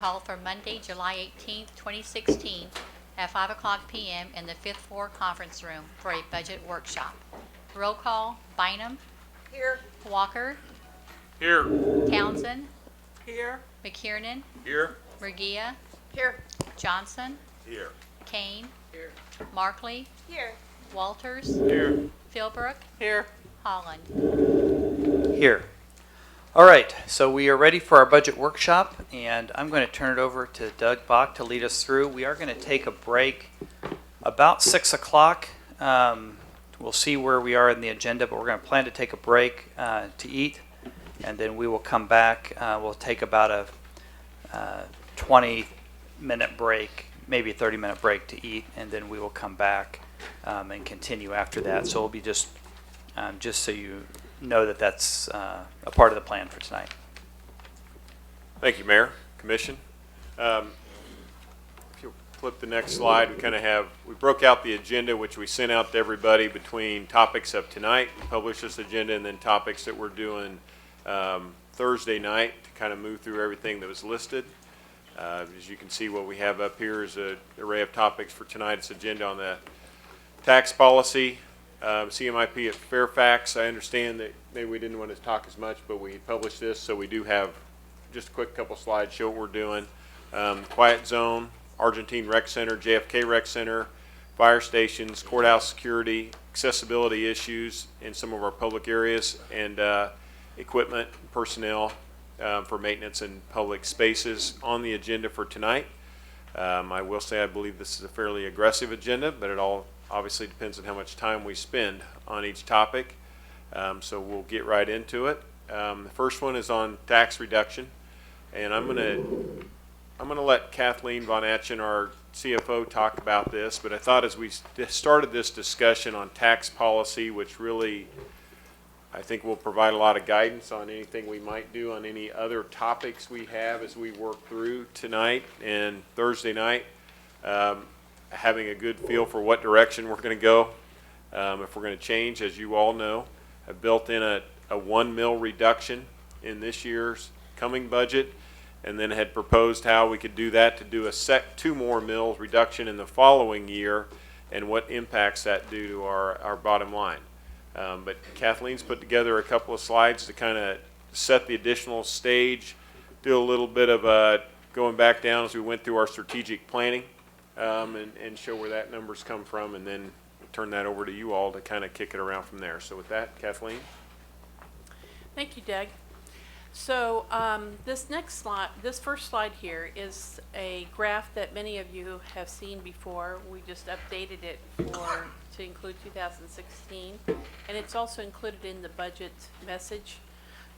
Call for Monday, July 18th, 2016 at 5 o'clock p.m. in the 5th floor conference room for a budget workshop. Roll call: Bynum, Here. Walker, Here. Townsend, Here. McKiernan, Here. Murguia, Here. Johnson, Here. Kane, Here. Markley, Here. Walters, Here. Philbrook, Here. Holland. Here. All right, so we are ready for our budget workshop, and I'm going to turn it over to Doug Bach to lead us through. We are going to take a break about 6 o'clock. We'll see where we are in the agenda, but we're going to plan to take a break to eat, and then we will come back. We'll take about a 20-minute break, maybe a 30-minute break to eat, and then we will come back and continue after that. So it'll be just so you know that that's a part of the plan for tonight. Thank you, Mayor, Commission. If you'll flip the next slide, we broke out the agenda, which we sent out to everybody between topics of tonight. We published this agenda, and then topics that we're doing Thursday night to kind of move through everything that was listed. As you can see, what we have up here is an array of topics for tonight's agenda on the tax policy. CMIP at Fairfax. I understand that maybe we didn't want to talk as much, but we published this, so we do have just a quick couple slides show what we're doing. Quiet Zone, Argentine Rec Center, JFK Rec Center, fire stations, courthouse security, accessibility issues in some of our public areas, and equipment and personnel for maintenance in public spaces on the agenda for tonight. I will say I believe this is a fairly aggressive agenda, but it all obviously depends on how much time we spend on each topic. So we'll get right into it. The first one is on tax reduction, and I'm gonna let Kathleen Von Atchen, our CFO, talk about this. But I thought as we started this discussion on tax policy, which really I think will provide a lot of guidance on anything we might do on any other topics we have as we work through tonight and Thursday night. Having a good feel for what direction we're going to go, if we're going to change, as you all know. I've built in a 1 mil reduction in this year's coming budget, and then had proposed how we could do that to do a 2 more mils reduction in the following year, and what impacts that do to our bottom line. But Kathleen's put together a couple of slides to kind of set the additional stage, do a little bit of going back down as we went through our strategic planning. And show where that number's come from, and then turn that over to you all to kind of kick it around from there. So with that, Kathleen. Thank you, Doug. So this first slide here is a graph that many of you have seen before. We just updated it to include 2016, and it's also included in the budget message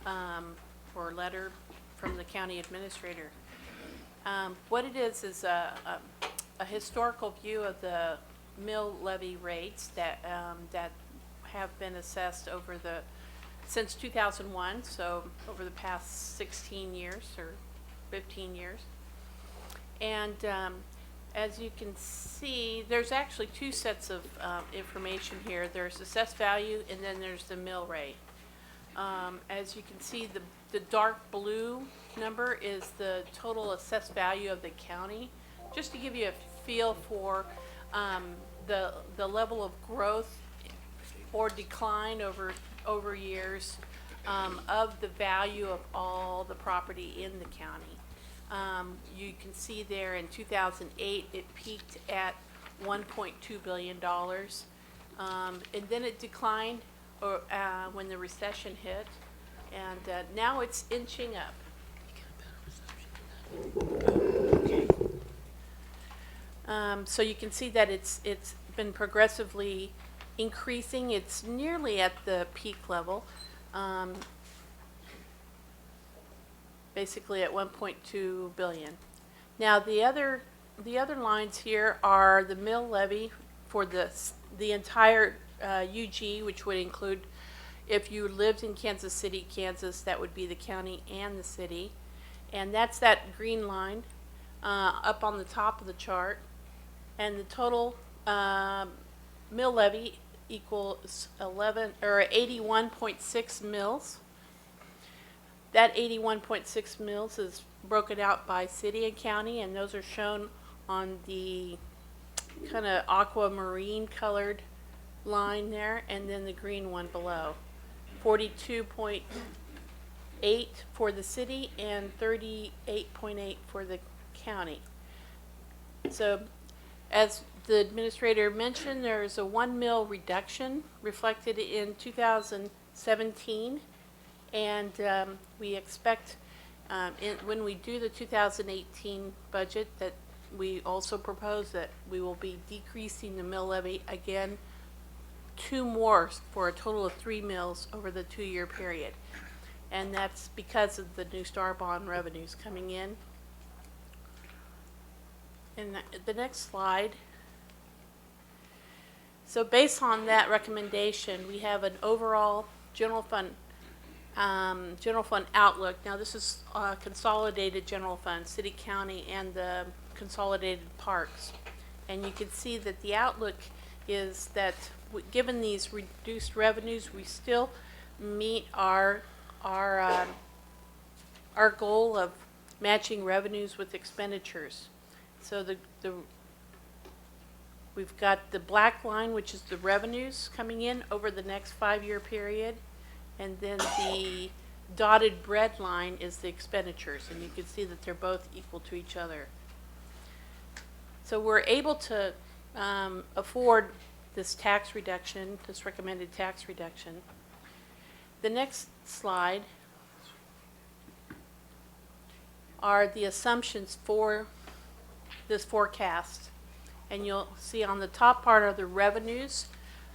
or letter from the county administrator. What it is a historical view of the mill levy rates that have been assessed since 2001, so over the past 16 years or 15 years. And as you can see, there's actually two sets of information here. There's assessed value, and then there's the mill rate. As you can see, the dark blue number is the total assessed value of the county. Just to give you a feel for the level of growth or decline over years of the value of all the property in the county. You can see there in 2008 it peaked at $1.2 billion, and then it declined when the recession hit, and now it's inching up. So you can see that it's been progressively increasing. It's nearly at the peak level, basically at 1.2 billion. Now the other lines here are the mill levy for the entire UG, which would include, if you lived in Kansas City, Kansas, that would be the county and the city, and that's that green line up on the top of the chart. And the total mill levy equals 81.6 mils. That 81.6 mills is broken out by city and county, and those are shown on the kind of aquamarine colored line there, and then the green one below. 42.8 for the city and 38.8 for the county. So, as the administrator mentioned, there is a 1 mill reduction reflected in 2017, and we expect when we do the 2018 budget that we also propose that we will be decreasing the mill levy again 2 more for a total of 3 mills over the 2-year period. And that's because of the new star bond revenues coming in. And the next slide. So based on that recommendation, we have an overall general fund outlook. Now this is consolidated general fund, city, county, and the consolidated parks. And you can see that the outlook is that given these reduced revenues, we still meet our goal of matching revenues with expenditures. So we've got the black line, which is the revenues coming in over the next 5-year period, and then the dotted red line is the expenditures, and you can see that they're both equal to each other. So we're able to afford this tax reduction, this recommended tax reduction. The next slide are the assumptions for this forecast. And you'll see on the top part are the revenues.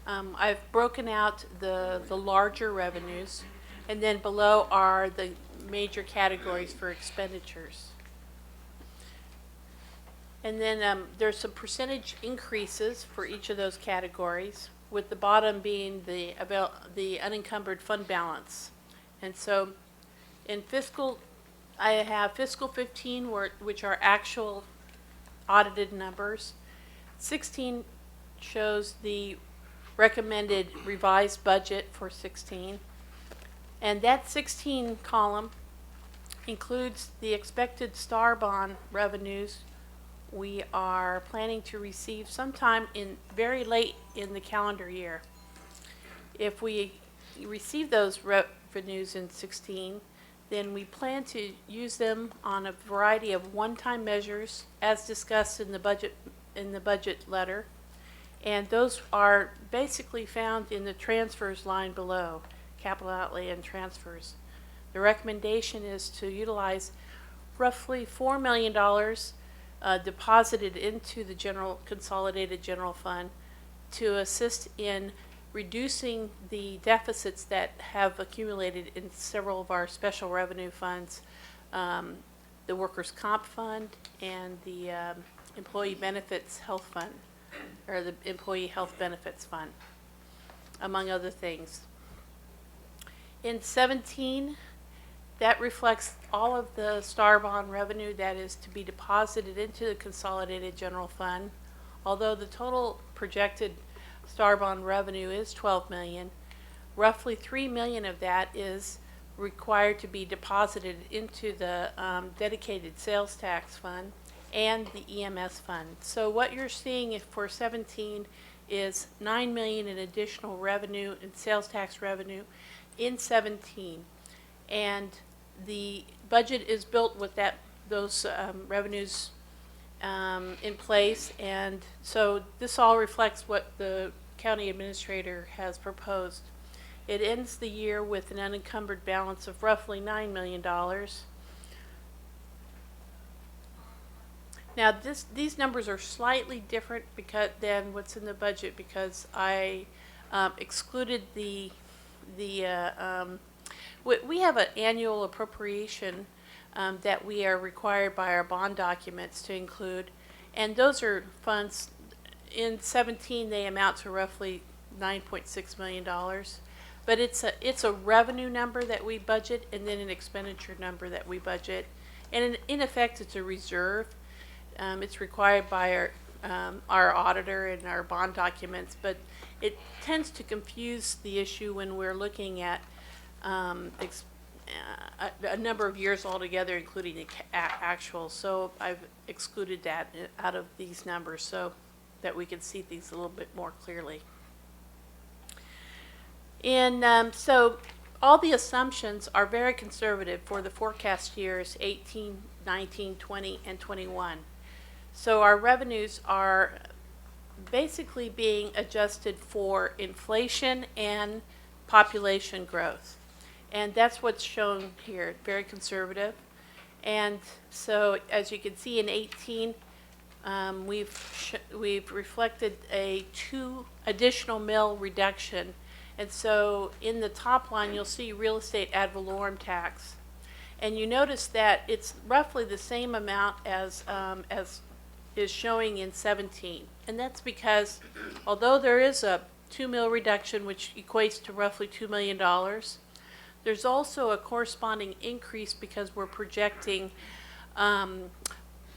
I've broken out the larger revenues, and then below are the major categories for expenditures. And then there's some percentage increases for each of those categories, with the bottom being the unencumbered fund balance. And so in I have fiscal 15, which are actual audited numbers. 16 shows the recommended revised budget for 16. And that 16 column includes the expected star bond revenues we are planning to receive sometime very late in the calendar year. If we receive those revenues in 16, then we plan to use them on a variety of one-time measures as discussed in the budget letter, and those are basically found in the transfers line below, capital outlay and transfers. The recommendation is to utilize roughly $4 million deposited into the consolidated general fund to assist in reducing the deficits that have accumulated in several of our special revenue funds, the workers' comp fund and the employee benefits health fund, or the employee health benefits fund, among other things. In 17, that reflects all of the star bond revenue that is to be deposited into the consolidated general fund. Although the total projected star bond revenue is $12 million, roughly $3 million of that is required to be deposited into the dedicated sales tax fund and the EMS fund. So what you're seeing for 17 is $9 million in additional revenue in sales tax revenue in 17, and the budget is built with those revenues in place, and so this all reflects what the county administrator has proposed. It ends the year with an unencumbered balance of roughly $9 million. Now these numbers are slightly different than what's in the budget because I excluded we have an annual appropriation that we are required by our bond documents to include, and those are funds. In 17, they amount to roughly $9.6 million, but it's a revenue number that we budget and then an expenditure number that we budget, and in effect, it's a reserve. It's required by our auditor and our bond documents, but it tends to confuse the issue when we're looking at a number of years altogether, including the actual. So I've excluded that out of these numbers so that we can see things a little bit more clearly. And so all the assumptions are very conservative for the forecast years 18, 19, 20, and 21. So our revenues are basically being adjusted for inflation and population growth. And that's what's shown here, very conservative. And so as you can see in 18, we've reflected a 2 additional mil reduction. And so in the top line, you'll see real estate ad valorem tax. And you notice that it's roughly the same amount as is showing in 17. And that's because although there is a 2 mil reduction, which equates to roughly $2 million, there's also a corresponding increase because we're projecting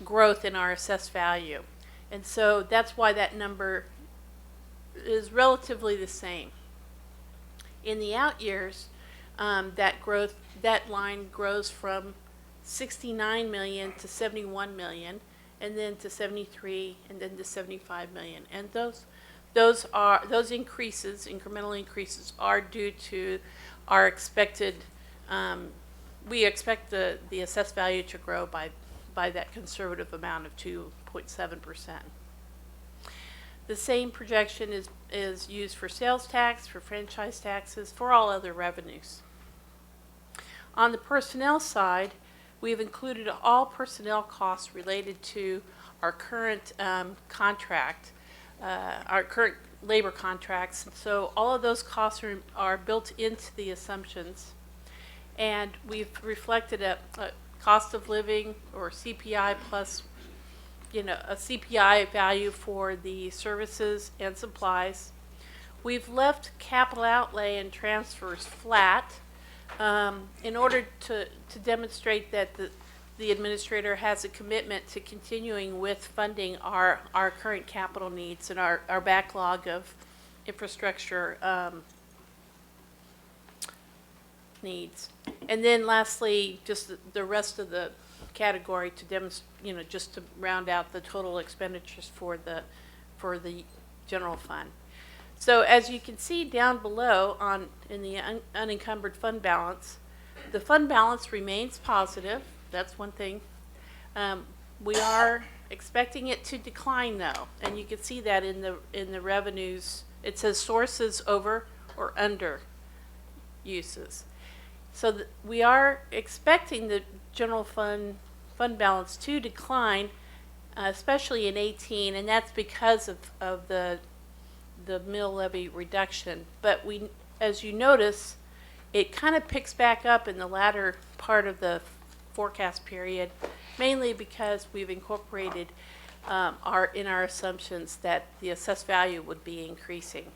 growth in our assessed value. And so that's why that number is relatively the same. In the out years, that line grows from 69 million to 71 million, and then to 73, and then to 75 million. And those increases, incremental increases, are due to our expected. We expect the assessed value to grow by that conservative amount of 2.7%. The same projection is used for sales tax, for franchise taxes, for all other revenues. On the personnel side, we've included all personnel costs related to our current contract, our current labor contracts. So all of those costs are built into the assumptions. And we've reflected a cost of living, or CPI plus a CPI value for the services and supplies. We've left capital outlay and transfers flat in order to demonstrate that the administrator has a commitment to continuing with funding our current capital needs and our backlog of infrastructure needs. And then lastly, just the rest of the category to demonstrate, just to round out the total expenditures for the general fund. So as you can see down below in the unencumbered fund balance, the fund balance remains positive. That's one thing. We are expecting it to decline though, and you can see that in the revenues. It says sources over or under uses. So we are expecting the general fund balance to decline, especially in 18, and that's because of the mill levy reduction. But as you notice, it kind of picks back up in the latter part of the forecast period, mainly because we've incorporated in our assumptions that the assessed value would be increasing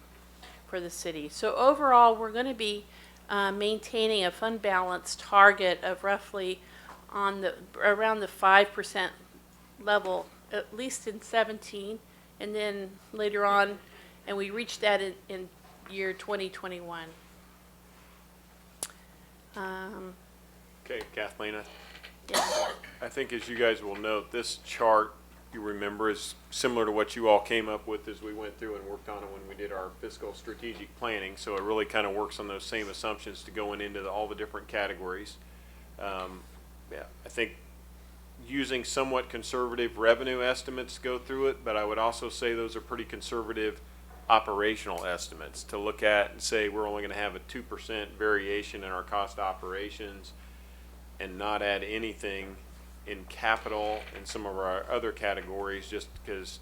for the city. So overall, we're going to be maintaining a fund balance target of roughly around the 5% level, at least in 17, and then later on, and we reached that in year 2021. Okay, Kathleen, Yeah. I think as you guys will note, this chart, you remember, is similar to what you all came up with as we went through and worked on it when we did our fiscal strategic planning. So it really kind of works on those same assumptions to going into all the different categories. Yeah, I think using somewhat conservative revenue estimates to go through it, but I would also say those are pretty conservative operational estimates to look at and say we're only going to have a 2% variation in our cost operations and not add anything in capital and some of our other categories, just because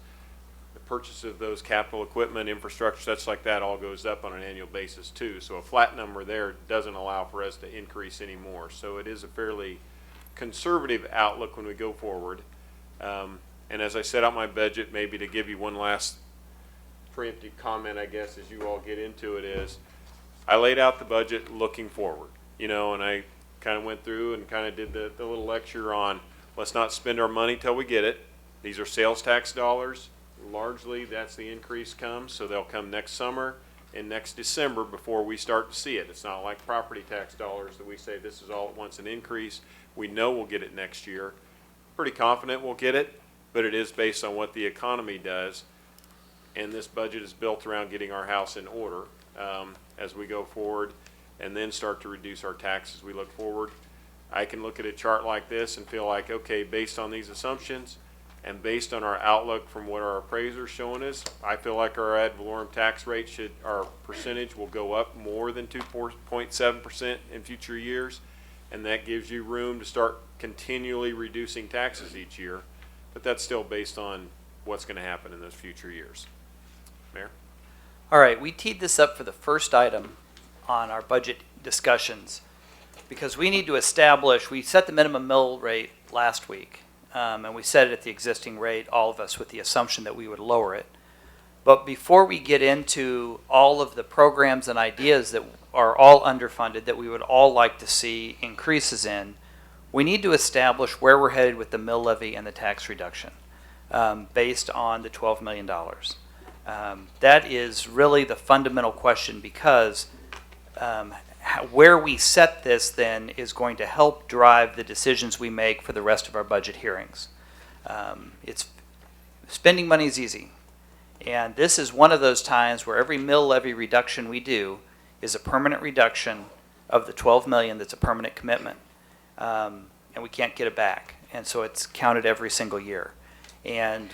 the purchase of those capital equipment, infrastructure, such like that all goes up on an annual basis too. So a flat number there doesn't allow for us to increase anymore. So it is a fairly conservative outlook when we go forward. And as I set out my budget, maybe to give you one last preemptive comment, I guess, as you all get into it, is I laid out the budget looking forward, and I kind of went through and kind of did the little lecture on let's not spend our money till we get it. These are sales tax dollars. Largely, that's the increase comes, so they'll come next summer. in next December before we start to see it. It's not like property tax dollars that we say this is all at once an increase. We know we'll get it next year. Pretty confident we'll get it, but it is based on what the economy does. And this budget is built around getting our house in order as we go forward, and then start to reduce our taxes as we look forward. I can look at a chart like this and feel like, okay, based on these assumptions and based on our outlook from what our appraiser's showing us, I feel like our ad valorem tax rate our percentage will go up more than 2.7% in future years. And that gives you room to start continually reducing taxes each year. But that's still based on what's going to happen in those future years. Mayor? All right, we teed this up for the first item on our budget discussions because we need to establish, we set the minimum mill rate last week, and we set it at the existing rate, all of us, with the assumption that we would lower it. But before we get into all of the programs and ideas that are all underfunded that we would all like to see increases in, we need to establish where we're headed with the mill levy and the tax reduction based on the $12 million. That is really the fundamental question because where we set this then is going to help drive the decisions we make for the rest of our budget hearings. Spending money is easy. And this is one of those times where every mill levy reduction we do is a permanent reduction of the $12 million that's a permanent commitment. And we can't get it back. And so it's counted every single year. And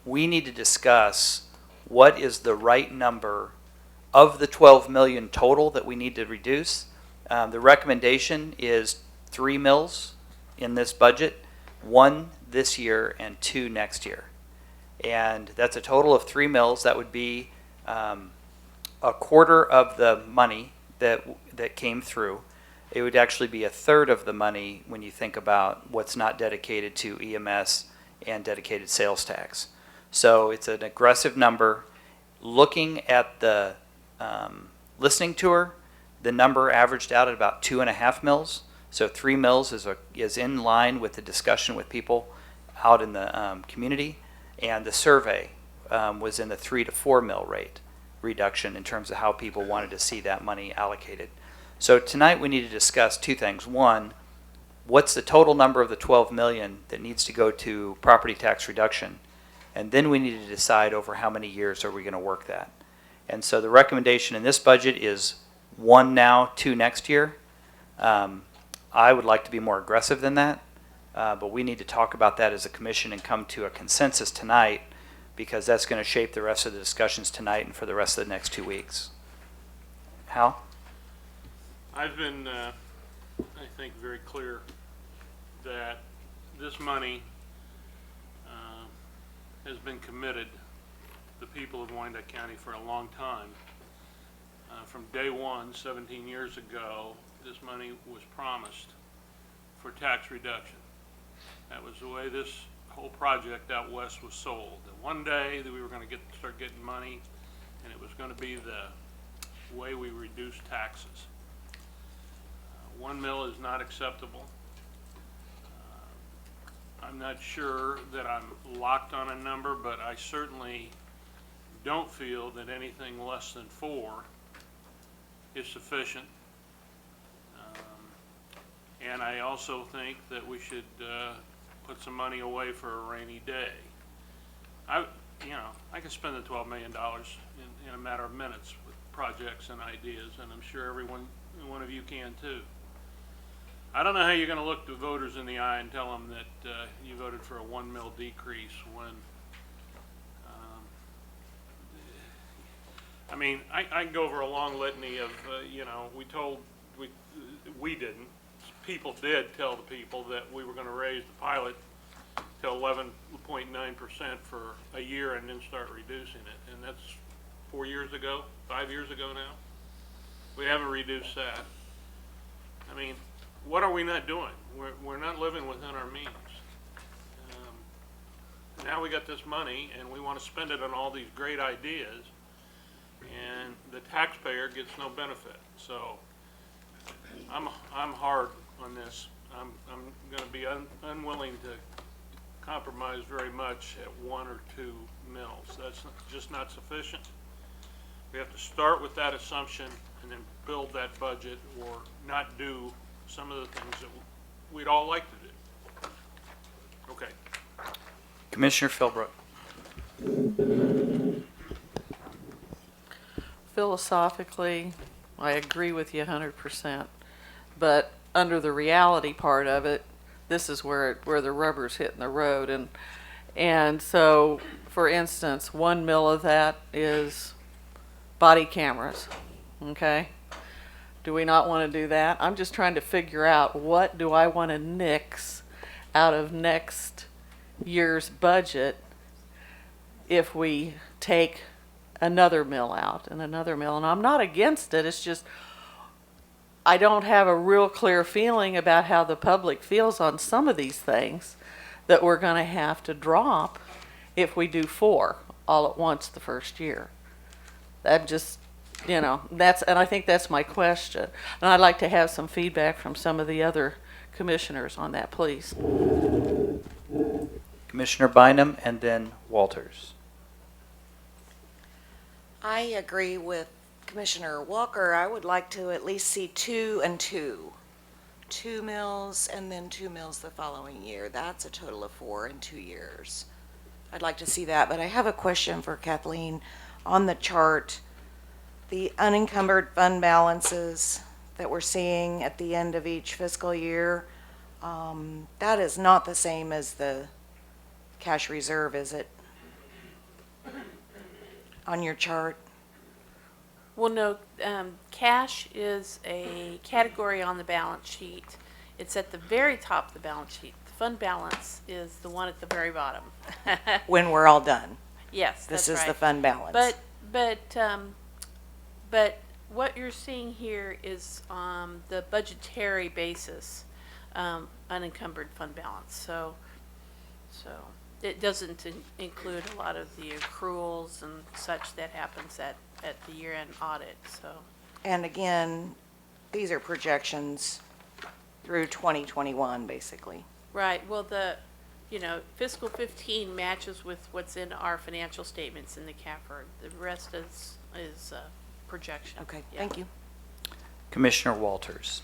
we need to discuss what is the right number of the 12 million total that we need to reduce. The recommendation is 3 mills in this budget, 1 this year and 2 next year. And that's a total of 3 mills. That would be a quarter of the money that came through. It would actually be a third of the money when you think about what's not dedicated to EMS and dedicated sales tax. So it's an aggressive number. Looking at the listening tour, the number averaged out at about 2.5 mills. So 3 mills is in line with the discussion with people out in the community. And the survey was in the 3 to 4 mill rate reduction in terms of how people wanted to see that money allocated. So tonight we need to discuss 2 things. One, what's the total number of the 12 million that needs to go to property tax reduction? And then we need to decide over how many years are we going to work that. And so the recommendation in this budget is 1 now, 2 next year. I would like to be more aggressive than that, but we need to talk about that as a commission and come to a consensus tonight because that's going to shape the rest of the discussions tonight and for the rest of the next 2 weeks. Hal? I've been, I think, very clear that this money has been committed to the people of Wyandotte County for a long time. From day one, 17 years ago, this money was promised for tax reduction. That was the way this whole project out west was sold. That one day that we were going to start getting money, and it was going to be the way we reduced taxes. 1 mill is not acceptable. I'm not sure that I'm locked on a number, but I certainly don't feel that anything less than 4 is sufficient. And I also think that we should put some money away for a rainy day. I can spend the $12 million in a matter of minutes with projects and ideas, and I'm sure one of you can too. I don't know how you're going to look the voters in the eye and tell them that you voted for a 1 mil decrease when, I mean, I can go over a long litany of, we didn't. People did tell the people that we were going to raise the pilot to 11.9% for a year and then start reducing it. And that's 4 years ago, 5 years ago now. We haven't reduced that. I mean, what are we not doing? We're not living within our means. Now we got this money and we want to spend it on all these great ideas, and the taxpayer gets no benefit. So I'm hard on this. I'm going to be unwilling to compromise very much at 1 or 2 mills. That's just not sufficient. We have to start with that assumption and then build that budget, or not do some of the things that we'd all like to do. Okay. Commissioner Philbrook. Philosophically, I agree with you 100%, but under the reality part of it, this is where the rubber's hitting the road, and so, for instance, 1 mil of that is body cameras. Okay, do we not want to do that? I'm just trying to figure out, what do I want to nix out of next year's budget if we take another mill out and another mill. And I'm not against it, it's just I don't have a real clear feeling about how the public feels on some of these things that we're going to have to drop if we do 4 all at once the first year. That just, and I think that's my question. And I'd like to have some feedback from some of the other commissioners on that, please. Commissioner Bynum, and then Walters. I agree with Commissioner Walker. I would like to at least see 2 and 2. 2 mills and then 2 mills the following year. That's a total of 4 in 2 years. I'd like to see that, but I have a question for Kathleen. On the chart, the unencumbered fund balances that we're seeing at the end of each fiscal year, that is not the same as the cash reserve, is it? On your chart? Well, no, cash is a category on the balance sheet. It's at the very top of the balance sheet. The fund balance is the one at the very bottom. When we're all done. Yes, that's This is the right. fund balance. But what you're seeing here is the budgetary basis, unencumbered fund balance. So it doesn't include a lot of the accruals and such that happens at the year-end audit. So And again, these are projections through 2021, basically. right, well, fiscal 15 matches with what's in our financial statements in the CAFR. The rest is projection. Okay, Yeah. thank you. Commissioner Walters.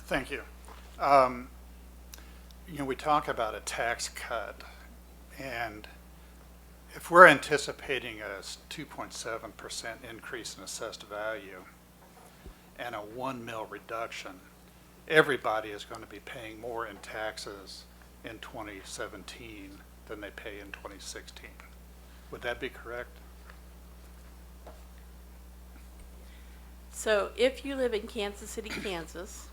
Thank you. We talk about a tax cut, and if we're anticipating a 2.7% increase in assessed value and a 1 mil reduction, everybody is going to be paying more in taxes in 2017 than they pay in 2016. Would that be correct? So if you live in Kansas City, Kansas,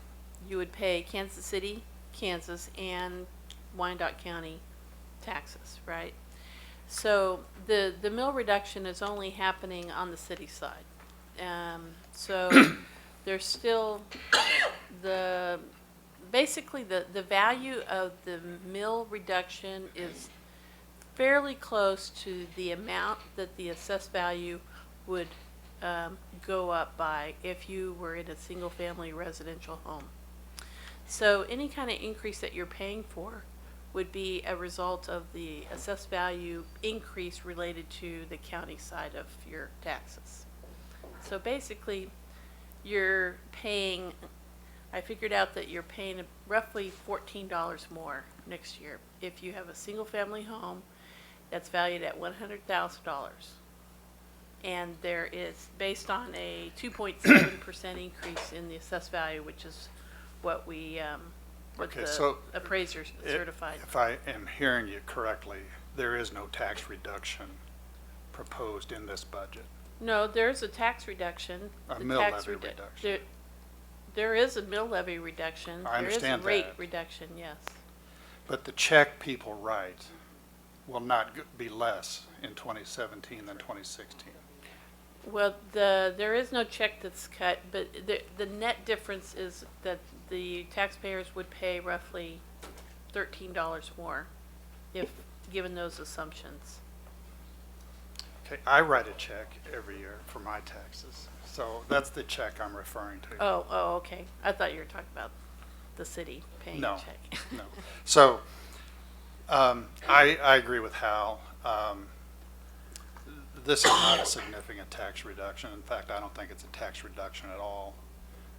you would pay Kansas City, Kansas, and Wyandotte County taxes, right? So the mill reduction is only happening on the city side. So there's still basically the value of the mill reduction is fairly close to the amount that the assessed value would go up by if you were in a single-family residential home. So any kind of increase that you're paying for would be a result of the assessed value increase related to the county side of your taxes. So basically, you're paying, I figured out that you're paying roughly $14 more next year if you have a single-family home that's valued at $100,000. And there is, based on a 2.7% increase in the assessed value, which is what Okay, the so appraisers certified. If I am hearing you correctly, there is no tax reduction proposed in this budget. No, there's a tax reduction. A The mill tax levy reduction. There is a mill levy reduction. I understand There is a that. rate reduction, yes. But the check people write will not be less in 2017 than 2016. Well, there is no check that's cut, but the net difference is that the taxpayers would pay roughly $13 more if given those assumptions. Okay, I write a check every year for my taxes, so that's the check I'm referring to. Oh, okay. I thought you were talking about the city paying No, a check. no. So, I agree with Hal. this is not a significant tax reduction. In fact, I don't think it's a tax reduction at all.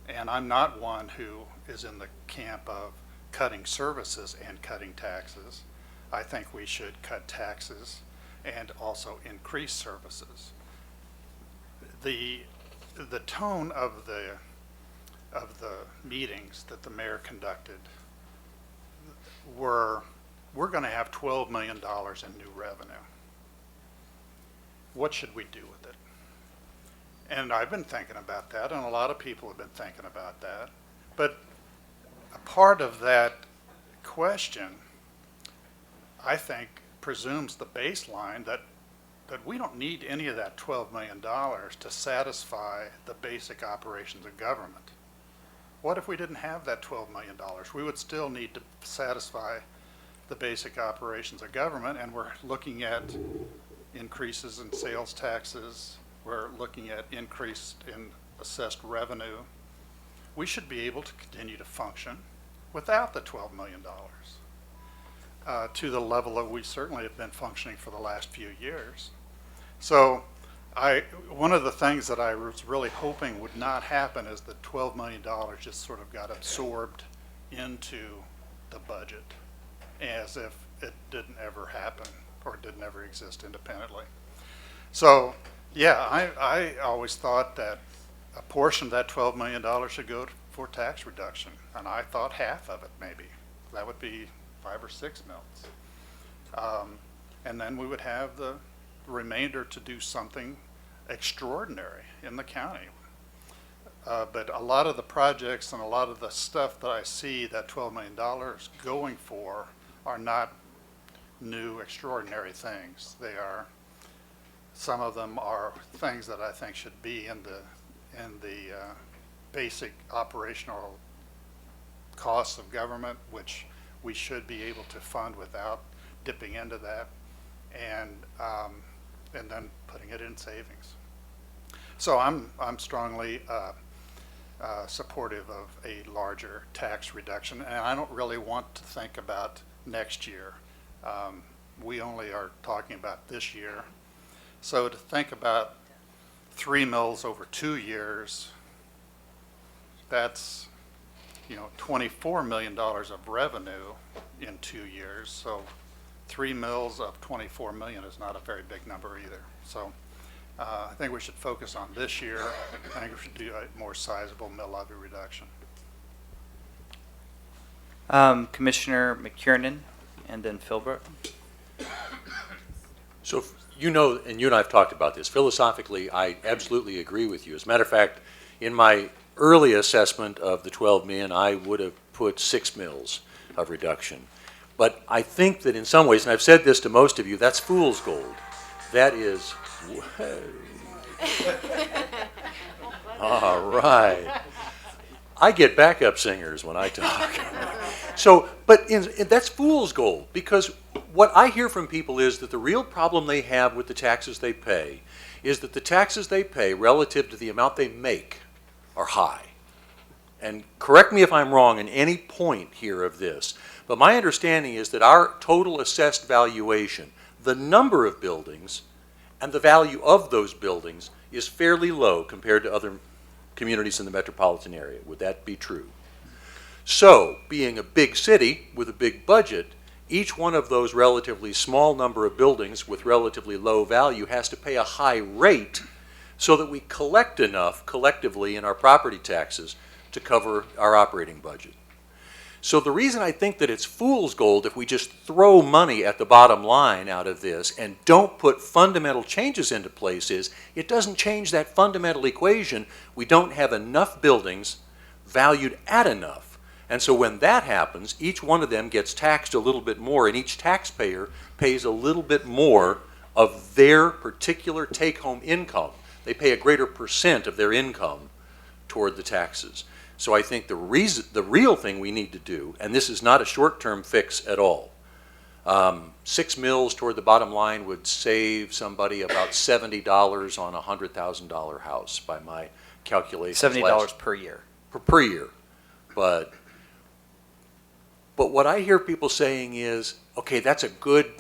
And I'm not one who is in the camp of cutting services and cutting taxes. I think we should cut taxes and also increase services. The tone of the meetings that the mayor conducted were, we're going to have $12 million in new revenue. What should we do with it? And I've been thinking about that, and a lot of people have been thinking about that. But a part of that question, I think, presumes the baseline that we don't need any of that $12 million to satisfy the basic operations of government. What if we didn't have that $12 million? We would still need to satisfy the basic operations of government, and we're looking at increases in sales taxes. We're looking at increase in assessed revenue. We should be able to continue to function without the $12 million to the level that we certainly have been functioning for the last few years. So one of the things that I was really hoping would not happen is that $12 million just sort of got absorbed into the budget as if it didn't ever happen or didn't ever exist independently. So yeah, I always thought that a portion of that $12 million should go for tax reduction, and I thought half of it maybe. That would be 5 or 6 mills. And then we would have the remainder to do something extraordinary in the county. But a lot of the projects and a lot of the stuff that I see that $12 million going for are not new extraordinary things. They are, some of them are things that I think should be in the basic operational costs of government, which we should be able to fund without dipping into that, and then putting it in savings. So I'm strongly supportive of a larger tax reduction, and I don't really want to think about next year. We only are talking about this year. So to think about 3 mills over 2 years, that's, you know, $24 million of revenue in 2 years. So 3 mills of 24 million is not a very big number either. So I think we should focus on this year. I think we should do a more sizable mill levy reduction. Commissioner McKiernan and then Philbrook. So you know, and you and I have talked about this, philosophically, I absolutely agree with you. As a matter of fact, in my early assessment of the 12 million, I would have put 6 mills of reduction. But I think that in some ways, and I've said this to most of you, that's fool's gold. That is, all right. I get backup singers when I talk. So, but that's fool's gold, because what I hear from people is that the real problem they have with the taxes they pay is that the taxes they pay relative to the amount they make are high. And correct me if I'm wrong in any point here of this, but my understanding is that our total assessed valuation, the number of buildings and the value of those buildings, is fairly low compared to other communities in the metropolitan area. Would that be true? So, being a big city with a big budget, each one of those relatively small number of buildings with relatively low value has to pay a high rate so that we collect enough collectively in our property taxes to cover our operating budget. So the reason I think that it's fool's gold if we just throw money at the bottom line out of this and don't put fundamental changes into place is it doesn't change that fundamental equation. We don't have enough buildings valued at enough. And so when that happens, each one of them gets taxed a little bit more, and each taxpayer pays a little bit more of their particular take-home income. They pay a greater percent of their income toward the taxes. So I think the real thing we need to do, and this is not a short-term fix at all, 6 mills toward the bottom line would save somebody about $70 on a $100,000 house by my calculations. $70 per year. Per year. But what I hear people saying is, okay, that's a good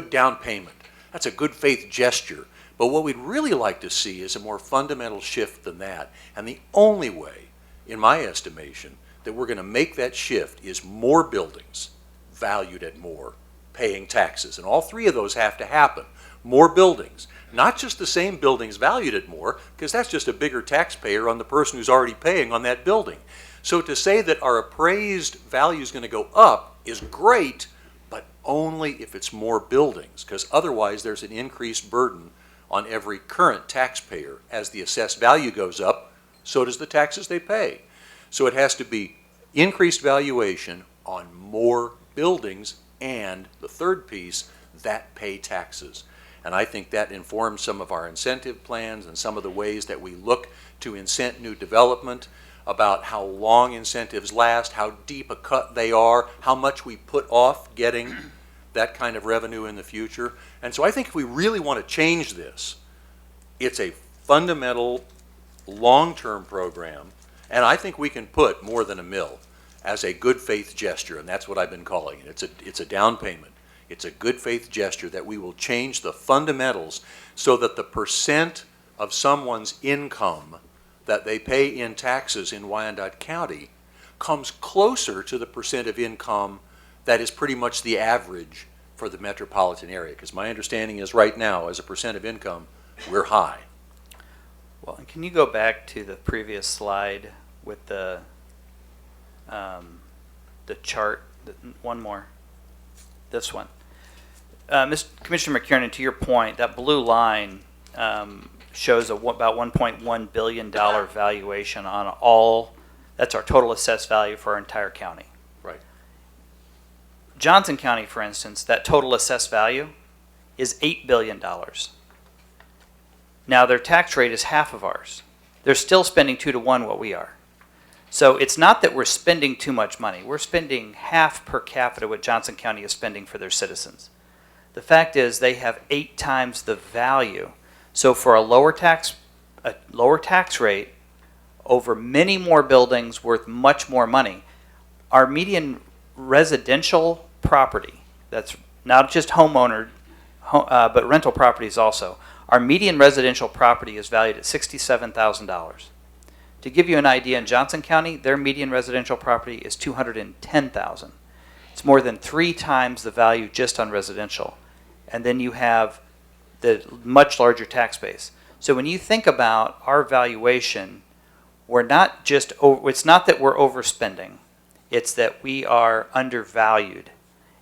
down payment. That's a good faith gesture. But what we'd really like to see is a more fundamental shift than that. And the only way, in my estimation, that we're going to make that shift is more buildings valued at more, paying taxes. And all three of those have to happen. More buildings. Not just the same buildings valued at more, because that's just a bigger taxpayer on the person who's already paying on that building. So to say that our appraised value is going to go up is great, but only if it's more buildings, because otherwise there's an increased burden on every current taxpayer. As the assessed value goes up, so does the taxes they pay. So it has to be increased valuation on more buildings, and the third piece, that pay taxes. And I think that informs some of our incentive plans and some of the ways that we look to incent new development, about how long incentives last, how deep a cut they are, how much we put off getting that kind of revenue in the future. And so I think if we really want to change this, it's a fundamental, long-term program, and I think we can put more than $1 million as a good faith gesture, and that's what I've been calling it. It's a down payment. It's a good faith gesture that we will change the fundamentals so that the percent of someone's income that they pay in taxes in Wyandotte County comes closer to the percent of income that is pretty much the average for the metropolitan area. Because my understanding is right now, as a percent of income, we're high. Well, and can you go back to the previous slide with the chart, one more, this one. Commissioner McKiernan, to your point, that blue line shows about $1.1 billion valuation on all, that's our total assessed value for our entire county. Right. Johnson County, for instance, that total assessed value is $8 billion. Now their tax rate is half of ours. They're still spending 2 to 1 what we are. So it's not that we're spending too much money. We're spending half per capita what Johnson County is spending for their citizens. The fact is they have 8 times the value. So for a lower tax rate over many more buildings worth much more money, our median residential property, that's not just homeowner, but rental properties also, our median residential property is valued at $67,000. To give you an idea, in Johnson County, their median residential property is $210,000. It's more than 3 times the value just on residential. And then you have the much larger tax base. So when you think about our valuation, we're not just, it's not that we're overspending. It's that we are undervalued,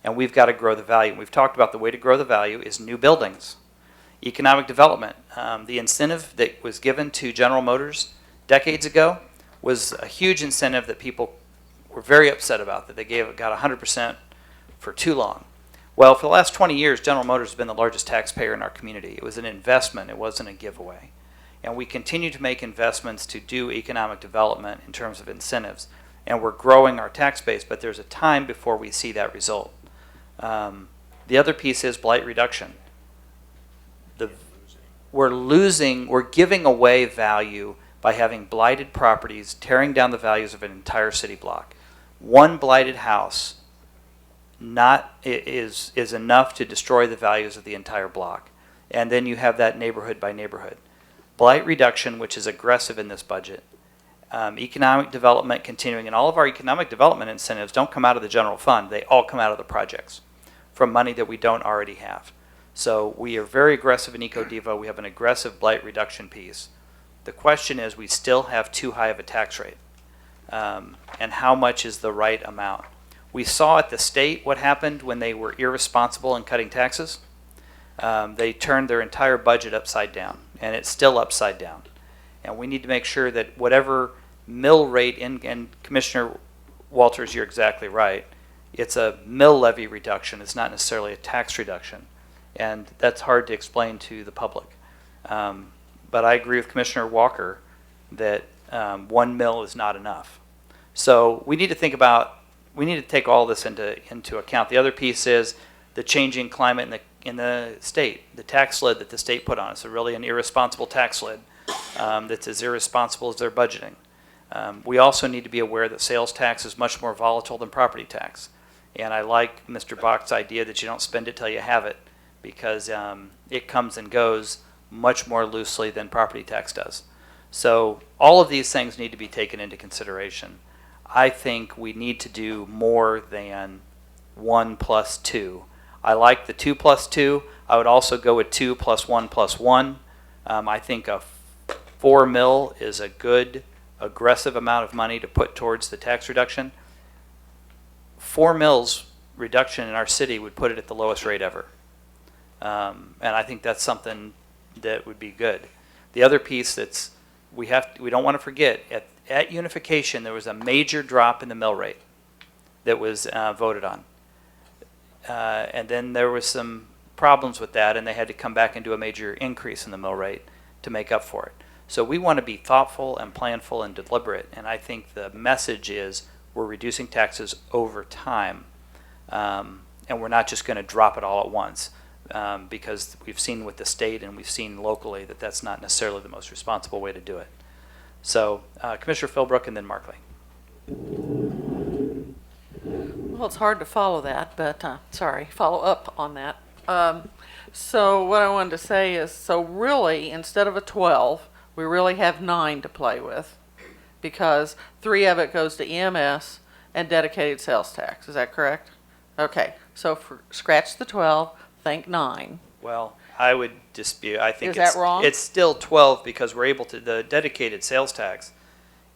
and we've got to grow the value. We've talked about the way to grow the value is new buildings. Economic development. The incentive that was given to General Motors decades ago was a huge incentive that people were very upset about, that they got 100% for too long. Well, for the last 20 years, General Motors has been the largest taxpayer in our community. It was an investment. It wasn't a giveaway. And we continue to make investments to do economic development in terms of incentives. And we're growing our tax base, but there's a time before we see that result. The other piece is blight reduction. We're giving away value by having blighted properties, tearing down the values of an entire city block. One blighted house is enough to destroy the values of the entire block. And then you have that neighborhood by neighborhood. Blight reduction, which is aggressive in this budget. Economic development continuing, and all of our economic development incentives don't come out of the general fund. They all come out of the projects from money that we don't already have. So we are very aggressive in EcoDevo. We have an aggressive blight reduction piece. The question is, we still have too high of a tax rate. And how much is the right amount? We saw at the state what happened when they were irresponsible in cutting taxes. They turned their entire budget upside down, and it's still upside down. And we need to make sure that whatever mill rate, and Commissioner Walters, you're exactly right, it's a mill levy reduction. It's not necessarily a tax reduction. And that's hard to explain to the public. But I agree with Commissioner Walker that 1 mill is not enough. So we need to think about, we need to take all this into account. The other piece is the changing climate in the state, the tax lid that the state put on us. So really an irresponsible tax lid that's as irresponsible as their budgeting. We also need to be aware that sales tax is much more volatile than property tax. And I like Mr. Bach's idea that you don't spend it till you have it, because it comes and goes much more loosely than property tax does. So all of these things need to be taken into consideration. I think we need to do more than 1 plus 2. I like the 2 plus 2. I would also go with 2 plus 1 plus 1. I think a 4 mil is a good, aggressive amount of money to put towards the tax reduction. 4 mils reduction in our city would put it at the lowest rate ever. And I think that's something that would be good. The other piece we don't want to forget, at unification, there was a major drop in the mill rate that was voted on. And then there was some problems with that, and they had to come back and do a major increase in the mill rate to make up for it. So we want to be thoughtful and planful and deliberate, and I think the message is we're reducing taxes over time, and we're not just going to drop it all at once, because we've seen with the state and we've seen locally that that's not necessarily the most responsible way to do it. So Commissioner Philbrook and then Markley. Well, it's hard to follow that, but follow up on that. So what I wanted to say is, so really, instead of a 12, we really have 9 to play with, because 3 of it goes to EMS and dedicated sales tax. Is that correct? Okay, so scratch the 12, think 9. Well, I would dispute. I think Is that wrong? It's still 12 because we're able to. The dedicated sales tax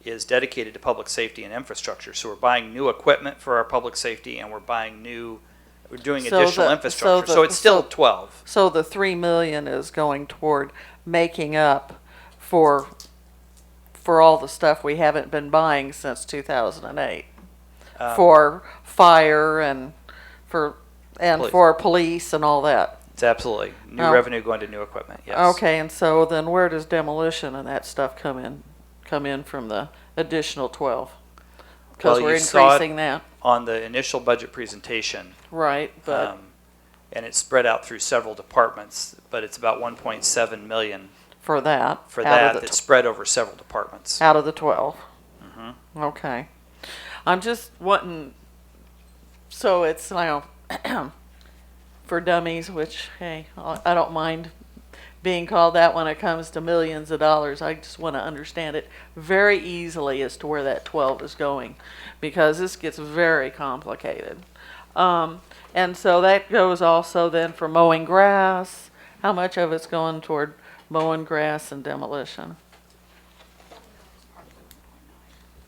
is dedicated to public safety and infrastructure. So we're buying new equipment for our public safety, and we're doing So additional the- infrastructure. so So the- it's still so- 12. So the 3 million is going toward making up for all the stuff we haven't been buying since 2008. For fire and Police. for police and all that. It's absolutely new Oh. revenue going to new equipment. Yes. Okay, and so then where does demolition and that stuff come in from the additional 12? Because Well, we're you saw it increasing that, on the initial budget presentation, right? But and it's spread out through several departments, but it's about 1.7 million for that, for out that of the that's spread over several departments. out of the 12. Mm-hmm. Okay. I'm just wanting, so it's, for dummies, which, hey, I don't mind being called that when it comes to millions of dollars. I just want to understand it very easily as to where that 12 is going, because this gets very complicated. And so that goes also then for mowing grass. How much of it's going toward mowing grass and demolition?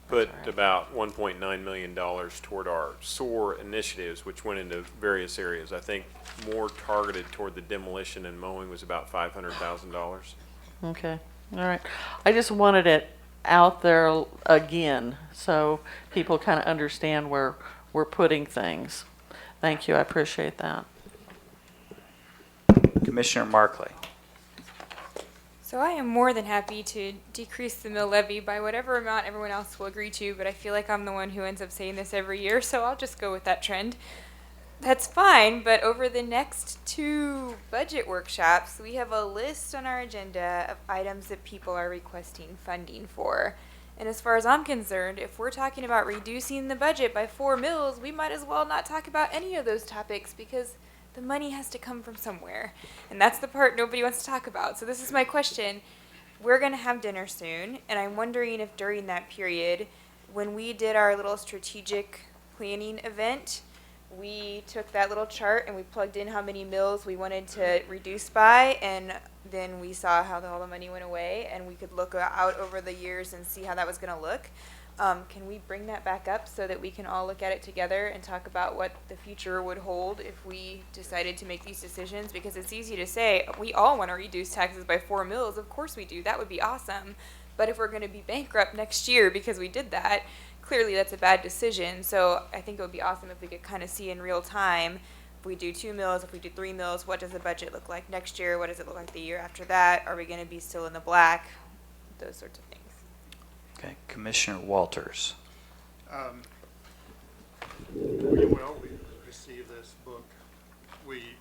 Put about $1.9 million toward our SOAR initiatives, which went into various areas. I think more targeted toward the demolition and mowing was about $500,000. Okay, all right. I just wanted it out there again, so people kind of understand where we're putting things. Thank you, I appreciate that. Commissioner Markley. So I am more than happy to decrease the mill levy by whatever amount everyone else will agree to, but I feel like I'm the one who ends up saying this every year, so I'll just go with that trend. That's fine, but over the next 2 budget workshops, we have a list on our agenda of items that people are requesting funding for. And as far as I'm concerned, if we're talking about reducing the budget by 4 mills, we might as well not talk about any of those topics, because the money has to come from somewhere. And that's the part nobody wants to talk about. So this is my question. We're going to have dinner soon, and I'm wondering if during that period, when we did our little strategic planning event, we took that little chart and we plugged in how many mills we wanted to reduce by, and then we saw how all the money went away, and we could look out over the years and see how that was going to look. Can we bring that back up so that we can all look at it together and talk about what the future would hold if we decided to make these decisions? Because it's easy to say, we all want to reduce taxes by 4 mills. Of course we do. That would be awesome. But if we're going to be bankrupt next year because we did that, clearly that's a bad decision. So I think it would be awesome if we could kind of see in real time, if we do 2 mills, if we do 3 mills, what does the budget look like next year? What does it look like the year after that? Are we going to be still in the black? Those sorts of things. Okay, Commissioner Walters. We received this book. We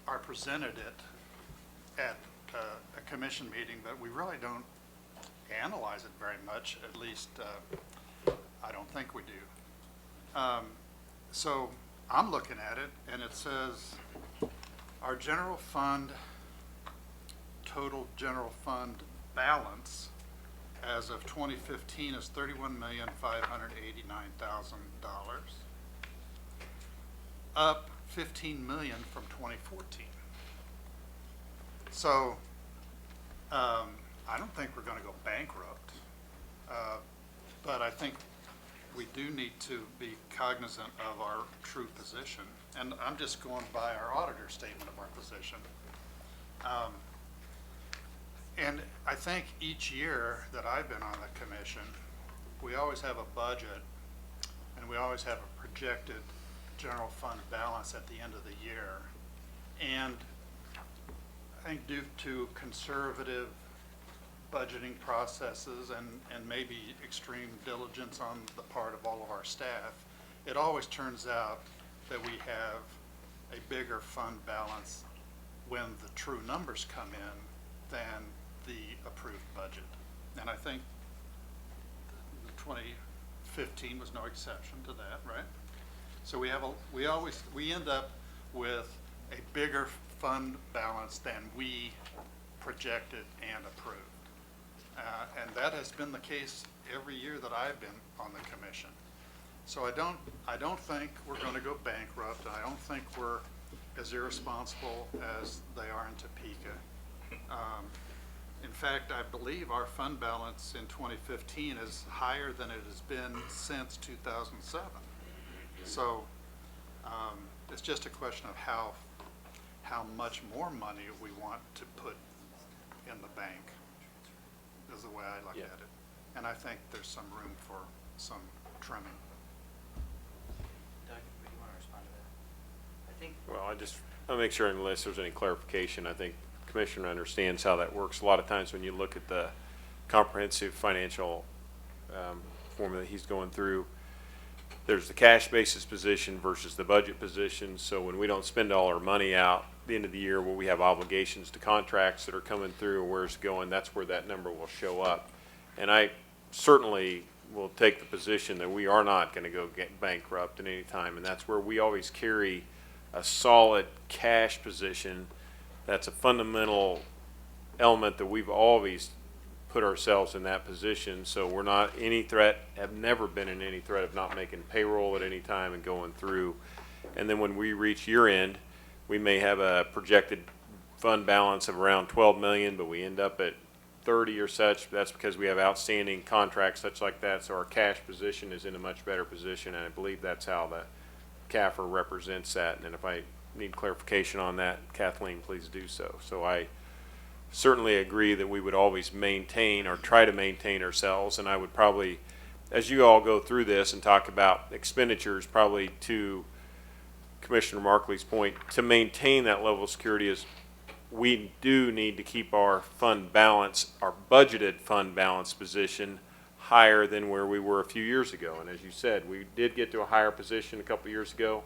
are presented it at a commission meeting, but we really don't analyze it very much. At least I don't think we do. So I'm looking at it, and it says our general fund total general fund balance as of 2015 is $31,589,000, up $15 million from 2014. So I don't think we're going to go bankrupt, but I think we do need to be cognizant of our true position. And I'm just going by our auditor's statement of our position. And I think each year that I've been on the commission, we always have a budget and we always have a projected general fund balance at the end of the year. And I think due to conservative budgeting processes and maybe extreme diligence on the part of all of our staff, it always turns out that we have a bigger fund balance when the true numbers come in than the approved budget. And I think 2015 was no exception to that, right? So we end up with a bigger fund balance than we projected and approved. And that has been the case every year that I've been on the commission. So I don't think we're going to go bankrupt. I don't think we're as irresponsible as they are in Topeka. In fact, I believe our fund balance in 2015 is higher than it has been since 2007. So it's just a question of how much more money we want to put in the bank, is the way I look at it. And I think there's some room for some trimming. Doug, do you want to respond to that? I think. Well, I'll make sure unless there's any clarification, I think the Commissioner understands how that works. A lot of times when you look at the comprehensive financial formula he's going through, there's the cash basis position versus the budget position. So when we don't spend all our money out at the end of the year where we have obligations to contracts that are coming through or where it's going, that's where that number will show up. And I certainly will take the position that we are not going to go get bankrupt at any time. And that's where we always carry a solid cash position. That's a fundamental element that we've always put ourselves in that position. So we're not any threat, have never been in any threat of not making payroll at any time and going through. And then when we reach year end, we may have a projected fund balance of around 12 million, but we end up at 30 or such. That's because we have outstanding contracts, such like that. So our cash position is in a much better position. And I believe that's how the CAFR represents that. And if I need clarification on that, Kathleen, please do so. So I certainly agree that we would always maintain or try to maintain ourselves. And I would probably, as you all go through this and talk about expenditures, probably to Commissioner Markley's point, to maintain that level of security is we do need to keep our fund balance, our budgeted fund balance position higher than where we were a few years ago. And as you said, we did get to a higher position a couple years ago.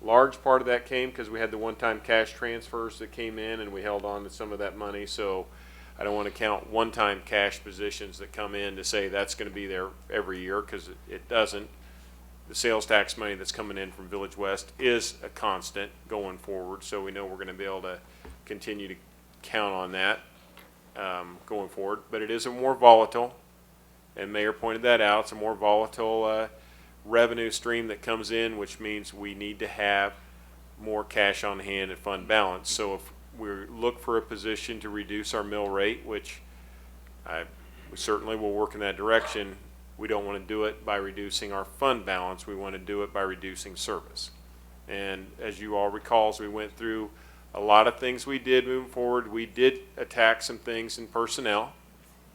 Large part of that came because we had the one-time cash transfers that came in and we held on to some of that money. So I don't want to count one-time cash positions that come in to say that's going to be there every year, because it doesn't. The sales tax money that's coming in from Village West is a constant going forward. So we know we're going to be able to continue to count on that going forward. But it is a more volatile, and Mayor pointed that out, it's a more volatile revenue stream that comes in, which means we need to have more cash on hand and fund balance. So if we look for a position to reduce our mill rate, which we certainly will work in that direction, we don't want to do it by reducing our fund balance. We want to do it by reducing service. And as you all recall, as we went through a lot of things we did moving forward, we did attack some things in personnel,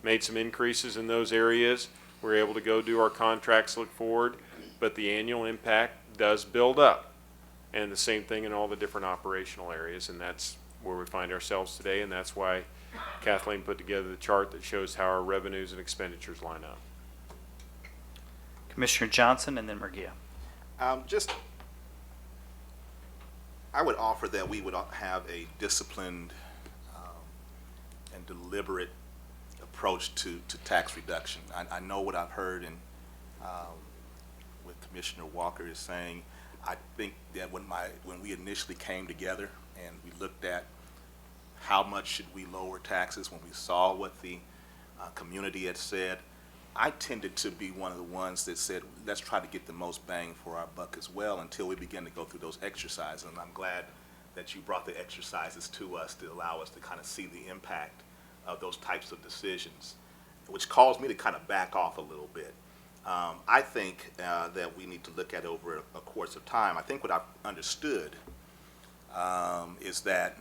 made some increases in those areas. We were able to go do our contracts, look forward, but the annual impact does build up. And the same thing in all the different operational areas, and that's where we find ourselves today, and that's why Kathleen put together the chart that shows how our revenues and expenditures line up. Commissioner Johnson and then Murguia. I would offer that we would have a disciplined and deliberate approach to tax reduction. I know what I've heard and what Commissioner Walker is saying. I think that when we initially came together and we looked at how much should we lower taxes when we saw what the community had said. I tended to be one of the ones that said, let's try to get the most bang for our buck as well until we begin to go through those exercises. And I'm glad that you brought the exercises to us to allow us to kind of see the impact of those types of decisions, which caused me to kind of back off a little bit. I think that we need to look at it over a course of time. I think what I've understood is that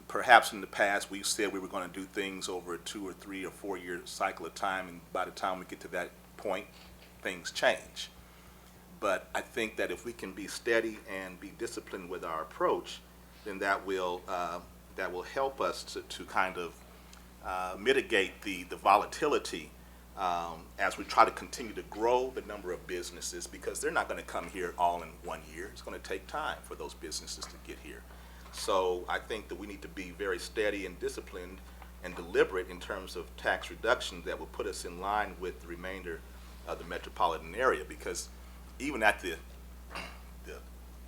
perhaps in the past we said we were going to do things over a 2 or 3 or 4 year cycle of time, and by the time we get to that point, things change. But I think that if we can be steady and be disciplined with our approach, then that will help us to kind of mitigate the volatility as we try to continue to grow the number of businesses, because they're not going to come here all in 1 year. It's going to take time for those businesses to get here. So I think that we need to be very steady and disciplined and deliberate in terms of tax reduction that will put us in line with the remainder of the metropolitan area, because even at the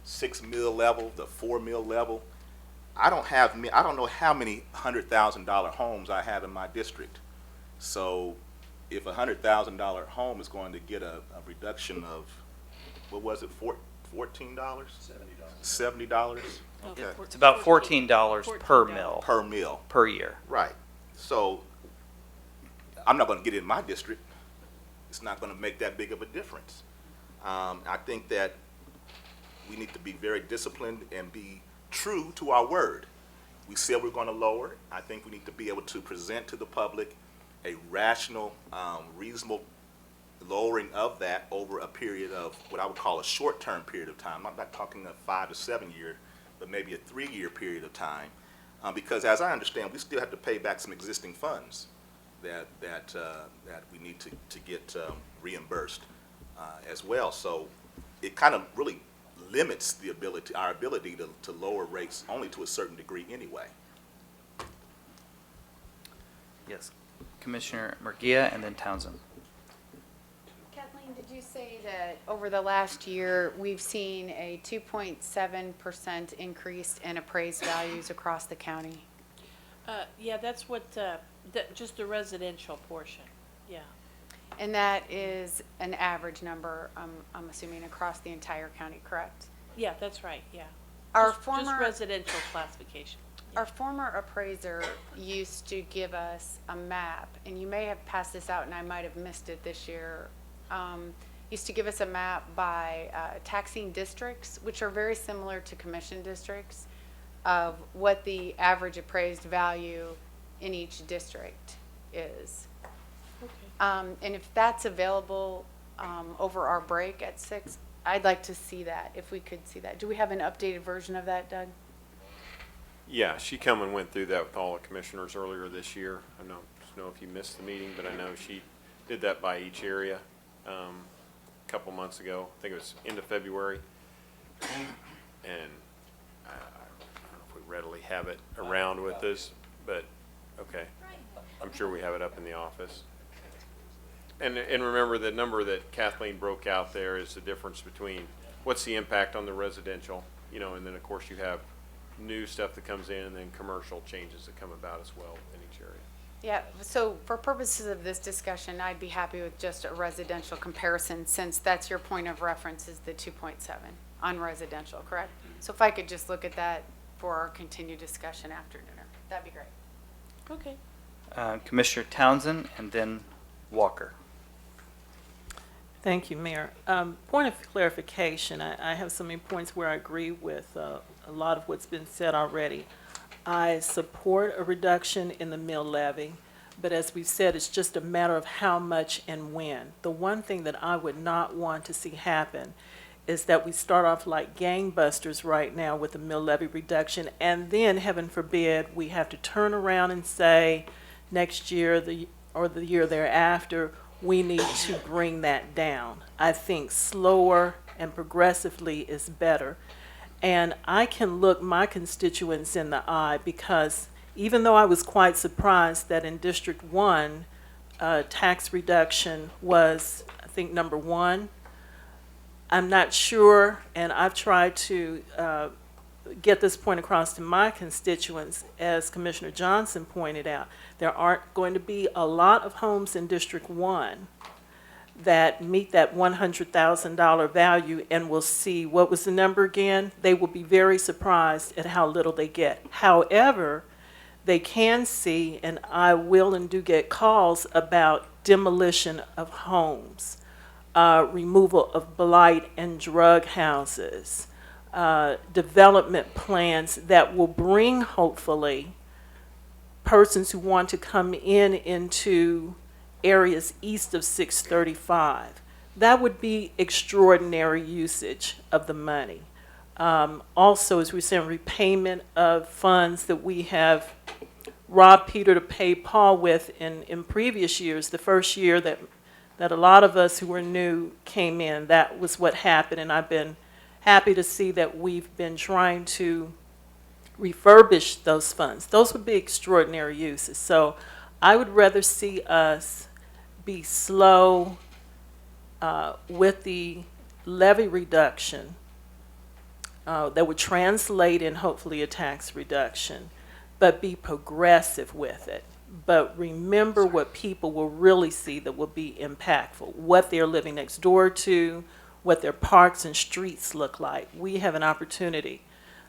6 mil level, the 4 mil level, I don't know how many $100,000 homes I have in my district. So if a $100,000 home is going to get a reduction of, what was it, $14? $70. Okay. It's about $14 per mil Per mil. per year. Right. So I'm not going to get it in my district. It's not going to make that big of a difference. I think that we need to be very disciplined and be true to our word. We said we're going to lower it. I think we need to be able to present to the public a rational, reasonable lowering of that over a period of what I would call a short-term period of time. I'm not talking a 5 to 7 year, but maybe a 3-year period of time. Because as I understand, we still have to pay back some existing funds that we need to get reimbursed as well. So it kind of really limits our ability to lower rates only to a certain degree anyway. Yes. Commissioner Murguia and then Townsend. Kathleen, did you say that over the last year, we've seen a 2.7% increase in appraised values across the county? Yeah, that's what, just the residential portion, yeah. And that is an average number, I'm assuming, across the entire county, correct? Yeah, that's right, yeah. Our Just residential classification. Our former appraiser used to give us a map, and you may have passed this out and I might have missed it this year. Used to give us a map by taxing districts, which are very similar to commission districts, of what the average appraised value in each district is. Okay. And if that's available over our break at 6, I'd like to see that, if we could see that. Do we have an updated version of that, Doug? Yeah, she come and went through that with all the commissioners earlier this year. I don't know if you missed the meeting, but I know she did that by each area a couple months ago. I think it was end of February. And I don't know if we readily have it around with us, but okay. I'm sure we have it up in the office. And remember, the number that Kathleen broke out there is the difference between what's the impact on the residential, and then of course you have new stuff that comes in, and then commercial changes that come about as well in each area. Yeah, so for purposes of this discussion, I'd be happy with just a residential comparison, since that's your point of reference is the 2.7 on residential, correct? So if I could just look at that for our continued discussion after dinner, that'd be great. Okay. Commissioner Townsend and then Walker. Thank you, Mayor. Point of clarification, I have so many points where I agree with a lot of what's been said already. I support a reduction in the mill levy, but as we've said, it's just a matter of how much and when. The one thing that I would not want to see happen is that we start off like gangbusters right now with the mill levy reduction, and then, heaven forbid, we have to turn around and say next year or the year thereafter, we need to bring that down. I think slower and progressively is better. And I can look my constituents in the eye, because even though I was quite surprised that in District 1, tax reduction was, I think, number 1, I'm not sure, and I've tried to get this point across to my constituents, as Commissioner Johnson pointed out, there aren't going to be a lot of homes in District 1 that meet that $100,000 value and will see, what was the number again? They will be very surprised at how little they get. However, they can see, and I will and do get calls about demolition of homes, removal of blight and drug houses, development plans that will bring, hopefully, persons who want to come into areas east of 635. That would be extraordinary usage of the money. Also, as we said, repayment of funds that we have robbed Peter to pay Paul with in previous years. The first year that a lot of us who were new came in, that was what happened, and I've been happy to see that we've been trying to refurbish those funds. Those would be extraordinary uses. So I would rather see us be slow with the levy reduction that would translate in hopefully a tax reduction, but be progressive with it. But remember what people will really see that will be impactful, what they're living next door to, what their parks and streets look like. We have an opportunity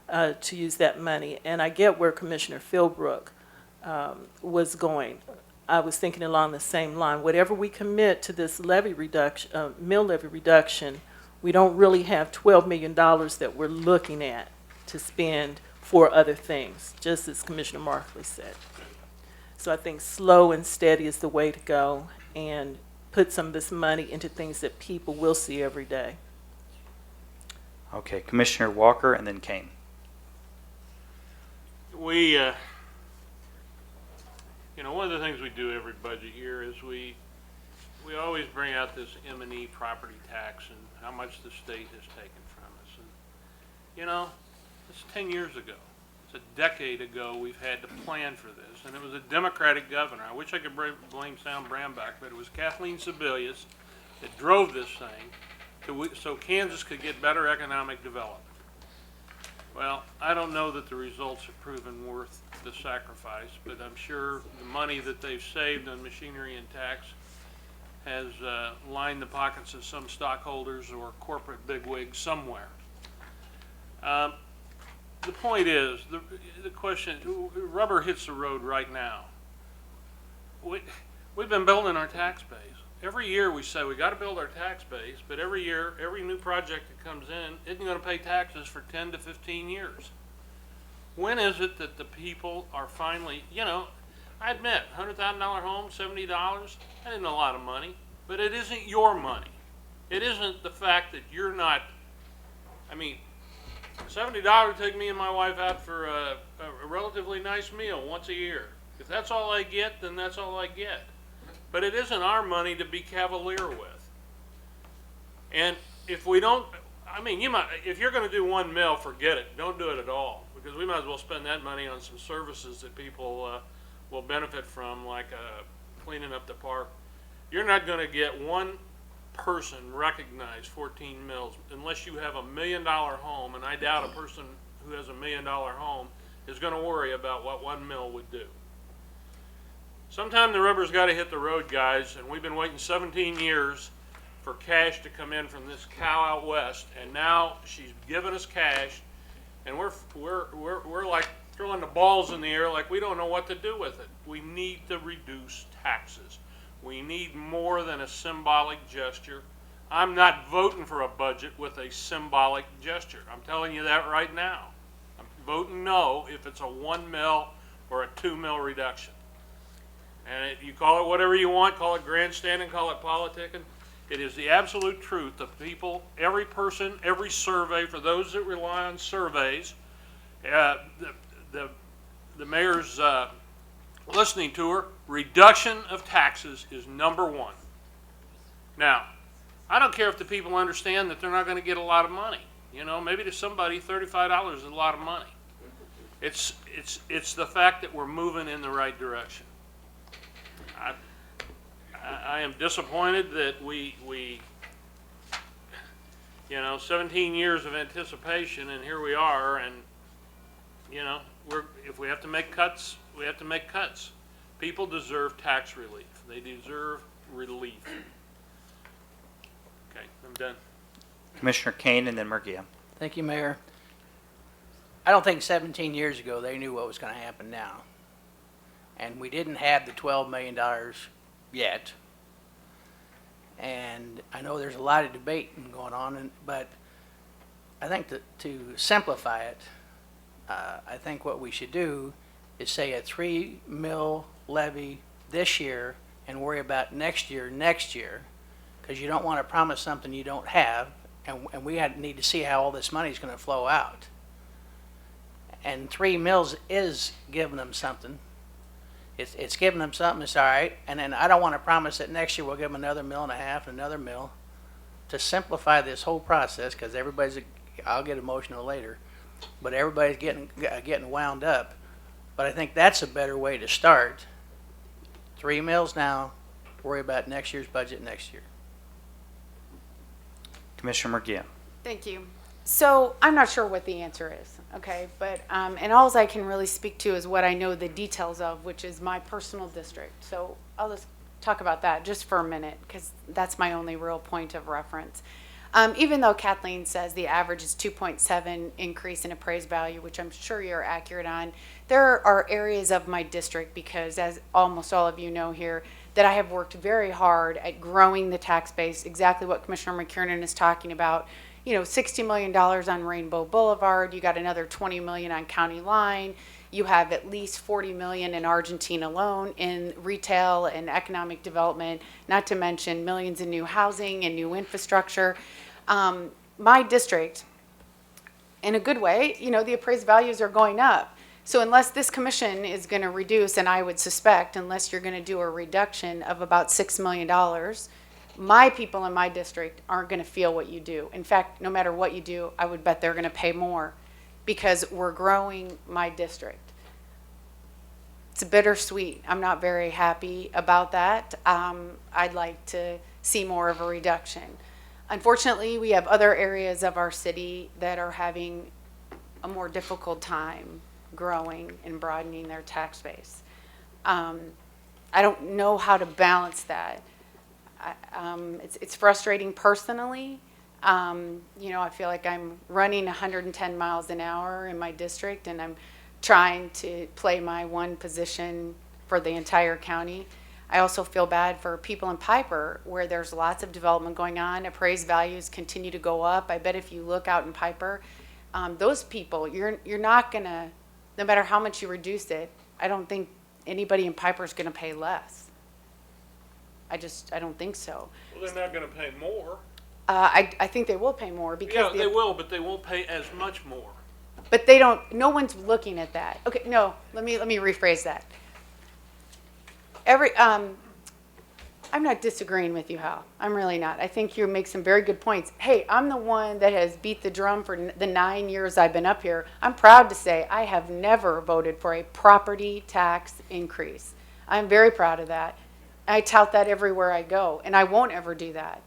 to use that money. And I get where Commissioner Philbrook was going. I was thinking along the same line. Whatever we commit to this levy reduction, mill levy reduction, we don't really have $12 million that we're looking at to spend for other things, just as Commissioner Markley said. So I think slow and steady is the way to go, and put some of this money into things that people will see every day. Okay, Commissioner Walker and then Kane. We, one of the things we do every budget year is we always bring out this M&E property tax and how much the state has taken from us. And, it's 10 years ago. It's a decade ago we've had to plan for this. And it was a Democratic governor. I wish I could blame Sam Bramback, but it was Kathleen Sebelius that drove this thing so Kansas could get better economic development. Well, I don't know that the results have proven worth the sacrifice, but I'm sure the money that they've saved on machinery and tax has lined the pockets of some stockholders or corporate bigwigs somewhere. The point is, the question, rubber hits the road right now. We've been building our tax base. Every year we say we got to build our tax base, but every year, every new project that comes in isn't going to pay taxes for 10 to 15 years. When is it that the people are finally, I admit, $100,000 home, $70, that isn't a lot of money, but it isn't your money. It isn't the fact that you're not, $70 take me and my wife out for a relatively nice meal once a year. If that's all I get, then that's all I get. But it isn't our money to be cavalier with. And if we don't, if you're going to do one mill, forget it. Don't do it at all, because we might as well spend that money on some services that people will benefit from, like cleaning up the park. You're not going to get one person recognize 14 mills unless you have $1 million home, and I doubt a person who has $1 million home is going to worry about what one mill would do. Sometime the rubber's got to hit the road, guys, and we've been waiting 17 years for cash to come in from this cow out west, and now she's given us cash, and we're like throwing the balls in the air like we don't know what to do with it. We need to reduce taxes. We need more than a symbolic gesture. I'm not voting for a budget with a symbolic gesture. I'm telling you that right now. I'm voting no if it's a 1 mil or a 2 mil reduction. And you call it whatever you want, call it grandstanding, call it politicking. It is the absolute truth. The people, every person, every survey, for those that rely on surveys, the mayor's listening to her, reduction of taxes is #1. Now, I don't care if the people understand that they're not going to get a lot of money. Maybe to somebody $35 is a lot of money. It's the fact that we're moving in the right direction. I am disappointed that we 17 years of anticipation, and here we are, and you know, if we have to make cuts, we have to make cuts. People deserve tax relief. They deserve relief. Okay, I'm done. Commissioner Kane and then Murgia. Thank you, Mayor. I don't think 17 years ago they knew what was going to happen now. And we didn't have the $12 million yet. And I know there's a lot of debate going on, but I think that to simplify it, I think what we should do is say a 3 mil levy this year and worry about next year, because you don't want to promise something you don't have, and we need to see how all this money is going to flow out. And 3 mils is giving them something. It's giving them something, it's all right. And then I don't want to promise that next year we'll give them another $1.5 million, another mill, to simplify this whole process, because I'll get emotional later, but everybody's getting wound up. But I think that's a better way to start. 3 mils now, worry about next year's budget next year. Commissioner Murgia. Thank you. So I'm not sure what the answer is, okay? But, and all I can really speak to is what I know the details of, which is my personal district. So I'll just talk about that just for a minute, because that's my only real point of reference. Even though Kathleen says the average is 2.7 increase in appraised value, which I'm sure you're accurate on, there are areas of my district, because as almost all of you know here, that I have worked very hard at growing the tax base, exactly what Commissioner McKiernan is talking about. You know, $60 million on Rainbow Boulevard, you got another $20 million on County Line, you have at least $40 million in Argentina alone in retail and economic development, not to mention millions in new housing and new infrastructure. My district, in a good way, you know, the appraised values are going up. So unless this commission is going to reduce, and I would suspect, unless you're going to do a reduction of about $6 million, my people in my district aren't going to feel what you do. In fact, no matter what you do, I would bet they're going to pay more, because we're growing my district. It's bittersweet. I'm not very happy about that. I'd like to see more of a reduction. Unfortunately, we have other areas of our city that are having a more difficult time growing and broadening their tax base. I don't know how to balance that. It's frustrating personally. You know, I feel like I'm running 110 miles an hour in my district, and I'm trying to play my one position for the entire county. I also feel bad for people in Piper, where there's lots of development going on. Appraised values continue to go up. I bet if you look out in Piper, those people, you're not gonna, no matter how much you reduce it, I don't think anybody in Piper is gonna pay less. I don't think so. Well, they're not gonna pay more. I think they will pay more, because Yeah, they will, but they won't pay as much more. but they don't, no one's looking at that. Okay, no, let me rephrase that. I'm not disagreeing with you, Hal. I'm really not. I think you make some very good points. Hey, I'm the one that has beat the drum for the 9 years I've been up here. I'm proud to say I have never voted for a property tax increase. I'm very proud of that. I tout that everywhere I go, and I won't ever do that.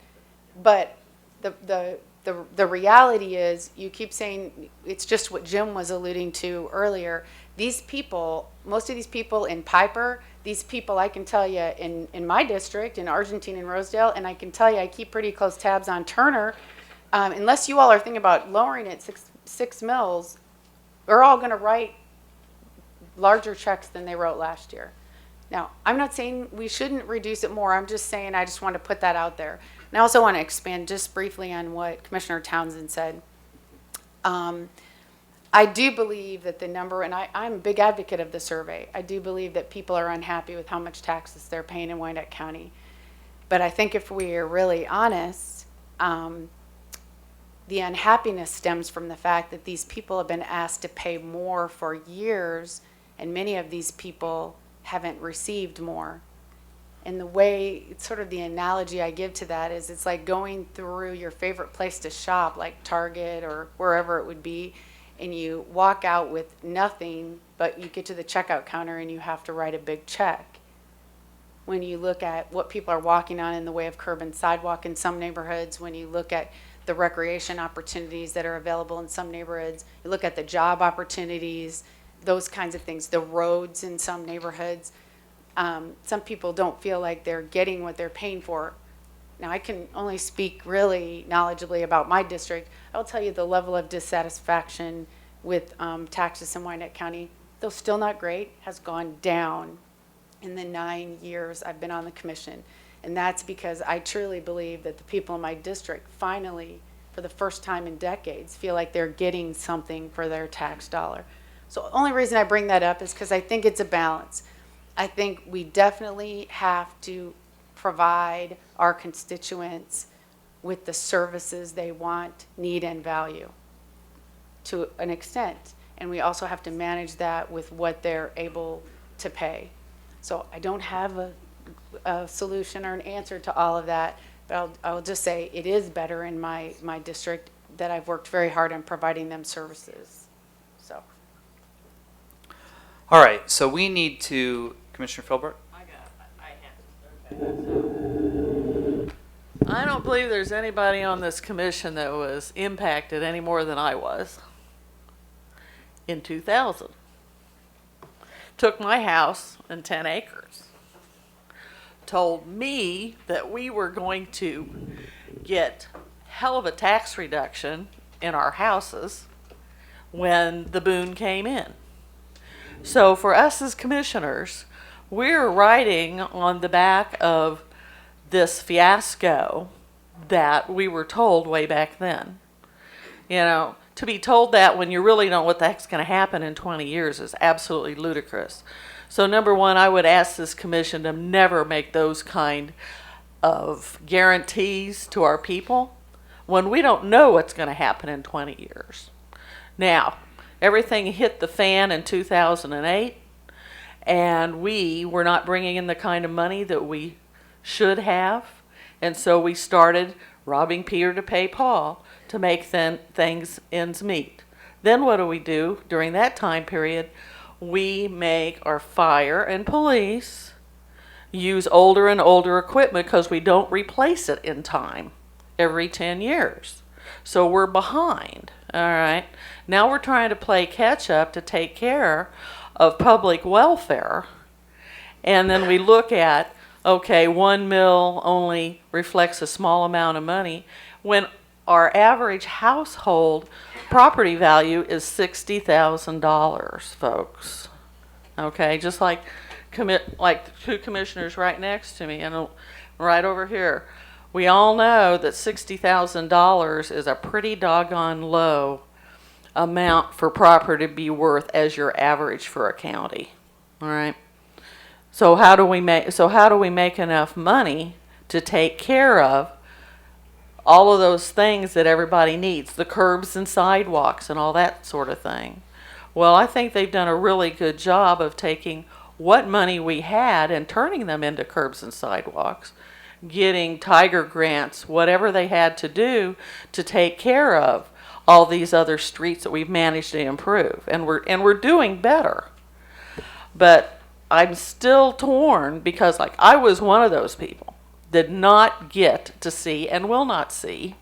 But the reality is, you keep saying, it's just what Jim was alluding to earlier. These people, most of these people in Piper, these people, I can tell you, in my district, in Argentine and Rosedale, and I can tell you I keep pretty close tabs on Turner. Unless you all are thinking about lowering it six mils, we're all going to write larger checks than they wrote last year. Now, I'm not saying we shouldn't reduce it more. I'm just saying I just want to put that out there. And I also want to expand just briefly on what Commissioner Townsend said. I do believe that the number, and I'm a big advocate of the survey, I do believe that people are unhappy with how much taxes they're paying in Wyandotte County. But I think if we are really honest, the unhappiness stems from the fact that these people have been asked to pay more for years, and many of these people haven't received more. And the way, it's sort of the analogy I give to that is, it's like going through your favorite place to shop, like Target or wherever it would be, and you walk out with nothing, but you get to the checkout counter and you have to write a big check. When you look at what people are walking on in the way of curb and sidewalk in some neighborhoods, when you look at the recreation opportunities that are available in some neighborhoods. You look at the job opportunities, those kinds of things, the roads in some neighborhoods. Some people don't feel like they're getting what they're paying for. Now, I can only speak really knowledgeably about my district. I'll tell you the level of dissatisfaction with taxes in Wyandotte County, though still not great, has gone down in the 9 years I've been on the commission. And that's because I truly believe that the people in my district finally, for the first time in decades, feel like they're getting something for their tax dollar. So the only reason I bring that up is because I think it's a balance. I think we definitely have to provide our constituents with the services they want, need, and value to an extent. And we also have to manage that with what they're able to pay. So I don't have a solution or an answer to all of that, but I'll just say it is better in my district that I've worked very hard on providing them services. So. All right, so we need to, Commissioner Philbrook? I don't believe there's anybody on this commission that was impacted any more than I was in 2000. Took my house and 10 acres. Told me that we were going to get hell of a tax reduction in our houses when the boom came in. So for us as commissioners, we're riding on the back of this fiasco that we were told way back then. You know, to be told that when you really don't know what the heck's going to happen in 20 years is absolutely ludicrous. So number one, I would ask this commission to never make those kind of guarantees to our people when we don't know what's going to happen in 20 years. Now, everything hit the fan in 2008, and we were not bringing in the kind of money that we should have, and so we started robbing Peter to pay Paul to make things ends meet. Then what do we do during that time period? We make our fire and police use older and older equipment because we don't replace it in time every 10 years. So we're behind, all right? Now we're trying to play catch up to take care of public welfare. And then we look at, okay, 1 mil only reflects a small amount of money when our average household property value is $60,000, folks. Okay, just like the two commissioners right next to me and right over here. We all know that $60,000 is a pretty doggone low amount for property to be worth as your average for a county. All right. So how do we make enough money to take care of all of those things that everybody needs, the curbs and sidewalks and all that sort of thing? Well, I think they've done a really good job of taking what money we had and turning them into curbs and sidewalks, getting Tiger grants, whatever they had to do to take care of all these other streets that we've managed to improve, and we're doing better. But I'm still torn because, like, I was one of those people did not get to see and will not see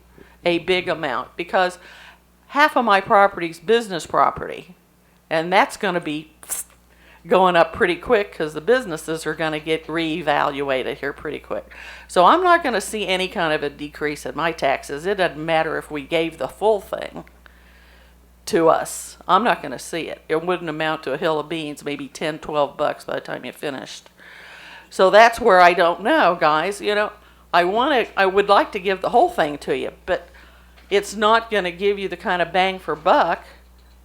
a big amount because half of my property is business property, and that's going to be going up pretty quick because the businesses are going to get reevaluated here pretty quick. So I'm not going to see any kind of a decrease in my taxes. It doesn't matter if we gave the full thing to us. I'm not going to see it. It wouldn't amount to a hill of beans, maybe 10, 12 bucks by the time you finished. So that's where I don't know, guys. You know, I would like to give the whole thing to you, but it's not going to give you the kind of bang for buck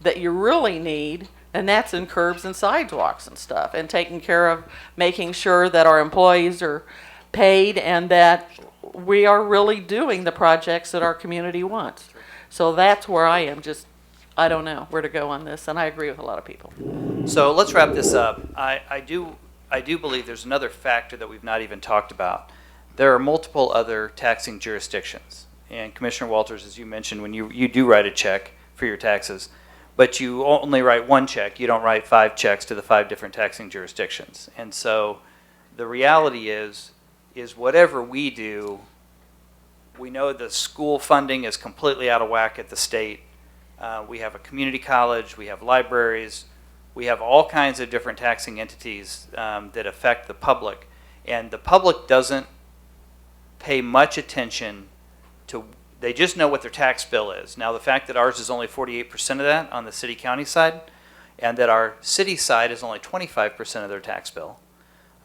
that you really need, and that's in curbs and sidewalks and stuff, and taking care of making sure that our employees are paid and that we are really doing the projects that our community wants. So that's where I am. Just, I don't know where to go on this, and I agree with a lot of people. So let's wrap this up. I do believe there's another factor that we've not even talked about. There are multiple other taxing jurisdictions. And Commissioner Walters, as you mentioned, when you do write a check for your taxes, but you only write one check. You don't write 5 checks to the 5 different taxing jurisdictions. And so the reality is whatever we do, We know the school funding is completely out of whack at the state. We have a community college, we have libraries, we have all kinds of different taxing entities that affect the public. And the public doesn't pay much attention to, they just know what their tax bill is. Now, the fact that ours is only 48% of that on the city-county side, and that our city side is only 25% of their tax bill.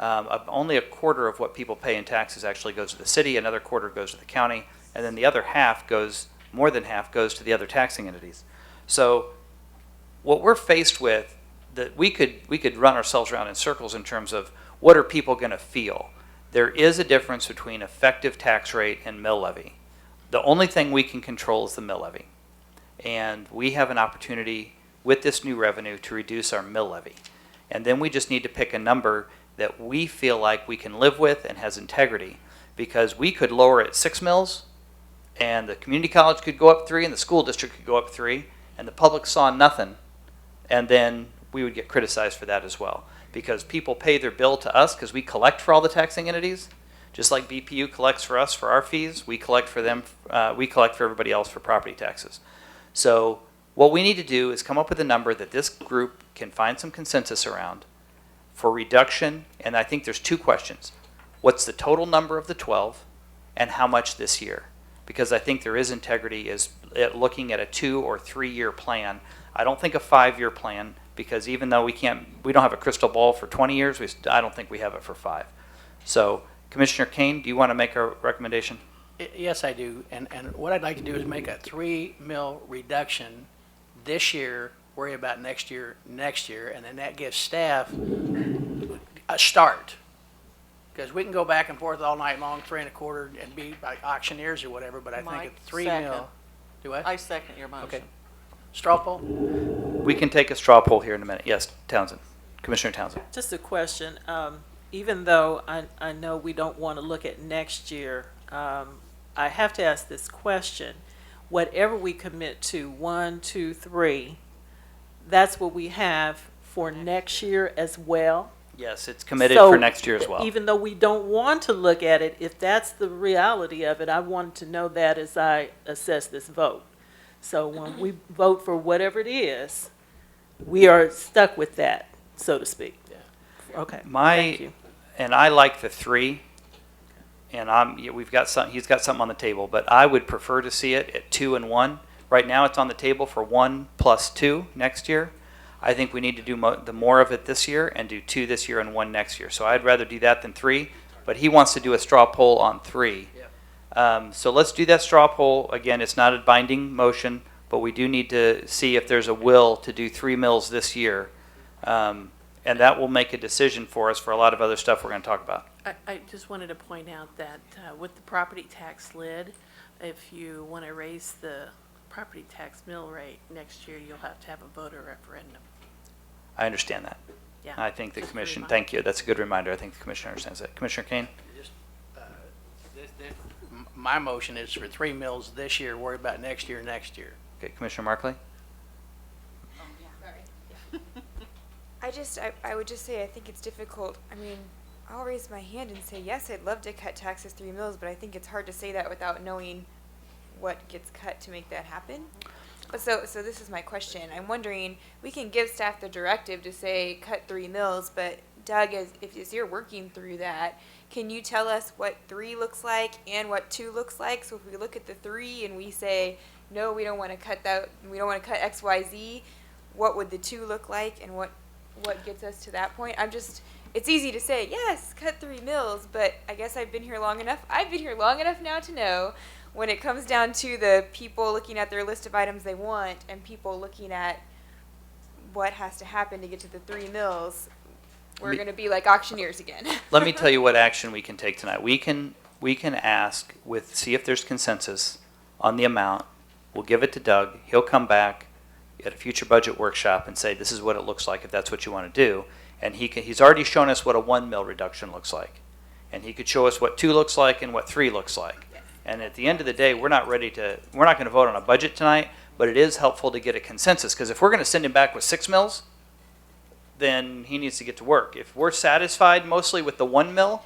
Only a quarter of what people pay in taxes actually goes to the city, another quarter goes to the county, and then the other half goes, more than half goes to the other taxing entities. So what we're faced with, that we could run ourselves around in circles in terms of what are people going to feel. There is a difference between effective tax rate and mill levy. The only thing we can control is the mill levy. And we have an opportunity with this new revenue to reduce our mill levy. And then we just need to pick a number that we feel like we can live with and has integrity, because we could lower it 6 mills and the community college could go up 3 and the school district could go up 3 and the public saw nothing, and then we would get criticized for that as well, because people pay their bill to us because we collect for all the taxing entities. Just like BPU collects for us for our fees, we collect for them, we collect for everybody else for property taxes. So what we need to do is come up with a number that this group can find some consensus around for reduction, and I think there's 2 questions. What's the total number of the 12, and how much this year? Because I think there is integrity is at looking at a 2 or 3 year plan. I don't think a 5-year plan, because even though we don't have a crystal ball for 20 years, I don't think we have it for 5. So, Commissioner Kane, do you want to make a recommendation? Yes, I do. And what I'd like to do is make a 3 mil reduction this year, worry about next year, and then that gives staff a start. Because we can go back and forth all night long, 3 1/4, and be like auctioneers or whatever, but I think Mike, a 3 second. mil. Do what? I second your motion. Okay. Straw poll? We can take a straw poll here in a minute. Yes, Townsend. Commissioner Townsend. Just a question. Even though I know we don't want to look at next year, I have to ask this question. Whatever we commit to, 1, 2, 3, that's what we have for next year as well? Yes, it's committed So, for next year as well. Even though we don't want to look at it, if that's the reality of it, I want to know that as I assess this vote. So when we vote for whatever it is, we are stuck with that, so to speak. Yeah. Okay, My, thank you. and I like the 3, and he's got something on the table, but I would prefer to see it at 2 and 1. Right now it's on the table for 1 plus 2 next year. I think we need to do the more of it this year and do 2 this year and 1 next year. So I'd rather do that than 3, but he wants to do a straw poll on 3. So let's do that straw poll. Again, it's not a binding motion, but we do need to see if there's a will to do 3 mills this year. And that will make a decision for us for a lot of other stuff we're going to talk about. I just wanted to point out that with the property tax lid, if you want to raise the property tax mill rate next year, you'll have to have a voter referendum. I understand that. Yeah. I think the Just a commission, reminder. thank you. That's a good reminder. I think the commissioner understands that. Commissioner Kane? Just, my motion is for 3 mills this year, worry about next year. Okay, Commissioner Markley? I would just say I think it's difficult. I mean, I'll raise my hand and say, yes, I'd love to cut taxes 3 mills, but I think it's hard to say that without knowing what gets cut to make that happen. But so this is my question. I'm wondering, we can give staff the directive to say cut 3 mills, but Doug, as you're working through that, can you tell us what 3 looks like and what 2 looks like? So if we look at the 3 and we say, no, we don't want to cut that, we don't want to cut X, Y, Z, what would the 2 look like, and what gets us to that point? It's easy to say, yes, cut 3 mills, but I guess I've been here long enough. I've been here long enough now to know when it comes down to the people looking at their list of items they want and people looking at what has to happen to get to the 3 mills, we're going to be like auctioneers again. Let me tell you what action we can take tonight. We can ask see if there's consensus on the amount. We'll give it to Doug. He'll come back at a future budget workshop and say, this is what it looks like if that's what you want to do. And he's already shown us what a 1 mil reduction looks like. And he could show us what 2 looks like and what 3 looks like. And at the end of the day, we're not going to vote on a budget tonight, but it is helpful to get a consensus. Because if we're going to send him back with 6 mills, then he needs to get to work. If we're satisfied mostly with the 1 mil,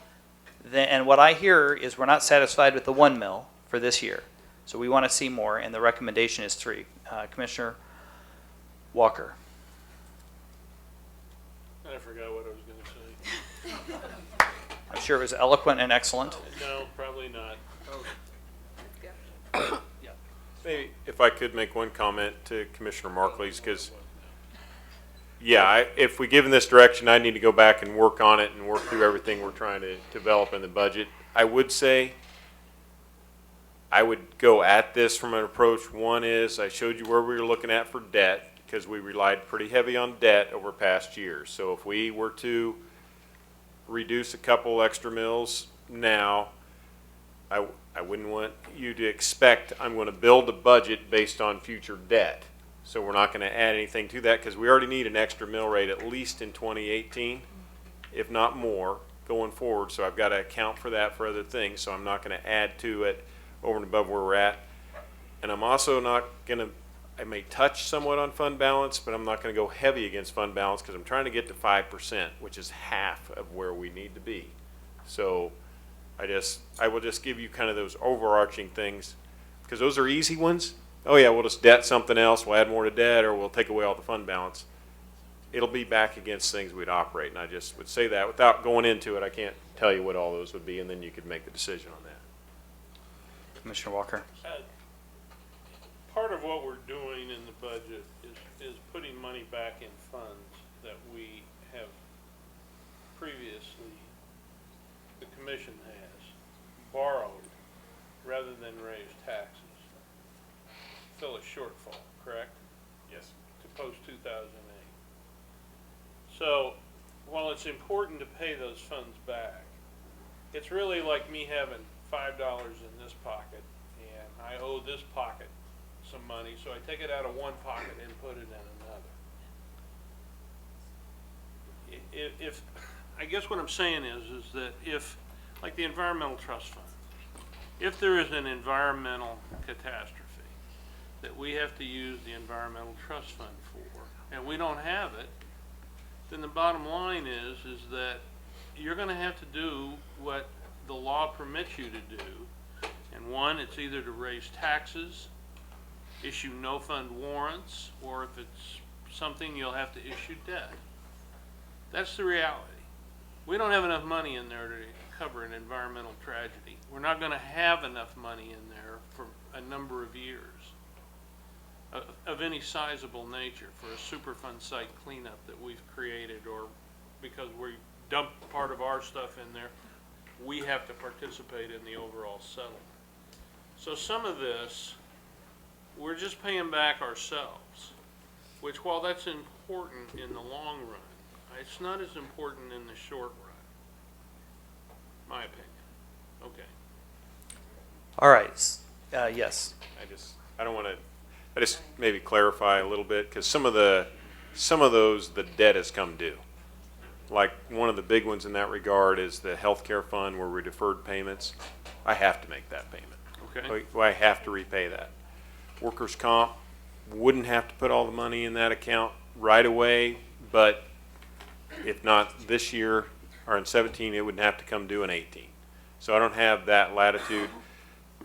and what I hear is we're not satisfied with the 1 mil, for this year. So we want to see more, and the recommendation is 3. Commissioner Walker. I forgot what I was gonna say. I'm sure it was eloquent and excellent. No, probably not. Maybe if I could make one comment to Commissioner Markley's, because, yeah, if we give him this direction, I need to go back and work on it and work through everything we're trying to develop in the budget. I would say I would go at this from an approach. One is I showed you where we were looking at for debt, because we relied pretty heavy on debt over past years. So if we were to reduce a couple extra mills now, I wouldn't want you to expect I'm going to build a budget based on future debt. So we're not going to add anything to that, because we already need an extra mill rate at least in 2018, if not more, going forward. So I've got to account for that for other things. So I'm not going to add to it over and above where we're at. And I'm also not going to, I may touch somewhat on fund balance, but I'm not going to go heavy against fund balance, because I'm trying to get to 5%, which is half of where we need to be. So I will just give you kind of those overarching things, because those are easy ones. Oh yeah, we'll just debt something else, we'll add more to debt, or we'll take away all the fund balance. It'll be back against things we'd operate, and I just would say that without going into it. I can't tell you what all those would be, and then you could make the decision on that. Commissioner Walker. Part of what we're doing in the budget is putting money back in funds that we have previously, the commission has borrowed rather than raise taxes. Fill a shortfall, correct? Yes. To post 2008. So while it's important to pay those funds back, it's really like me having $5 in this pocket and I owe this pocket some money, so I take it out of one pocket and put it in another. If I guess what I'm saying is that if, like the environmental trust fund, if there is an environmental catastrophe that we have to use the environmental trust fund for, and we don't have it, then the bottom line is that you're going to have to do what the law permits you to do. And one, it's either to raise taxes, issue no fund warrants, or if it's something, you'll have to issue debt. That's the reality. We don't have enough money in there to cover an environmental tragedy. We're not going to have enough money in there for a number of years of any sizable nature for a Superfund site cleanup that we've created, or because we dump part of our stuff in there, we have to participate in the overall settlement. So some of this, we're just paying back ourselves, which, while that's important in the long run, it's not as important in the short run. My opinion. Okay. All right. Yes. I just maybe clarify a little bit, because some of those, the debt has come due. Like one of the big ones in that regard is the healthcare fund where we deferred payments. I have to make that payment. Okay. I have to repay that. Workers' comp, wouldn't have to put all the money in that account right away, but if not this year or in 17, it would have to come due in 18. So I don't have that latitude.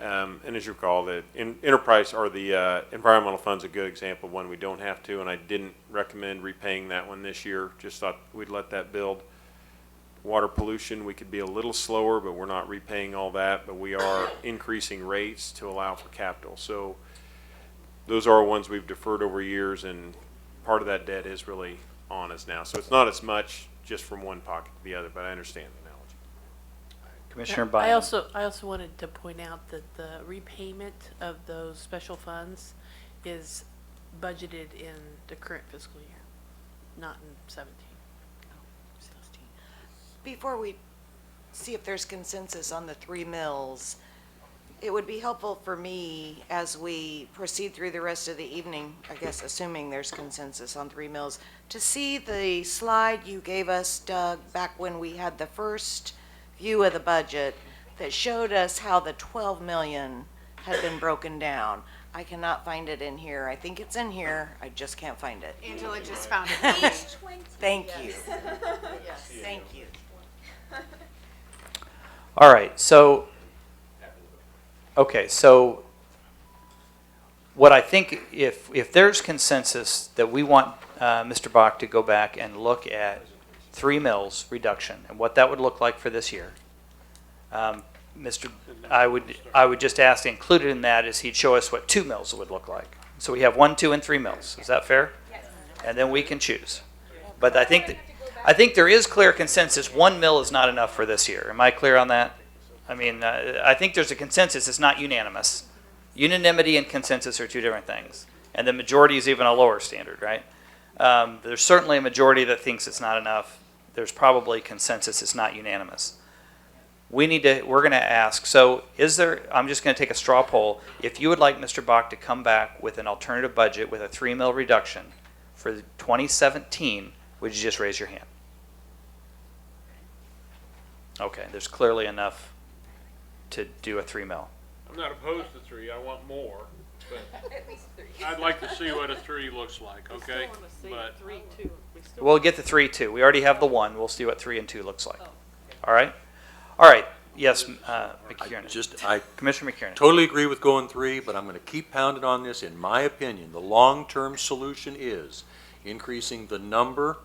And as you recall, the enterprise or the environmental fund's a good example of one we don't have to, and I didn't recommend repaying that one this year. Just thought we'd let that build. Water pollution, we could be a little slower, but we're not repaying all that, but we are increasing rates to allow for capital. So those are ones we've deferred over years, and part of that debt is really on us now. So it's not as much just from one pocket to the other, but I understand the analogy. Commissioner I Bynum. also wanted to point out that the repayment of those special funds is budgeted in the current fiscal year, not in 17. Before we see if there's consensus on the 3 mills, it would be helpful for me as we proceed through the rest of the evening, I guess assuming there's consensus on 3 mills, to see the slide you gave us, Doug, back when we had the first view of the budget that showed us how the 12 million had been broken down. I cannot find it in here. I think it's in here. I just can't find it. Angela just found it. Thank you. Thank you. All right. So Okay, so what I think, if there's consensus that we want Mr. Bach to go back and look at 3 mills reduction and what that would look like for this year, I would just ask, included in that is he'd show us what 2 mills would look like. So we have 1, 2, and 3 mills. Is that fair? Yes. And then we can choose. But I think there is clear consensus. 1 mill is not enough for this year. Am I clear on that? I mean, I think there's a consensus. It's not unanimous. Unanimity and consensus are 2 different things. And the majority is even a lower standard, right? There's certainly a majority that thinks it's not enough. There's probably consensus it's not unanimous. We're going to ask, so I'm just going to take a straw poll. If you would like Mr. Bach to come back with an alternative budget with a 3 mil reduction for 2017, would you just raise your hand? Okay, there's clearly enough to do a 3 mil. I'm not opposed to 3, I want more, but I'd like to see what a 3 looks like, okay? But We'll get the 3 too. We already have the 1. We'll see what 3 and 2 looks like. All right? All right. Yes, McKiernan. I Commissioner McKiernan. totally agree with going 3, but I'm going to keep pounding on this. In my opinion, the long-term solution is increasing the number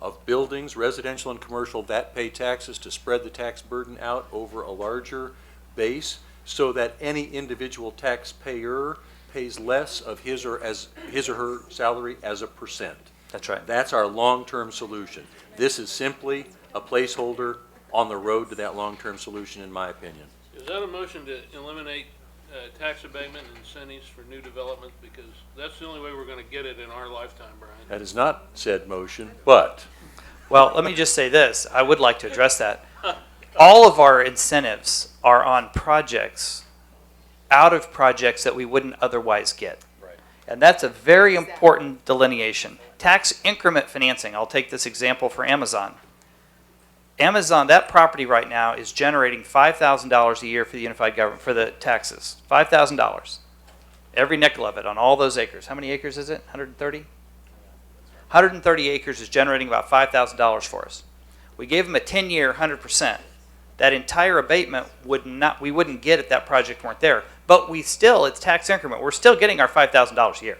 of buildings, residential and commercial, that pay taxes to spread the tax burden out over a larger base so that any individual taxpayer pays less of his or her salary as a percent. That's right. That's our long-term solution. This is simply a placeholder on the road to that long-term solution, in my opinion. is that a motion to eliminate tax abatement and incentives for new development? Because that's the only way we're going to get it in our lifetime, Brian. That is not said motion, but Well, let me just say this. I would like to address that. All of our incentives are on projects, out of projects that we wouldn't otherwise get. Right. And that's a very important delineation. Tax increment financing, I'll take this example for Amazon. Amazon, that property right now is generating $5,000 a year for the unified government, for the taxes. $5,000. Every nickel of it on all those acres. How many acres is it? 130? 130 acres is generating about $5,000 for us. We gave them a 10-year, 100%. That entire abatement we wouldn't get if that project weren't there. But it's tax increment. We're still getting our $5,000 a year.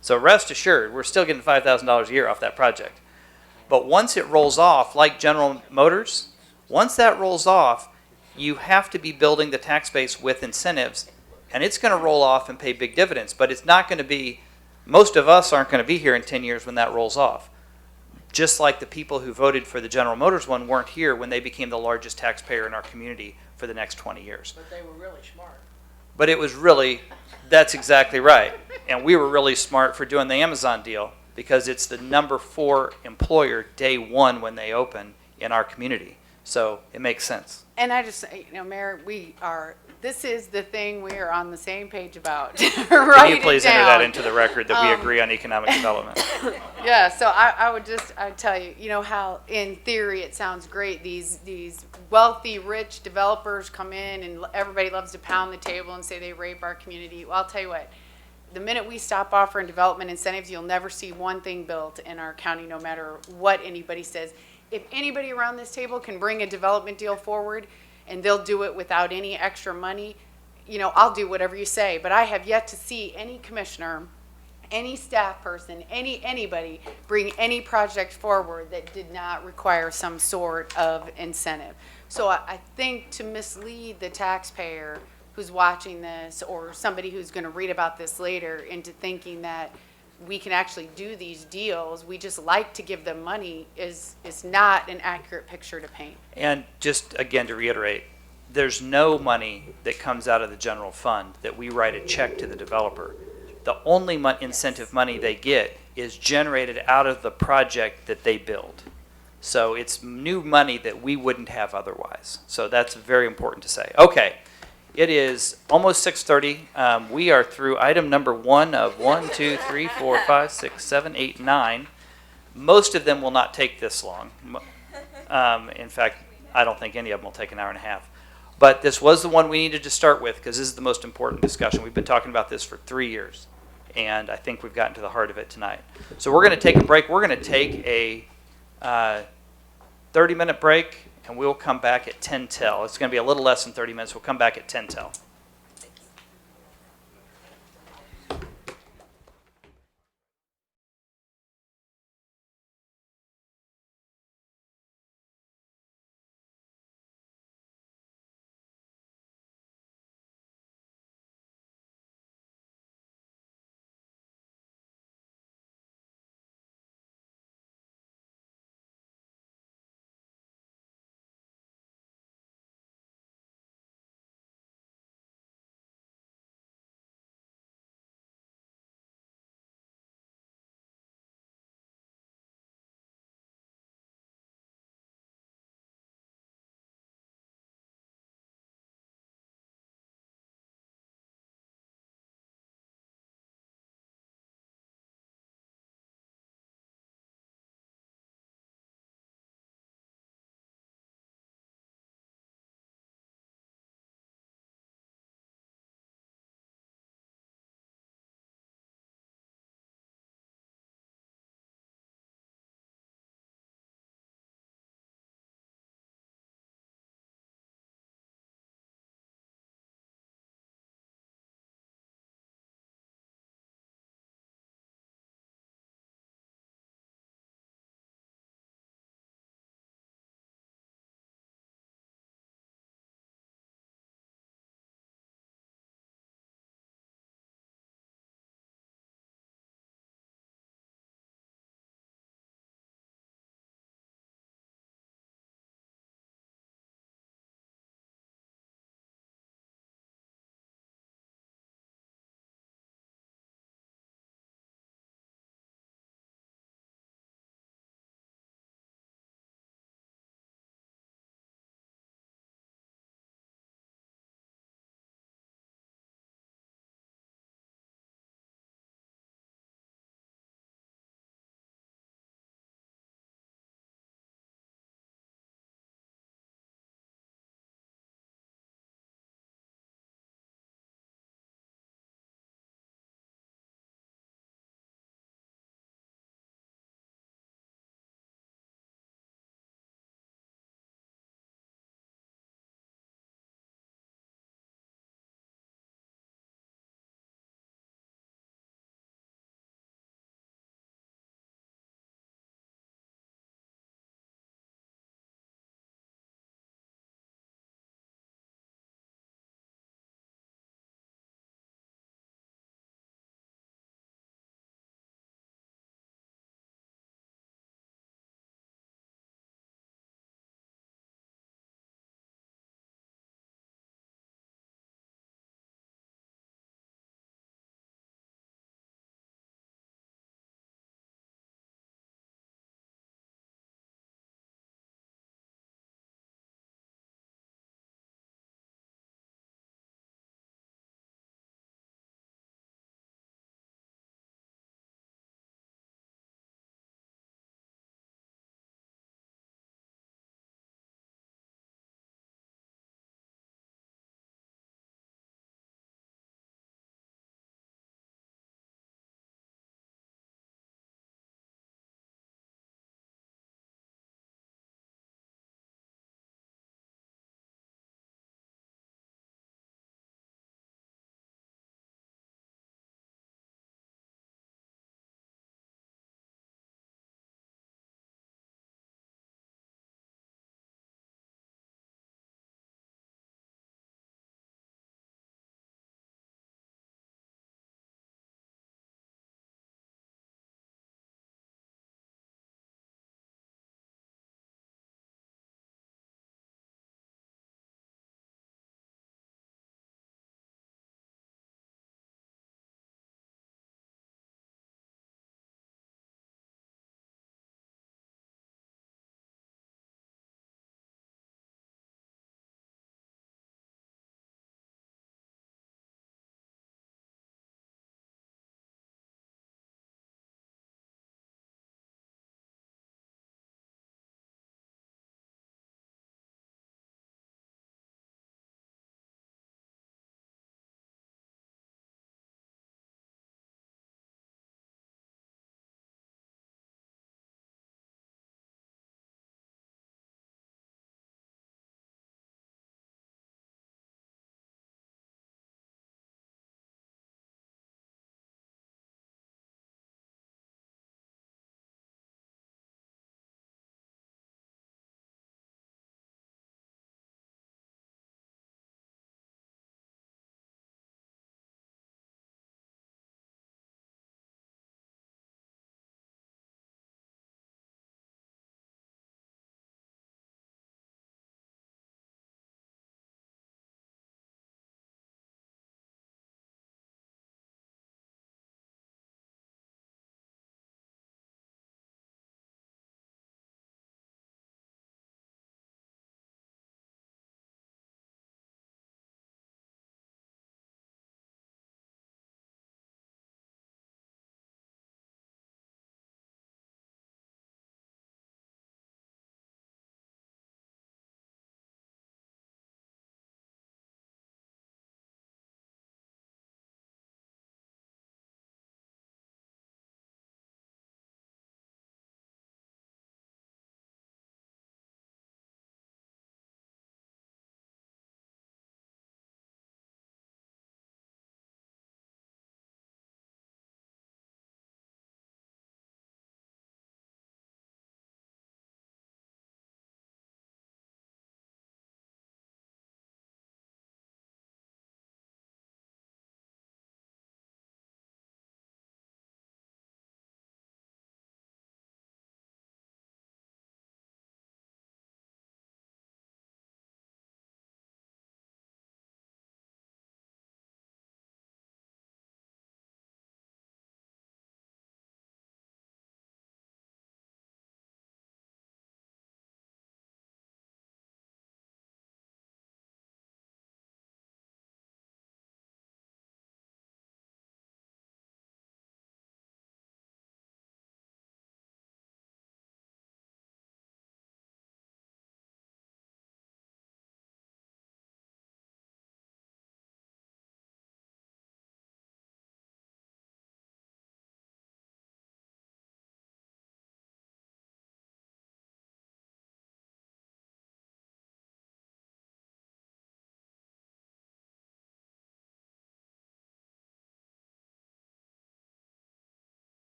So rest assured, we're still getting $5,000 a year off that project. But once it rolls off, like General Motors, once that rolls off, you have to be building the tax base with incentives, and it's going to roll off and pay big dividends. But it's not going to be, most of us aren't going to be here in 10 years when that rolls off. Just like the people who voted for the General Motors one weren't here when they became the largest taxpayer in our community for the next 20 years. But they were really smart. But it was really, that's exactly right. And we were really smart for doing the Amazon deal because it's the number 4 employer day 1 when they open in our community. So it makes sense. And I just, Mayor, this is the thing we are on the same page about. Can you please enter that into the record that we agree on economic development? Yeah, so I'd tell you, how in theory it sounds great. These wealthy, rich developers come in and everybody loves to pound the table and say they rape our community. Well, I'll tell you what, the minute we stop offering development incentives, you'll never see one thing built in our county, no matter what anybody says. If anybody around this table can bring a development deal forward and they'll do it without any extra money, I'll do whatever you say. But I have yet to see any commissioner, any staff person, anybody bring any project forward that did not require some sort of incentive. So I think to mislead the taxpayer who's watching this or somebody who's going to read about this later into thinking that we can actually do these deals, we just like to give them money, is not an accurate picture to paint. And just again to reiterate, there's no money that comes out of the general fund that we write a check to the developer. The only incentive money they get is generated out of the project that they build. So it's new money that we wouldn't have otherwise. So that's very important to say. Okay. It is almost 6:30. We are through item number 1 of 1, 2, 3, 4, 5, 6, 7, 8, 9. Most of them will not take this long. In fact, I don't think any of them will take an hour and a half. But this was the one we needed to start with because this is the most important discussion. We've been talking about this for 3 years, and I think we've gotten to the heart of it tonight. So we're going to take a break. We're going to take a 30-minute break. And we'll come back at 10 till. It's going to be a little less than 30 minutes. We'll come back at 10 till.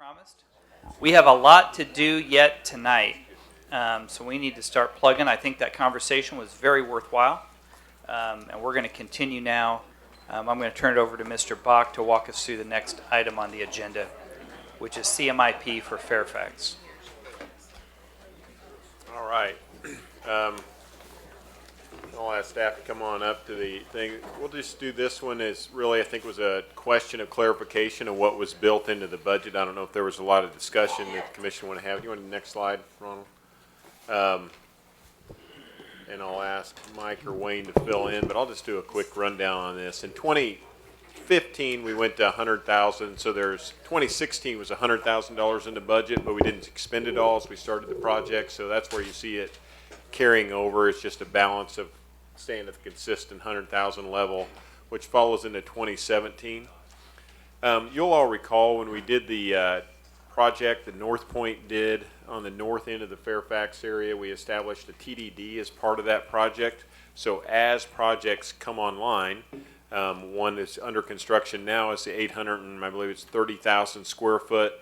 promised. We have a lot to do yet tonight, so we need to start plugging. I think that conversation was very worthwhile, and we're going to continue now. I'm going to turn it over to Mr. Bach to walk us through the next item on the agenda, which is CMIP for Fairfax. All right. I'll ask staff to come on up to the thing. We'll just do this one as really, I think, was a question of clarification of what was built into the budget. I don't know if there was a lot of discussion that the commission want to have. You want the next slide, Ronald? And I'll ask Mike or Wayne to fill in, but I'll just do a quick rundown on this. In 2015, we went to 100,000. So 2016 was $100,000 in the budget, but we didn't expend it all as we started the project. So that's where you see it carrying over. It's just a balance of staying at the consistent 100,000 level, which follows into 2017. You'll all recall when we did the project that North Point did on the north end of the Fairfax area, we established a TDD as part of that project. So as projects come online, one that's under construction now is the 800 and I believe it's 30,000 square foot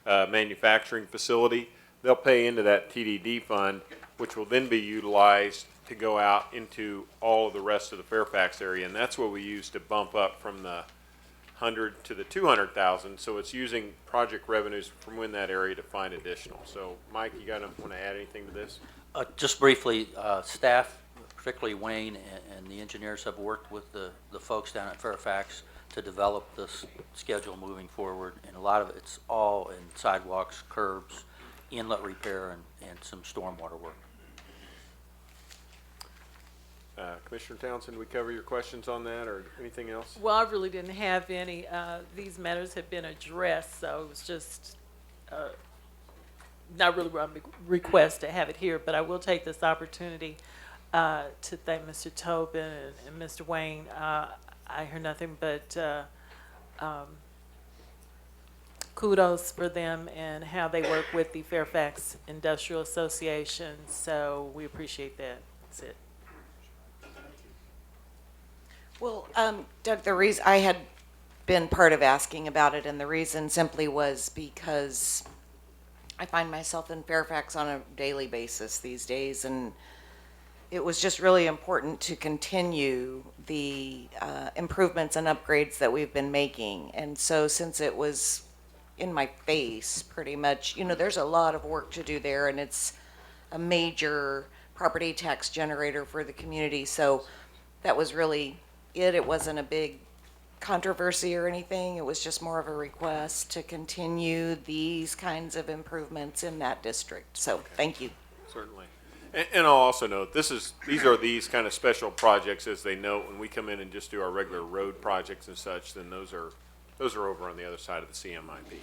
manufacturing facility. They'll pay into that TDD fund, which will then be utilized to go out into all of the rest of the Fairfax area. And that's what we use to bump up from the 100 to the 200,000. So it's using project revenues from in that area to find additional. So Mike, you want to add anything to this? Just briefly, staff, particularly Wayne and the engineers, have worked with the folks down at Fairfax to develop this schedule moving forward. And a lot of it's all in sidewalks, curbs, inlet repair, and some stormwater work. Commissioner Townsend, we cover your questions on that or anything else? Well, I really didn't have any. These matters have been addressed, so it was just not really a request to have it here, but I will take this opportunity to thank Mr. Tobin and Mr. Wayne. I hear nothing but kudos for them and how they work with the Fairfax Industrial Association, so we appreciate that. That's it. Well, Doug, the reason I had been part of asking about it, and the reason simply was because I find myself in Fairfax on a daily basis these days, and it was just really important to continue the improvements and upgrades that we've been making. And so since it was in my face pretty much, there's a lot of work to do there, and it's a major property tax generator for the community. So that was really it wasn't a big controversy or anything. It was just more of a request to continue these kinds of improvements in that district. So thank you. Certainly. And I'll also note, these are these kind of special projects, as they note, when we come in and just do our regular road projects and such, then those are over on the other side of the CMIP.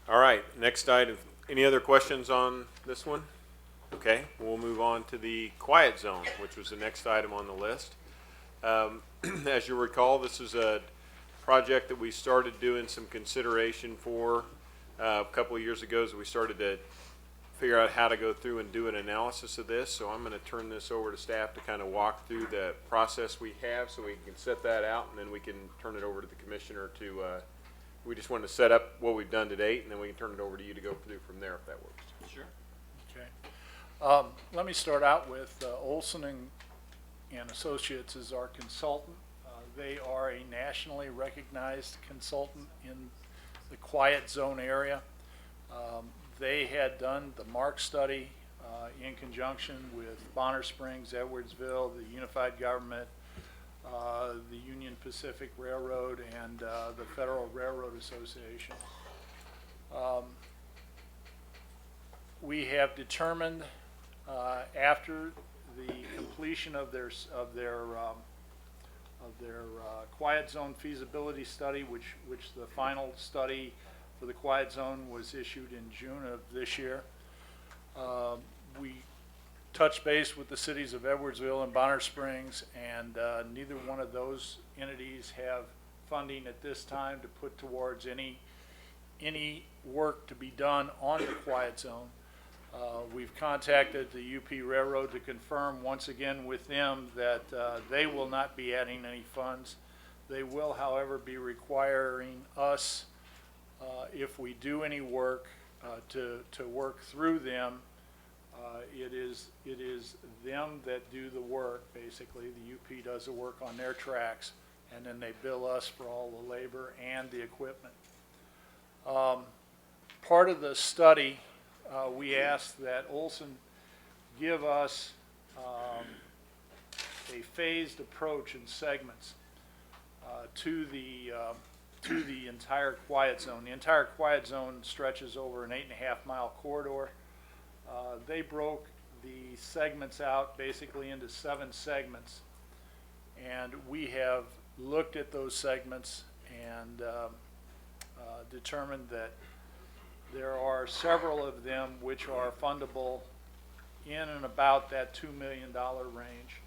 All right, next item. Any other questions on this one? Okay, we'll move on to the quiet zone, which was the next item on the list. As you recall, this is a project that we started doing some consideration for a couple of years ago as we started to figure out how to go through and do an analysis of this. So I'm going to turn this over to staff to kind of walk through the process we have so we can set that out, and then we can turn it over to the commissioner to, we just want to set up what we've done to date, and then we can turn it over to you to go through from there if that works. Sure. Okay. Let me start out with Olson and Associates is our consultant. They are a nationally recognized consultant in the quiet zone area. They had done the MARC study in conjunction with Bonner Springs, Edwardsville, the Unified Government, the Union Pacific Railroad, and the Federal Railroad Association. We have determined after the completion of their quiet zone feasibility study, which the final study for the quiet zone was issued in June of this year. We touched base with the cities of Edwardsville and Bonner Springs, and neither one of those entities have funding at this time to put towards any work to be done on the quiet zone. We've contacted the UP Railroad to confirm once again with them that they will not be adding any funds. They will, however, be requiring us if we do any work to work through them, it is them that do the work, basically. The UP does the work on their tracks, and then they bill us for all the labor and the equipment. Part of the study, we asked that Olson give us a phased approach in segments to the entire quiet zone. The entire quiet zone stretches over an 8.5 mile corridor. They broke the segments out basically into 7 segments, and we have looked at those segments and determined that there are several of them which are fundable in and about that $2 million range,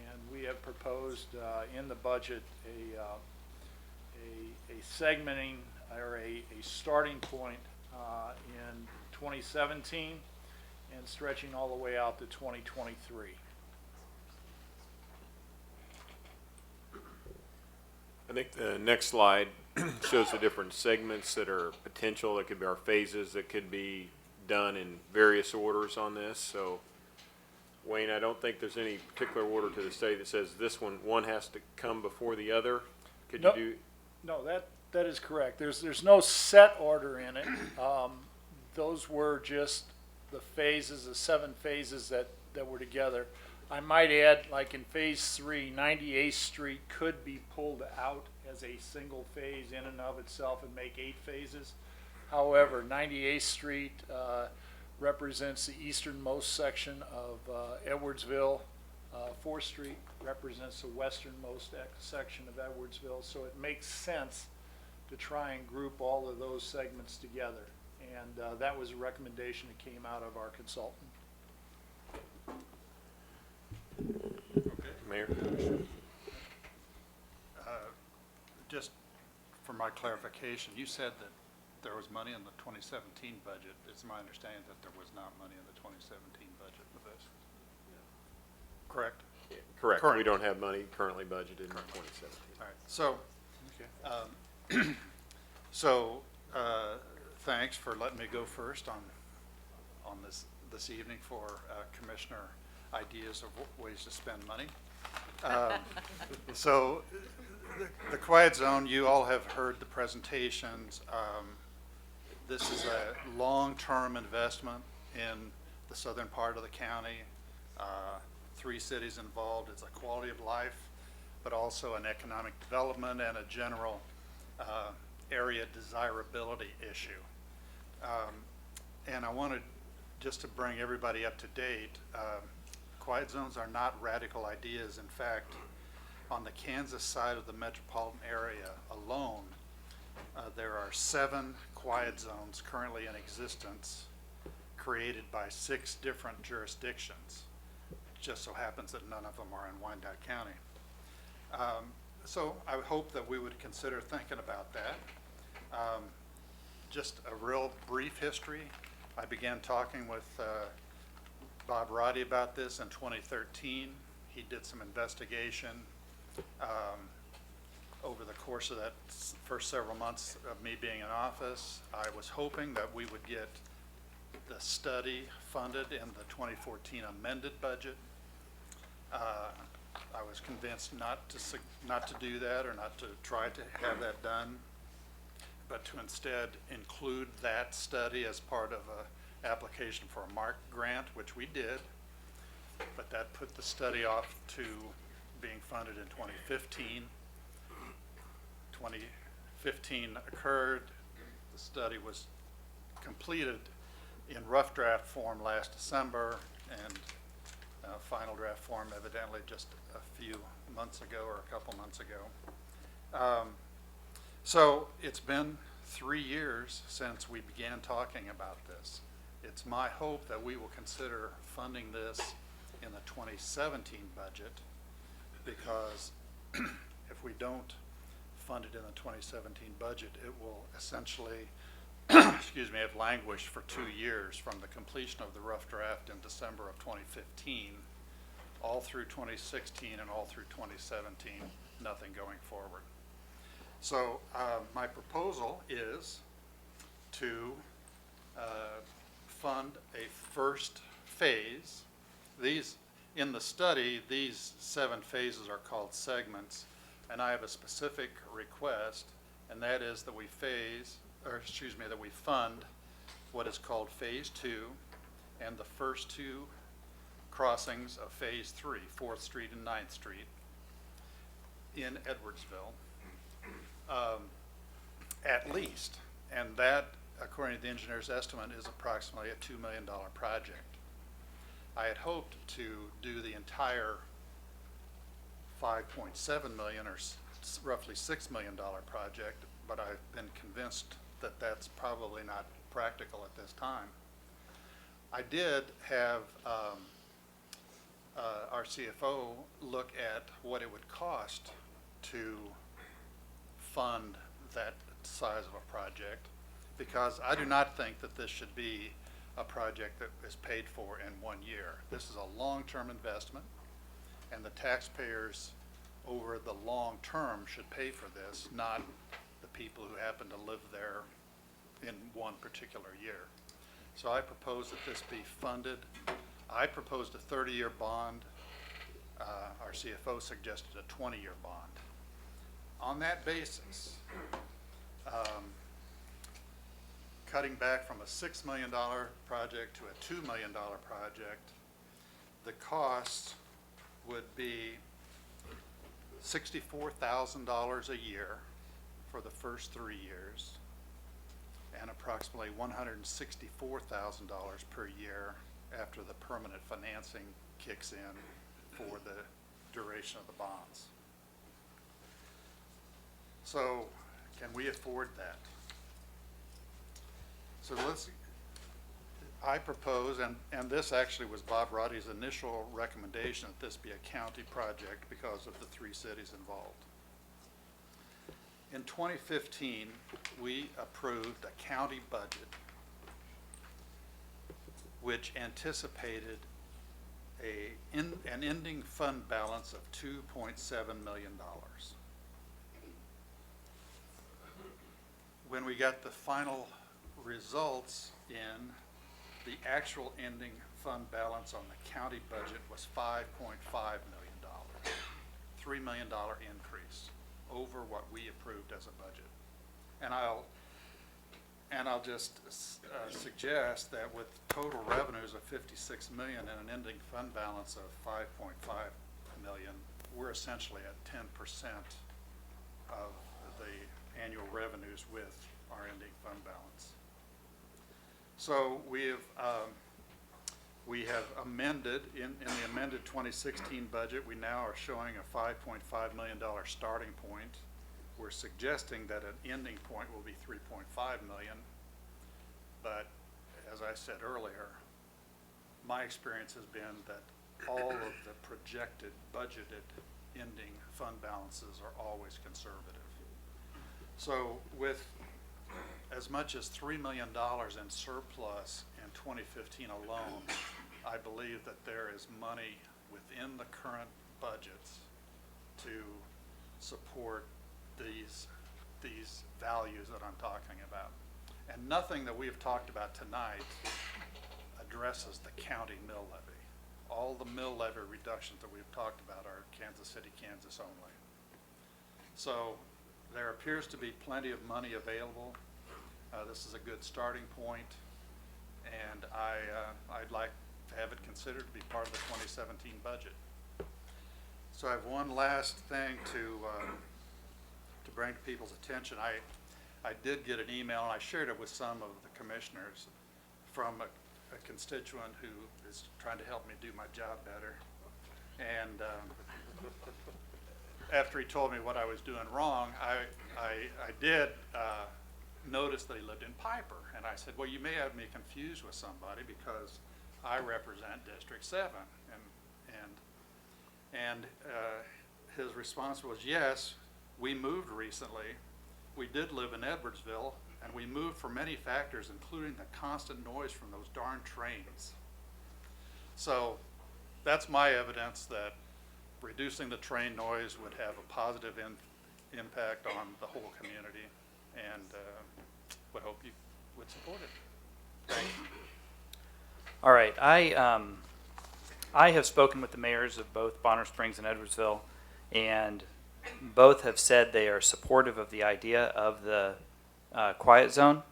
and we have proposed in the budget a segmenting or a starting point in 2017 and stretching all the way out to 2023. I think the next slide shows the different segments that are potential, that could be our phases, that could be done in various orders on this. So, Wayne, I don't think there's any particular order to the study that says this one has to come before the other. Could No. you do? No, that is correct. There's no set order in it. Those were just the phases, the 7 phases that were together. I might add, like in phase 3, 98th Street could be pulled out as a single phase in and of itself and make 8 phases. However, 98th Street represents the easternmost section of Edwardsville. 4th Street represents the westernmost section of Edwardsville, so it makes sense to try and group all of those segments together. And that was a recommendation that came out of our consultant. Mayor? Just for my clarification, you said that there was money in the 2017 budget. It's my understanding that there was not money in the 2017 budget for this. Correct? Correct. Correct. We don't have money currently budgeted in 2017. All right. So, thanks for letting me go first on this evening for Commissioner ideas of ways to spend money. So, the quiet zone, you all have heard the presentations. This is a long-term investment in the southern part of the county. 3 cities involved. It's a quality of life, but also an economic development and a general area desirability issue. And I wanted just to bring everybody up to date. Quiet zones are not radical ideas. In fact, on the Kansas side of the metropolitan area alone, there are 7 quiet zones currently in existence, created by 6 different jurisdictions. It just so happens that none of them are in Wyandotte County. So I would hope that we would consider thinking about that. Just a real brief history. I began talking with Bob Roddy about this in 2013. He did some investigation over the course of that first several months of me being in office. I was hoping that we would get the study funded in the 2014 amended budget. I was convinced not to do that, or not to try to have that done, but to instead include that study as part of an application for a MARC grant, which we did. But that put the study off to being funded in 2015. 2015 occurred. The study was completed in rough draft form last December, and final draft form evidently just a few months ago, or a couple months ago. So it's been 3 years since we began talking about this. It's my hope that we will consider funding this in the 2017 budget, because if we don't fund it in the 2017 budget, it will essentially excuse me, have languished for 2 years from the completion of the rough draft in December of 2015, all through 2016 and all through 2017, nothing going forward. So my proposal is to fund a first phase. These, in the study, these 7 phases are called segments, and I have a specific request, and that is that we that we fund what is called Phase 2 and the first 2 crossings of Phase 3, 4th Street and 9th Street in Edwardsville, at least. And that, according to the engineer's estimate, is approximately a $2 million project. I had hoped to do the entire 5.7 million or roughly $6 million project, but I've been convinced that that's probably not practical at this time. I did have our CFO look at what it would cost to fund that size of a project, because I do not think that this should be a project that is paid for in 1 year. This is a long-term investment, and the taxpayers over the long term should pay for this, not the people who happen to live there in one particular year. So I propose that this be funded. I proposed a 30-year bond. Our CFO suggested a 20-year bond. On that basis, cutting back from a $6 million project to a $2 million project, the cost would be $64,000 a year for the first 3 years, and approximately $164,000 per year after the permanent financing kicks in for the duration of the bonds. So can we afford that? So I propose, and this actually was Bob Roddy's initial recommendation, that this be a county project because of the 3 cities involved. In 2015, we approved a county budget which anticipated an ending fund balance of $2.7 million. When we got the final results in, the actual ending fund balance on the county budget was $5.5 million, $3 million increase over what we approved as a budget. And I'll just suggest that with total revenues of 56 million and an ending fund balance of 5.5 million, we're essentially at 10% of the annual revenues with our ending fund balance. So we have amended, in the amended 2016 budget, we now are showing a $5.5 million starting point. We're suggesting that an ending point will be 3.5 million, but as I said earlier, my experience has been that all of the projected budgeted ending fund balances are always conservative. So with as much as $3 million in surplus in 2015 alone, I believe that there is money within the current budgets to support these values that I'm talking about. And nothing that we've talked about tonight addresses the county mill levy. All the mill levy reductions that we've talked about are Kansas City, Kansas only. So there appears to be plenty of money available. This is a good starting point, and I'd like to have it considered to be part of the 2017 budget. So I have one last thing to bring to people's attention. I did get an email, and I shared it with some of the commissioners, from a constituent who is trying to help me do my job better. And after he told me what I was doing wrong, I did notice that he lived in Piper. And I said, well, you may have me confused with somebody because I represent District 7. And his response was, yes, we moved recently. We did live in Edwardsville, and we moved for many factors, including the constant noise from those darn trains. So that's my evidence that reducing the train noise would have a positive impact on the whole community, and would hope you would support it. Thank you. All right, I have spoken with the mayors of both Bonner Springs and Edwardsville, and both have said they are supportive of the idea of the quiet zone.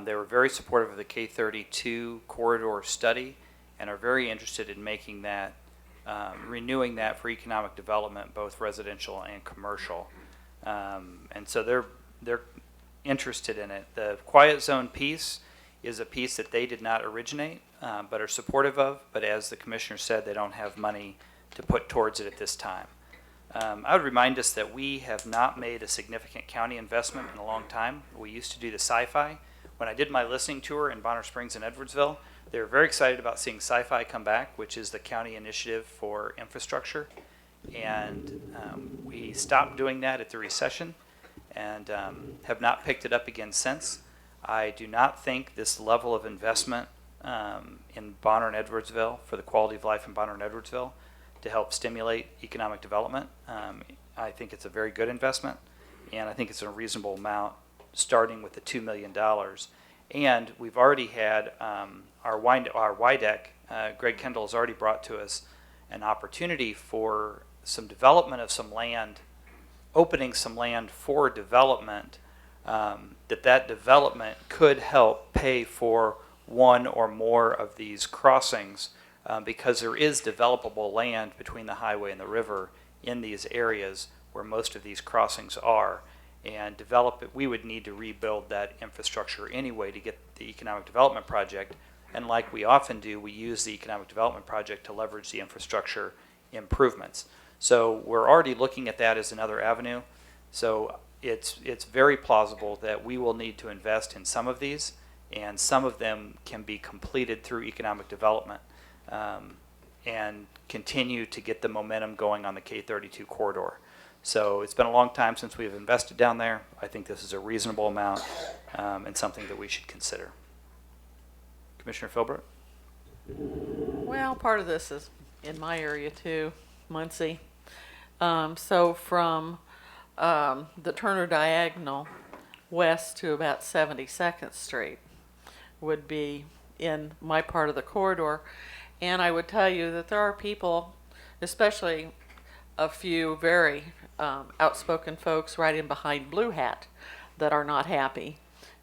They were very supportive of the K32 corridor study and are very interested in making that, renewing that for economic development, both residential and commercial. And so they're interested in it. The quiet zone piece is a piece that they did not originate, but are supportive of. But as the commissioner said, they don't have money to put towards it at this time. I would remind us that we have not made a significant county investment in a long time. We used to do the sci-fi. When I did my listening tour in Bonner Springs and Edwardsville, they were very excited about seeing sci-fi come back, which is the county initiative for infrastructure. And we stopped doing that at the recession and have not picked it up again since. I do not think this level of investment in Bonner and Edwardsville for the quality of life in Bonner and Edwardsville to help stimulate economic development. I think it's a very good investment, and I think it's a reasonable amount starting with the $2 million. And we've already had our Wyandotte, Greg Kendall has already brought to us an opportunity for some development of some land, opening some land for development, that development could help pay for one or more of these crossings, because there is developable land between the highway and the river in these areas where most of these crossings are. And develop it, we would need to rebuild that infrastructure anyway to get the economic development project. And like we often do, we use the economic development project to leverage the infrastructure improvements. So we're already looking at that as another avenue. So it's very plausible that we will need to invest in some of these, and some of them can be completed through economic development, and continue to get the momentum going on the K32 corridor. So it's been a long time since we've invested down there. I think this is a reasonable amount, and something that we should consider. Commissioner Philbrook? Well, part of this is in my area too, Muncie. So from the Turner Diagonal west to about 72nd Street would be in my part of the corridor. And I would tell you that there are people, especially a few very outspoken folks right in behind Blue Hat, that are not happy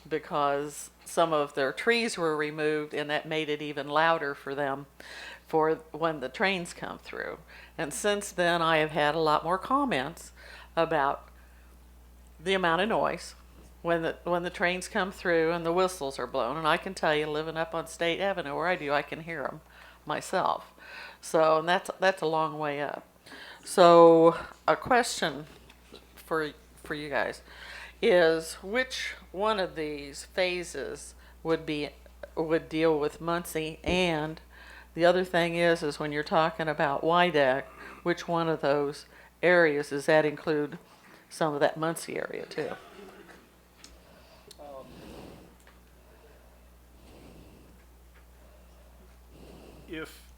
because some of their trees were removed, and that made it even louder for them for when the trains come through. And since then, I have had a lot more comments about the amount of noise when the trains come through and the whistles are blown. And I can tell you, living up on State Avenue where I do, I can hear them myself. So, and that's a long way up. So a question for you guys is, which one of these phases would deal with Muncie? And the other thing is when you're talking about Wyandotte, which one of those areas, does that include some of that Muncie area too?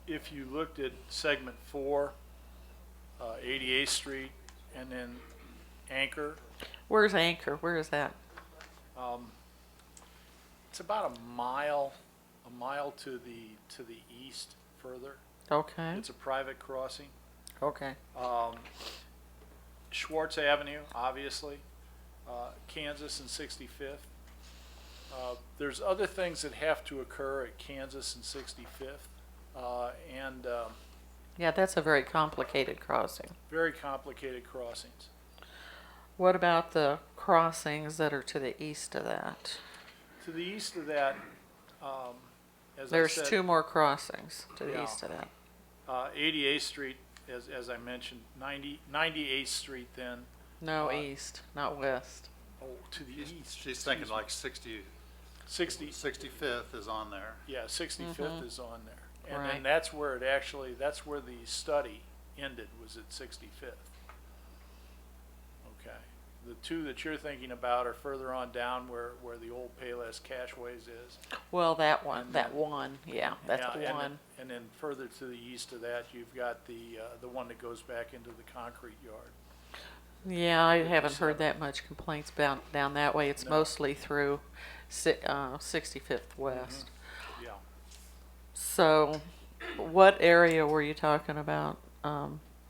If you looked at segment 4, 88th Street, and then Anchor. Where's Anchor? Where is that? It's about a mile to the east further. Okay. It's a private crossing. Okay. Schwartz Avenue, obviously, Kansas and 65th. There's other things that have to occur at Kansas and 65th, and Yeah, that's a very complicated crossing. very complicated crossings. What about the crossings that are to the east of that? To the east of that, as There's I said, two more crossings to the Yeah. east of that. 88th Street, as I mentioned, 98th Street then, No, east, not west. oh, to the east. She's thinking like 65th is on there. Yeah, 65th is on there. And Right. then that's where that's where the study ended, was at 65th. Okay. The two that you're thinking about are further on down where the old Payless Cashways is. Well, that one, And that then- one, yeah, that's Yeah, the and one. And then further to the east of that, you've got the one that goes back into the concrete yard. Yeah, I haven't heard that much complaints down that way. It's mostly through 65th West. Yeah. So, what area were you talking about,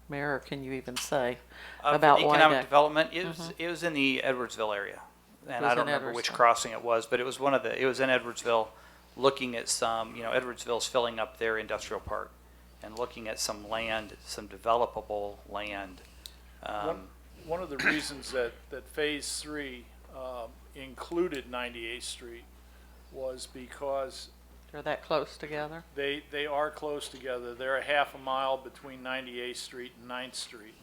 Mayor, or can you even say? About For economic Wyandotte? development, it was in the Edwardsville area. And I don't remember which crossing it was, but it was it was in Edwardsville, looking at some, Edwardsville's filling up their industrial park and looking at some land, some developable land. One of the reasons that Phase 3 included 98th Street was because They're that close together? they are close together. They're a half a mile between 98th Street and 9th Street.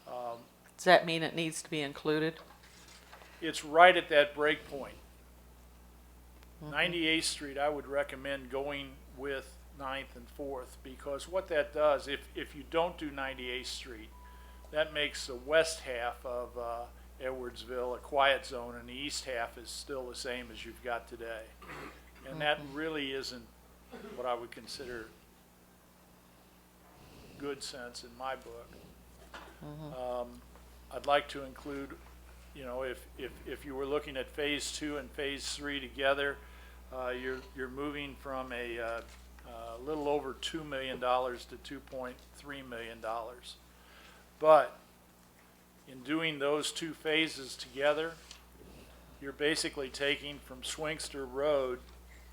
Does that mean it needs to be included? It's right at that break point. 98th Street, I would recommend going with 9th and 4th, because what that does, if you don't do 98th Street, that makes the west half of Edwardsville a quiet zone, and the east half is still the same as you've got today. And that really isn't what I would consider good sense in my book. I'd like to include, if you were looking at Phase 2 and Phase 3 together, you're moving from a little over $2 million to $2.3 million. But in doing those two phases together, you're basically taking from Swingster Road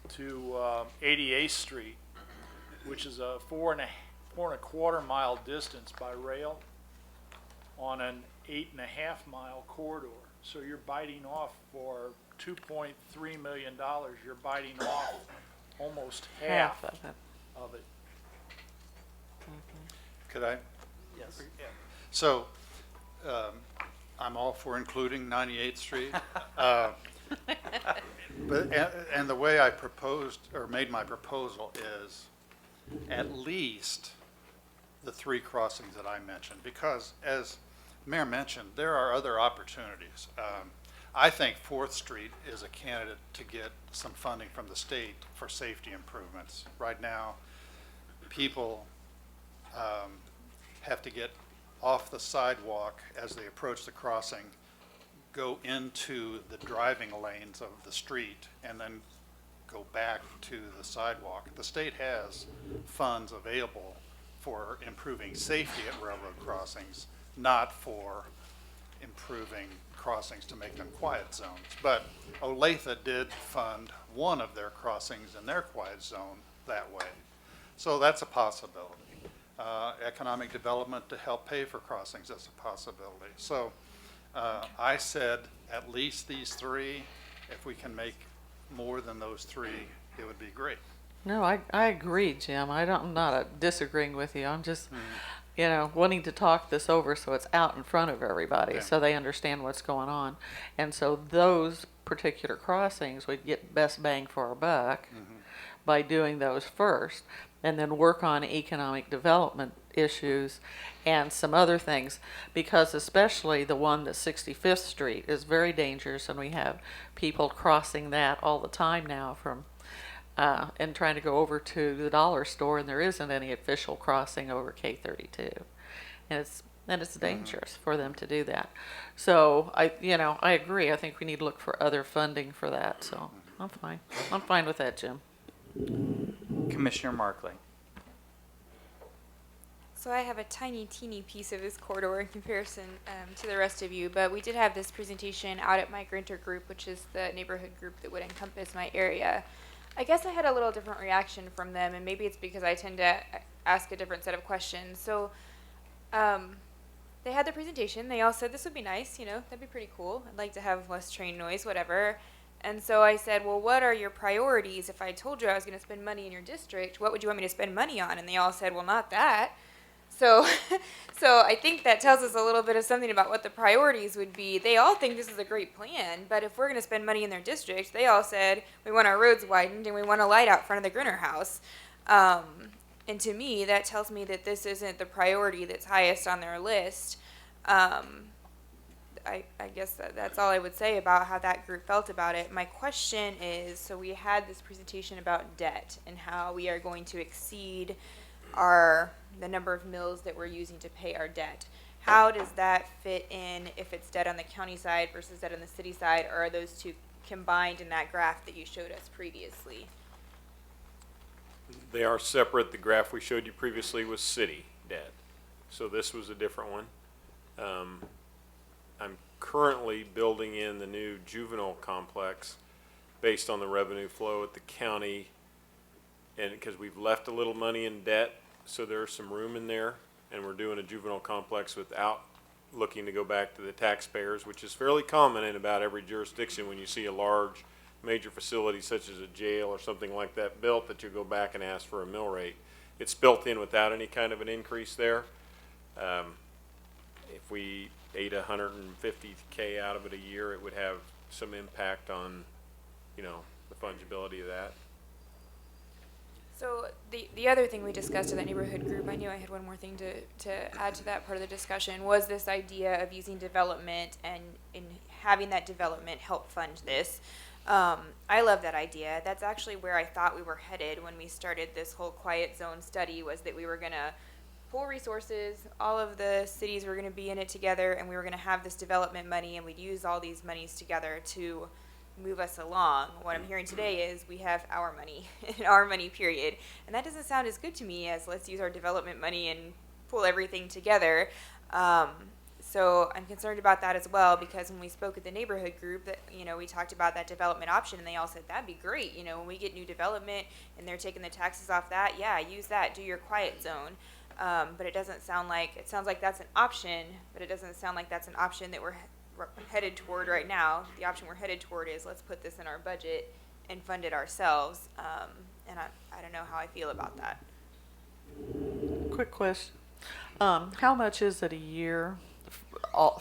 to 88th Street, which is a 4.25 mile distance by rail on an 8.5 mile corridor. So you're biting off for $2.3 million. You're biting off almost half of it. Could I? Yes. So, I'm all for including 98th Street. And the way I proposed, or made my proposal, is at least the 3 crossings that I mentioned, because as Mayor mentioned, there are other opportunities. I think 4th Street is a candidate to get some funding from the state for safety improvements. Right now, people have to get off the sidewalk as they approach the crossing, go into the driving lanes of the street, and then go back to the sidewalk. The state has funds available for improving safety at railroad crossings, not for improving crossings to make them quiet zones. But Olathe did fund one of their crossings in their quiet zone that way. So that's a possibility. Economic development to help pay for crossings, that's a possibility. So I said at least these 3. If we can make more than those 3, it would be great. No, I agree, Jim. I'm not disagreeing with you. I'm just, wanting to talk this over so it's out in front of everybody, so they understand what's going on. And so those particular crossings would get best bang for our buck by doing those first, and then work on economic development issues and some other things, because especially the one that 65th Street is very dangerous, and we have people crossing that all the time now from and trying to go over to the dollar store, and there isn't any official crossing over K32, and it's dangerous for them to do that. So I agree. I think we need to look for other funding for that. So I'm fine with that, Jim. Commissioner Markley. So I have a tiny, teeny piece of this corridor in comparison to the rest of you, but we did have this presentation out at my Granter group, which is the neighborhood group that would encompass my area. I guess I had a little different reaction from them, and maybe it's because I tend to ask a different set of questions. So they had the presentation. They all said this would be nice, that'd be pretty cool. I'd like to have less train noise, whatever. And so I said, well, what are your priorities? If I told you I was going to spend money in your district, what would you want me to spend money on? And they all said, well, not that. So I think that tells us a little bit of something about what the priorities would be. They all think this is a great plan, but if we're going to spend money in their district, they all said, we want our roads widened and we want a light out front of the Grinner House. And to me, that tells me that this isn't the priority that's highest on their list. I guess that's all I would say about how that group felt about it. My question is, so we had this presentation about debt and how we are going to exceed the number of mills that we're using to pay our debt. how does that fit in if it's debt on the county side versus debt on the city side, or are those two combined in that graph that you showed us previously? They are separate. The graph we showed you previously was city debt. So this was a different one. I'm currently building in the new juvenile complex based on the revenue flow at the county, and because we've left a little money in debt, so there's some room in there, and we're doing a juvenile complex without looking to go back to the taxpayers, which is fairly common in about every jurisdiction when you see a large major facility such as a jail or something like that built, that you go back and ask for a mill rate. It's built in without any kind of an increase there. If we ate $150K out of it a year, it would have some impact on, you know, the fungibility of that. So the other thing we discussed in that neighborhood group, I knew I had one more thing to add to that part of the discussion, was this idea of using development and in having that development help fund this. I love that idea. That's actually where I thought we were headed when we started this whole quiet zone study, was that we were going to pool resources, all of the cities were going to be in it together, and we were going to have this development money, and we'd use all these monies together to move us along. What I'm hearing today is we have our money, our money, period. And that doesn't sound as good to me as let's use our development money and pull everything together. So I'm concerned about that as well, because when we spoke at the neighborhood group, that, you know, we talked about that development option, and they all said that'd be great. You know, when we get new development and they're taking the taxes off that, yeah, use that, do your quiet zone. But it doesn't sound like, it sounds like that's an option, but it doesn't sound like that's an option that we're headed toward right now. The option we're headed toward is let's put this in our budget and fund it ourselves. And I don't know how I feel about that. Quick question. How much is it a year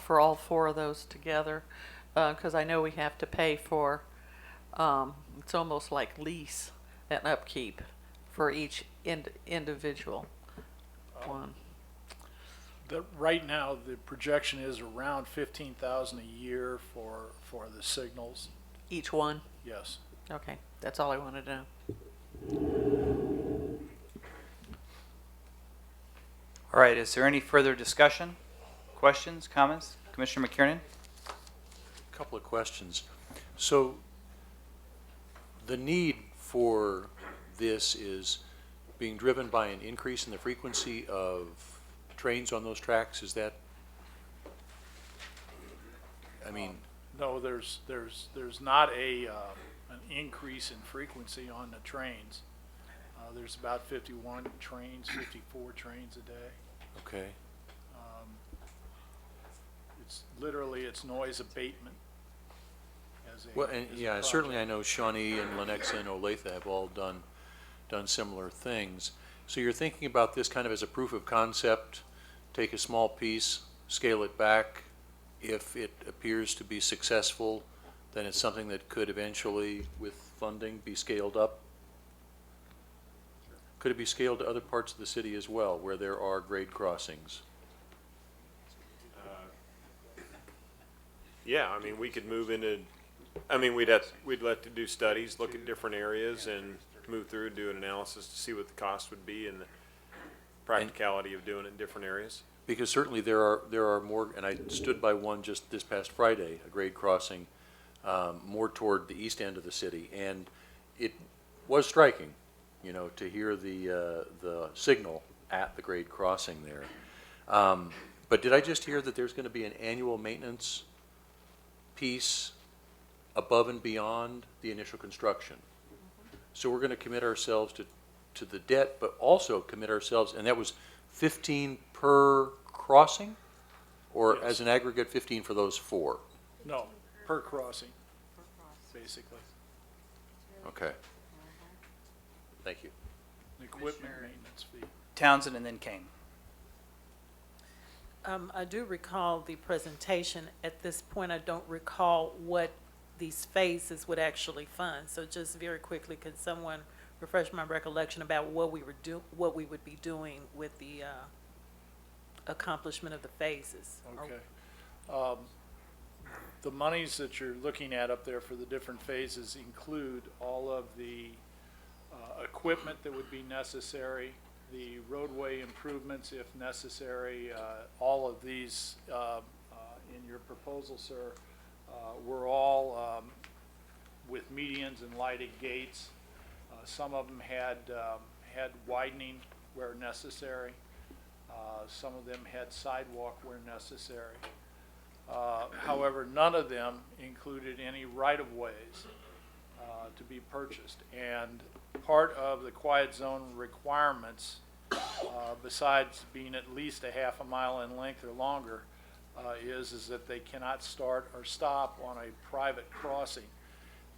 for all four of those together? Because I know we have to pay for, it's almost like lease and upkeep for each individual one. Right now, the projection is around 15,000 a year for the signals. Each one? Yes. Okay, that's all I wanted to know. All right, is there any further discussion, questions, comments? Commissioner McKiernan? A couple of questions. So the need for this is being driven by an increase in the frequency of trains on those tracks? Is that, I mean, No, there's not an increase in frequency on the trains. There's about 51 trains, 54 trains a day. okay. It's literally, it's noise abatement. Well, and yeah, certainly I know Shawnee and Lenexa and Olathe have all done similar things. So you're thinking about this kind of as a proof of concept, take a small piece, scale it back. If it appears to be successful, then it's something that could eventually, with funding, be scaled up. Could it be scaled to other parts of the city as well, where there are grade crossings? Yeah, I mean, we could move into, I mean, we'd like to do studies, look at different areas and move through, do an analysis to see what the cost would be and the practicality of doing it in different areas. Because certainly there are more, and I stood by one just this past Friday, a grade crossing more toward the east end of the city, and it was striking, you know, to hear the signal at the grade crossing there. But did I just hear that there's going to be an annual maintenance piece above and beyond the initial construction? So we're going to commit ourselves to the debt, but also commit ourselves, and that was 15 per crossing? Or Yes. as an aggregate, 15 for those four? No, per crossing, basically. Okay. Thank you. Equipment maintenance fee. Townsend and then Kane. I do recall the presentation. At this point, I don't recall what these phases would actually fund. So just very quickly, could someone refresh my recollection about what we would be doing with the accomplishment of the phases? Okay. The monies that you're looking at up there for the different phases include all of the equipment that would be necessary, the roadway improvements if necessary. All of these in your proposal, sir, were all with medians and lighted gates. Some of them had widening where necessary. Some of them had sidewalk where necessary. However, none of them included any right-of-ways to be purchased. And part of the quiet zone requirements, besides being at least a half a mile in length or longer, is that they cannot start or stop on a private crossing.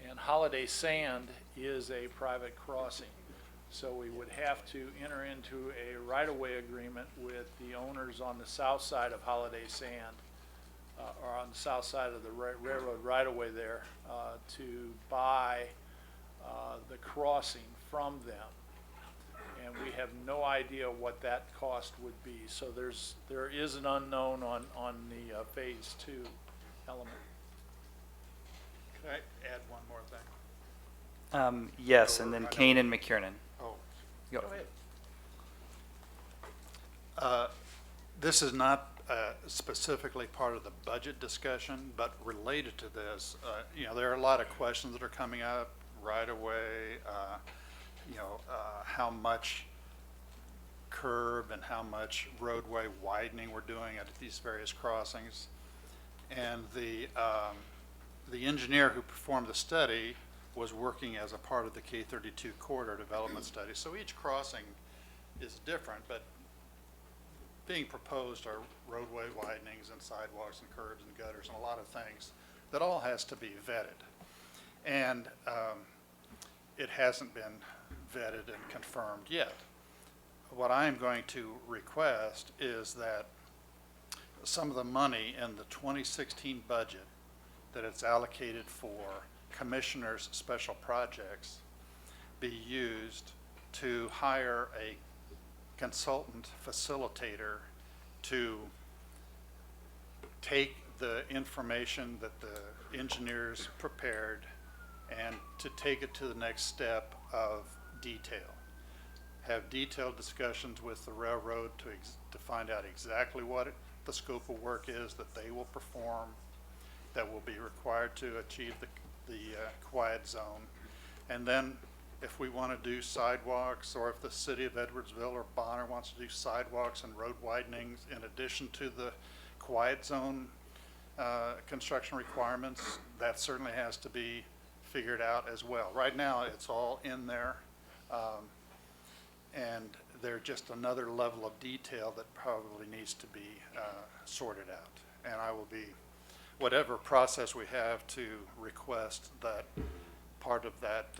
And Holiday Sand is a private crossing. So we would have to enter into a right-of-way agreement with the owners on the south side of Holiday Sand, or on the south side of the railroad right-of-way there, to buy the crossing from them. And we have no idea what that cost would be. So there is an unknown on the phase 2 element. Can I add one more thing? Yes, and then Kane and McKiernan. Oh, Go. ahead. This is not specifically part of the budget discussion, but related to this, there are a lot of questions that are coming up right away. How much curb and how much roadway widening we're doing at these various crossings. And the engineer who performed the study was working as a part of the K32 corridor development study. So each crossing is different, but being proposed are roadway widenings and sidewalks and curbs and gutters and a lot of things that all has to be vetted. And it hasn't been vetted and confirmed yet. What I am going to request is that some of the money in the 2016 budget that it's allocated for commissioners' special projects be used to hire a consultant facilitator to take the information that the engineers prepared and to take it to the next step of detail. Have detailed discussions with the railroad to find out exactly what the scope of work is that they will perform, that will be required to achieve the quiet zone. And then if we want to do sidewalks, or if the city of Edwardsville or Bonner wants to do sidewalks and road widenings in addition to the quiet zone construction requirements, that certainly has to be figured out as well. Right now, it's all in there, and they're just another level of detail that probably needs to be sorted out. And I will be, whatever process we have to request that part of that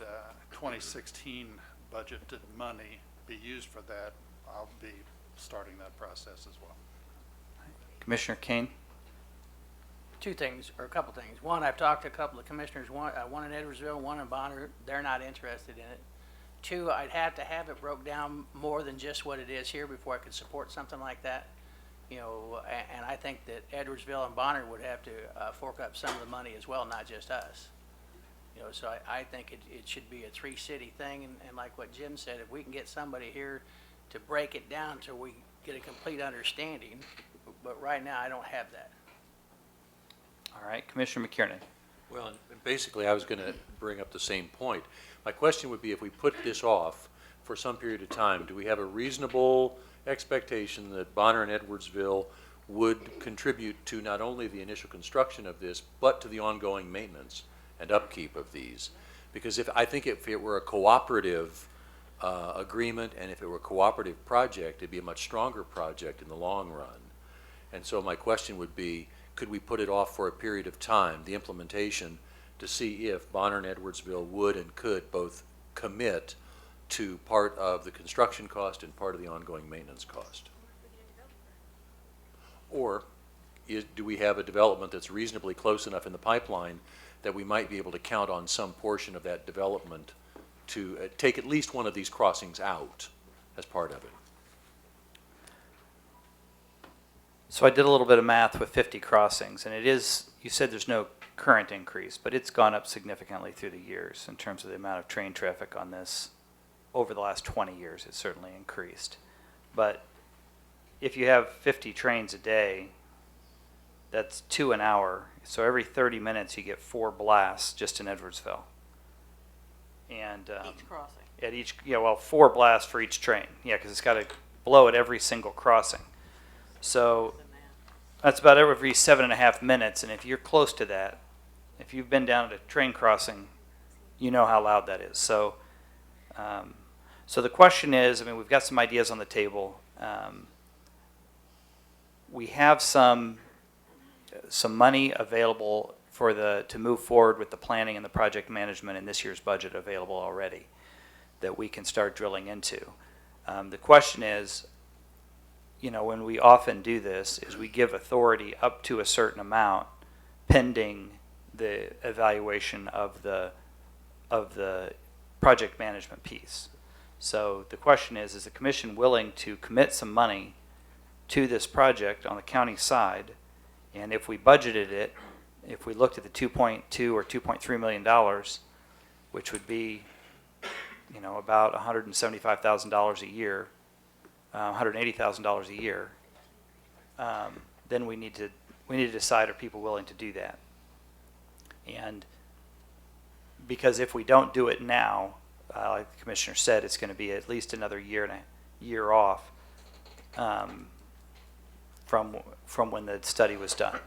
2016 budgeted money be used for that, I'll be starting that process as well. Commissioner Kane? Two things, or a couple things. One, I've talked to a couple of commissioners, one in Edwardsville, one in Bonner. They're not interested in it. Two, I'd have to have it broke down more than just what it is here before I could support something like that. And I think that Edwardsville and Bonner would have to fork up some of the money as well, not just us. So I think it should be a three-city thing, and like what Jim said, if we can get somebody here to break it down till we get a complete understanding, but right now I don't have that. All right, Commissioner McKiernan. Well, and basically, I was going to bring up the same point. My question would be, if we put this off for some period of time, do we have a reasonable expectation that Bonner and Edwardsville would contribute to not only the initial construction of this, but to the ongoing maintenance and upkeep of these? Because I think if it were a cooperative agreement, and if it were a cooperative project, it'd be a much stronger project in the long run. And so my question would be, could we put it off for a period of time, the implementation, to see if Bonner and Edwardsville would and could both commit to part of the construction cost and part of the ongoing maintenance cost? Or do we have a development that's reasonably close enough in the pipeline that we might be able to count on some portion of that development to take at least one of these crossings out as part of it? So I did a little bit of math with 50 crossings, and it is, you said there's no current increase, but it's gone up significantly through the years in terms of the amount of train traffic on this. Over the last 20 years, it's certainly increased. But if you have 50 trains a day, that's 2 an hour. So every 30 minutes you get 4 blasts just in Edwardsville. And Each crossing. at each, 4 blasts for each train. Yeah, because it's got to blow at every single crossing. So that's about every 7.5 minutes. And if you're close to that, if you've been down at a train crossing, you know how loud that is. So, so the question is, I mean, we've got some ideas on the table. We have some money available to move forward with the planning and the project management in this year's budget available already that we can start drilling into. The question is, when we often do this, is we give authority up to a certain amount pending the evaluation of the project management piece. So the question is the commission willing to commit some money to this project on the county side? And if we budgeted it, if we looked at the $2.2 or $2.3 million, which would be, about $175,000 a year, $180,000 a year, then we need to decide, are people willing to do that? And because if we don't do it now, like the commissioner said, it's going to be at least another year and a year off from when the study was done.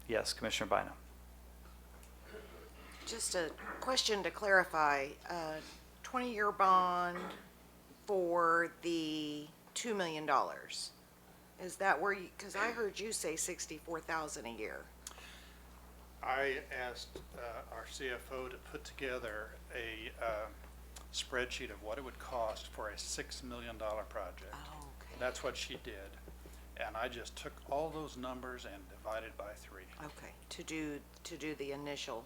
Yes, Commissioner Bynum. Just a question to clarify, 20-year bond for the $2 million. Is that where you, because I heard you say $64,000 a year. I asked our CFO to put together a spreadsheet of what it would cost for a $6 million project. Oh, okay. That's what she did. And I just took all those numbers and divided by 3. Okay, to do the initial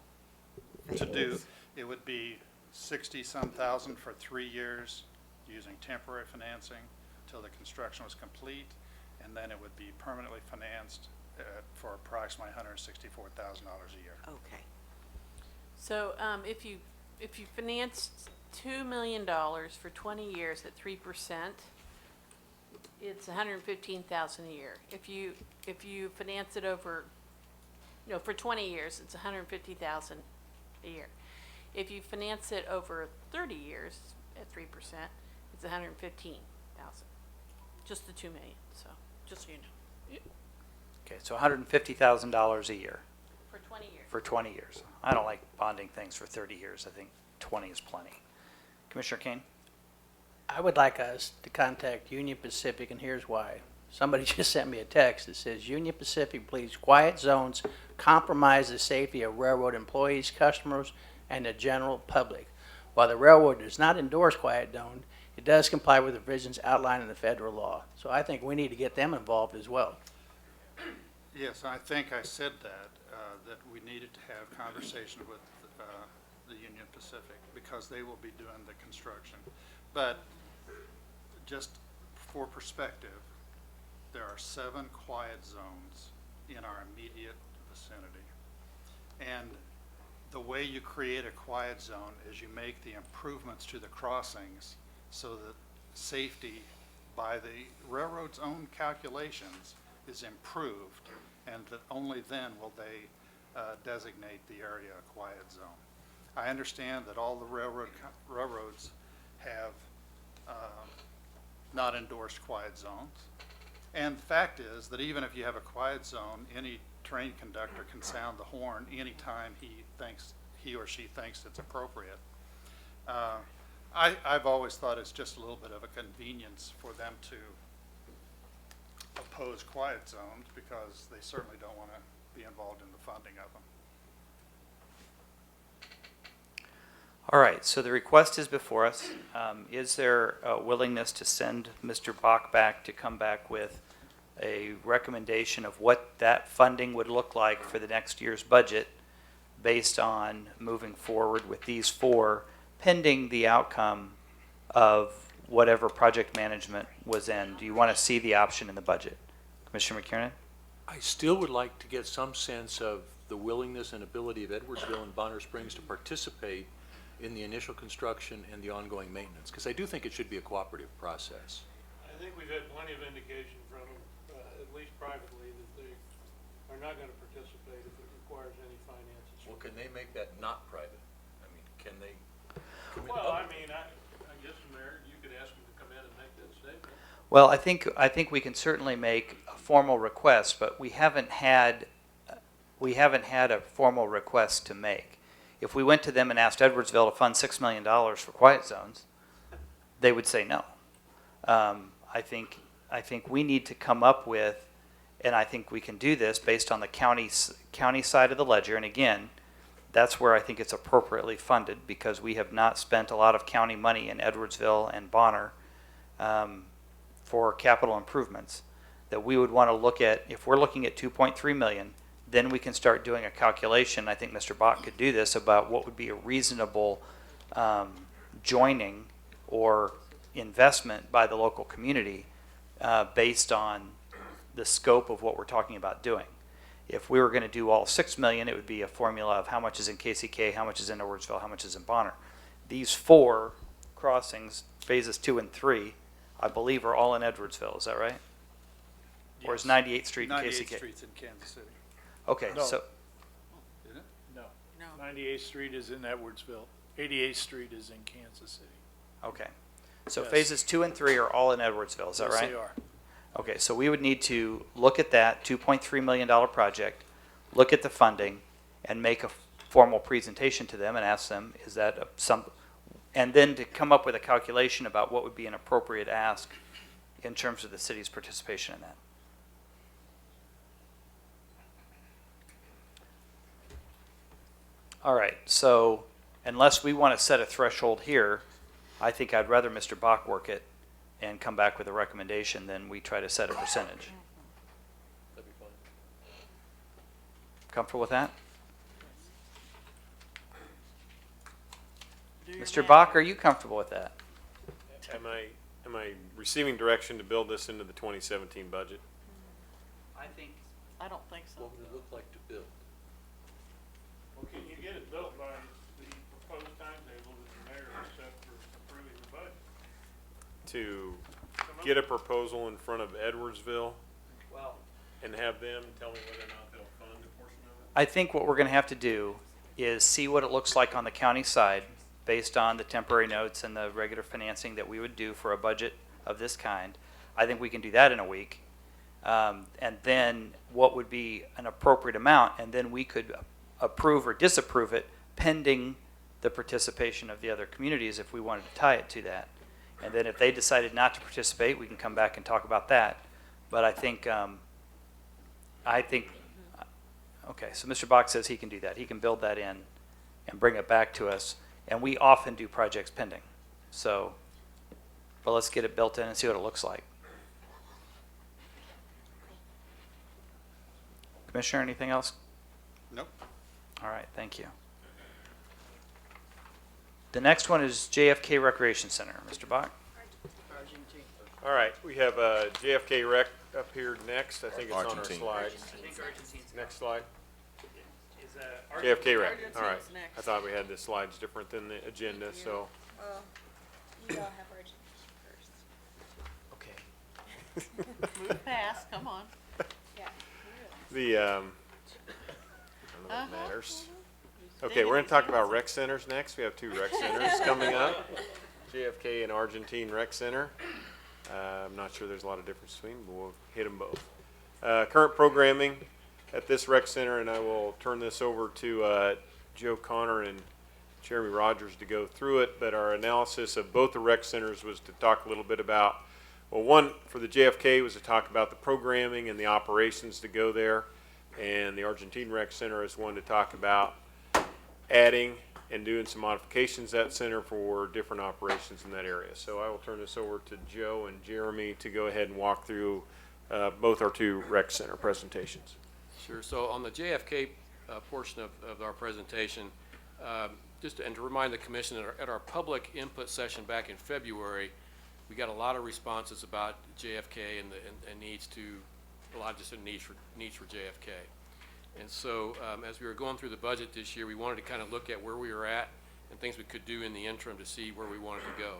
phase. To do, it would be 60-some thousand for 3 years using temporary financing till the construction was complete, and then it would be permanently financed for approximately $164,000 a year. Okay. So if you financed $2 million for 20 years at 3%, it's $115,000 a year. If you finance it over, for 20 years, it's $150,000 a year. If you finance it over 30 years at 3%, it's $115,000. Just the $2 million. So just so you know. Okay, so $150,000 a year For 20 years. for 20 years. I don't like bonding things for 30 years. I think 20 is plenty. Commissioner Kane? I would like us to contact Union Pacific, and here's why. Somebody just sent me a text that says, Union Pacific believes quiet zones compromise the safety of railroad employees, customers, and the general public. While the railroad does not endorse quiet zone, it does comply with the provisions outlined in the federal law. So I think we need to get them involved as well. Yes, I think I said that we needed to have conversation with the Union Pacific because they will be doing the construction. But just for perspective, there are 7 quiet zones in our immediate vicinity. And the way you create a quiet zone is you make the improvements to the crossings so that safety by the railroad's own calculations is improved, and that only then will they designate the area a quiet zone. I understand that all the railroads have not endorsed quiet zones. And the fact is that even if you have a quiet zone, any train conductor can sound the horn anytime he or she thinks it's appropriate. I've always thought it's just a little bit of a convenience for them to oppose quiet zones because they certainly don't want to be involved in the funding of them. All right, so the request is before us. Is there a willingness to send Mr. Bach back to come back with a recommendation of what that funding would look like for the next year's budget based on moving forward with these 4, pending the outcome of whatever project management was in? Do you want to see the option in the budget? Commissioner McKiernan? I still would like to get some sense of the willingness and ability of Edwardsville and Bonner Springs to participate in the initial construction and the ongoing maintenance? Because I do think it should be a cooperative process. I think we've had plenty of indication from them, at least privately, that they are not gonna participate if it requires any finances. Well, can they make that not private? I mean, can they commit Well, I public? mean, I guess, Mayor, you could ask them to come in and make that statement. Well, I think we can certainly make a formal request, but we haven't had a formal request to make. If we went to them and asked Edwardsville to fund $6 million for quiet zones, they would say no. I think we need to come up with, and I think we can do this based on the county side of the ledger. And again, that's where I think it's appropriately funded, because we have not spent a lot of county money in Edwardsville and Bonner for capital improvements. That we would want to look at, if we're looking at 2.3 million, then we can start doing a calculation. I think Mr. Bach could do this about what would be a reasonable joining or investment by the local community based on the scope of what we're talking about doing. If we were going to do all 6 million, it would be a formula of how much is in KCK, how much is in Edwardsville, how much is in Bonner. These 4 crossings, phases 2 and 3, I believe are all in Edwardsville. Is that right? Or is 98th Street in 98th KCK? Street's in Kansas City. Okay, No. so No. No. 98th Street is in Edwardsville. 88th Street is in Kansas City. okay, so Yes. phases 2 and 3 are all in Edwardsville. Is that Yes, right? they are. Okay, so we would need to look at that $2.3 million project, look at the funding, and make a formal presentation to them and ask them, is that and then to come up with a calculation about what would be an appropriate ask in terms of the city's participation in that. All right, so unless we want to set a threshold here, I think I'd rather Mr. Bach work it and come back with a recommendation than we try to set a percentage. That'd be fine. Comfortable with that? Do your Mr. math. Bach, are you comfortable with that? Am I receiving direction to build this into the 2017 budget? I think. I don't think so. What would it look like to build? Well, can you get it built by the proposed timetable that the mayor has set for approving the budget? To get a proposal in front of Edwardsville Well, and have them tell me whether or not they'll fund a portion of it? I think what we're going to have to do is see what it looks like on the county side based on the temporary notes and the regular financing that we would do for a budget of this kind. I think we can do that in a week. And then what would be an appropriate amount, and then we could approve or disapprove it pending the participation of the other communities if we wanted to tie it to that. And then if they decided not to participate, we can come back and talk about that. But I think, okay, so Mr. Bach says he can do that. He can build that in and bring it back to us. And we often do projects pending. So, but let's get it built in and see what it looks like. Commissioner, anything else? Nope. All right, thank you. The next one is JFK Recreation Center. Mr. Bach? All right, we have JFK Rec up here next. I think it's on our Argentine. slides. I think Argentine's Next slide. is JFK Rec. All right. Argentine's next. I thought we had the slides different than the agenda, so. Well, you all have Argentine first. Okay. Move fast, come on. Yeah. The, I don't know if it matters. Okay, we're gonna talk about rec centers next. We have 2 rec centers coming up. JFK and Argentine Rec Center. I'm not sure there's a lot of difference between them, but we'll hit them both. Current programming at this rec center, and I will turn this over to Joe Connor and Jeremy Rogers to go through it, but our analysis of both the rec centers was to talk a little bit about, well, one for the JFK was to talk about the programming and the operations to go there, and the Argentine Rec Center is one to talk about adding and doing some modifications at center for different operations in that area. So I will turn this over to Joe and Jeremy to go ahead and walk through both our 2 rec center presentations. Sure. So on the JFK portion of our presentation, and to remind the commission, at our public input session back in February, we got a lot of responses about JFK and needs to, a lot of just needs for JFK. And so as we were going through the budget this year, we wanted to kind of look at where we were at and things we could do in the interim to see where we wanted to go.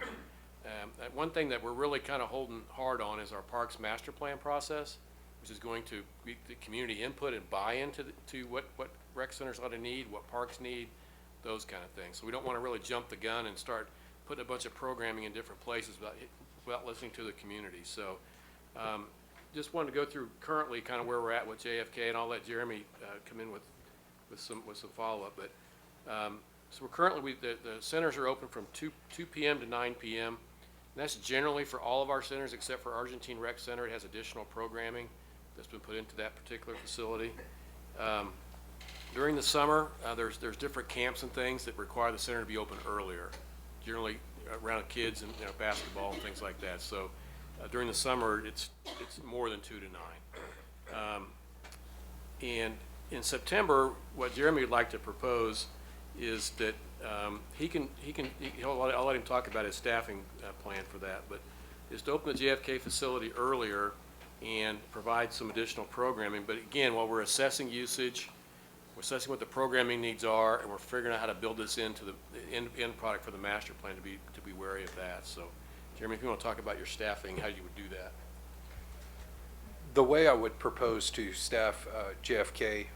One thing that we're really kind of holding hard on is our Parks Master Plan process, which is going to be the community input and buy-in to what rec centers ought to need, what parks need, those kind of things. So we don't want to really jump the gun and start putting a bunch of programming in different places without listening to the community. So just wanted to go through currently kind of where we're at with JFK, and I'll let Jeremy come in with some follow-up. But so we're currently, the centers are open from 2 p.m. to 9 p.m. And that's generally for all of our centers except for Argentine Rec Center. It has additional programming that's been put into that particular facility. During the summer, there's different camps and things that require the center to be open earlier, generally around kids and basketball and things like that. So during the summer, it's more than 2 to 9. And in September, what Jeremy would like to propose is that I'll let him talk about his staffing plan for that, but is to open the JFK facility earlier and provide some additional programming. But again, while we're assessing usage, we're assessing what the programming needs are, and we're figuring out how to build this into the end product for the master plan to be wary of that. So, Jeremy, if you want to talk about your staffing, how you would do that. The way I would propose to staff JFK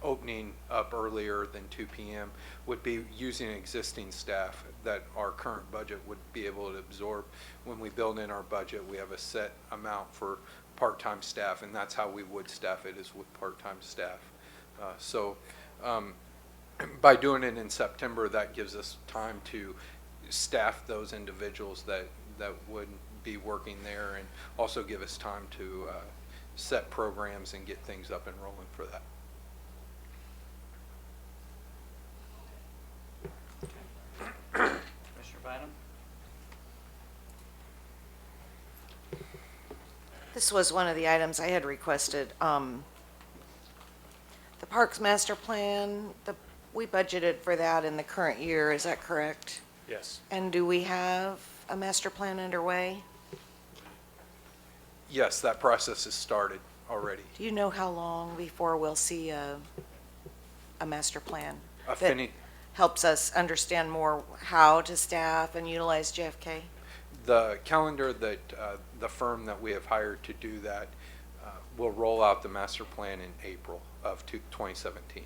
opening up earlier than 2 p.m. would be using existing staff that our current budget would be able to absorb. When we build in our budget, we have a set amount for part-time staff, and that's how we would staff it, is with part-time staff. By doing it in September, that gives us time to staff those individuals that would be working there, and also give us time to set programs and get things up and rolling for that. Commissioner Bynum? This was one of the items I had requested. The Parks Master Plan, we budgeted for that in the current year, is that correct? Yes. And do we have a master plan underway? Yes, that process has started already. Do you know how long before we'll see a master plan that Affinity, helps us understand more how to staff and utilize JFK? the calendar that the firm that we have hired to do that will roll out the master plan in April of 2017.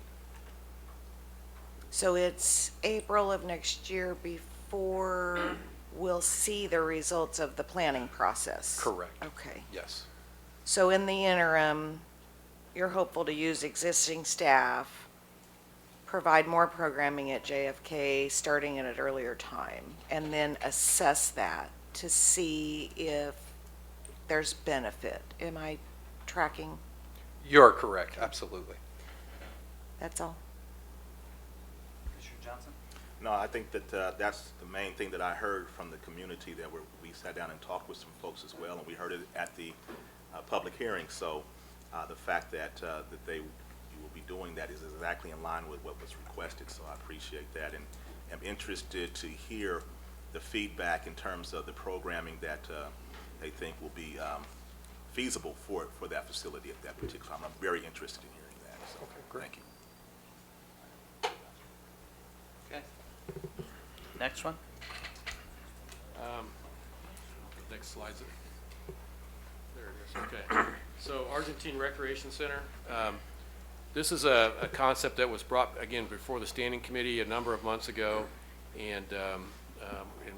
So it's April of next year before we'll see the results of the planning process? Correct. Okay. Yes. So in the interim, you're hopeful to use existing staff, provide more programming at JFK starting at an earlier time, and then assess that to see if there's benefit. Am I tracking? You're correct, absolutely. That's all. Commissioner Johnson? No, I think that that's the main thing that I heard from the community, that we sat down and talked with some folks as well, and we heard it at the public hearing. So the fact that you will be doing that is exactly in line with what was requested, so I appreciate that, and am interested to hear the feedback in terms of the programming that they think will be feasible for that facility at that particular time. I'm very interested in hearing that, so thank you. Okay. Next one. Next slide's it. There it is. Okay. So Argentine Recreation Center. This is a concept that was brought, again, before the standing committee a number of months ago, and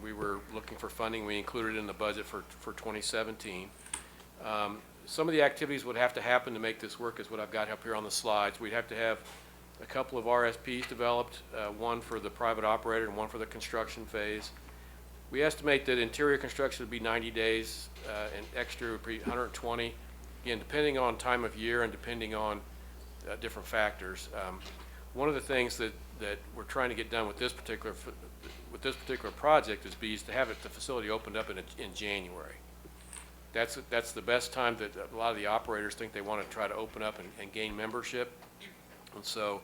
we were looking for funding. We included it in the budget for 2017. Some of the activities would have to happen to make this work is what I've got up here on the slides. We'd have to have a couple of RSPs developed, one for the private operator and one for the construction phase. We estimate that interior construction would be 90 days and exterior would be 120. Again, depending on time of year and depending on different factors. One of the things that we're trying to get done with this particular project is to have the facility opened up in January. That's the best time that a lot of the operators think they want to try to open up and gain membership. And so,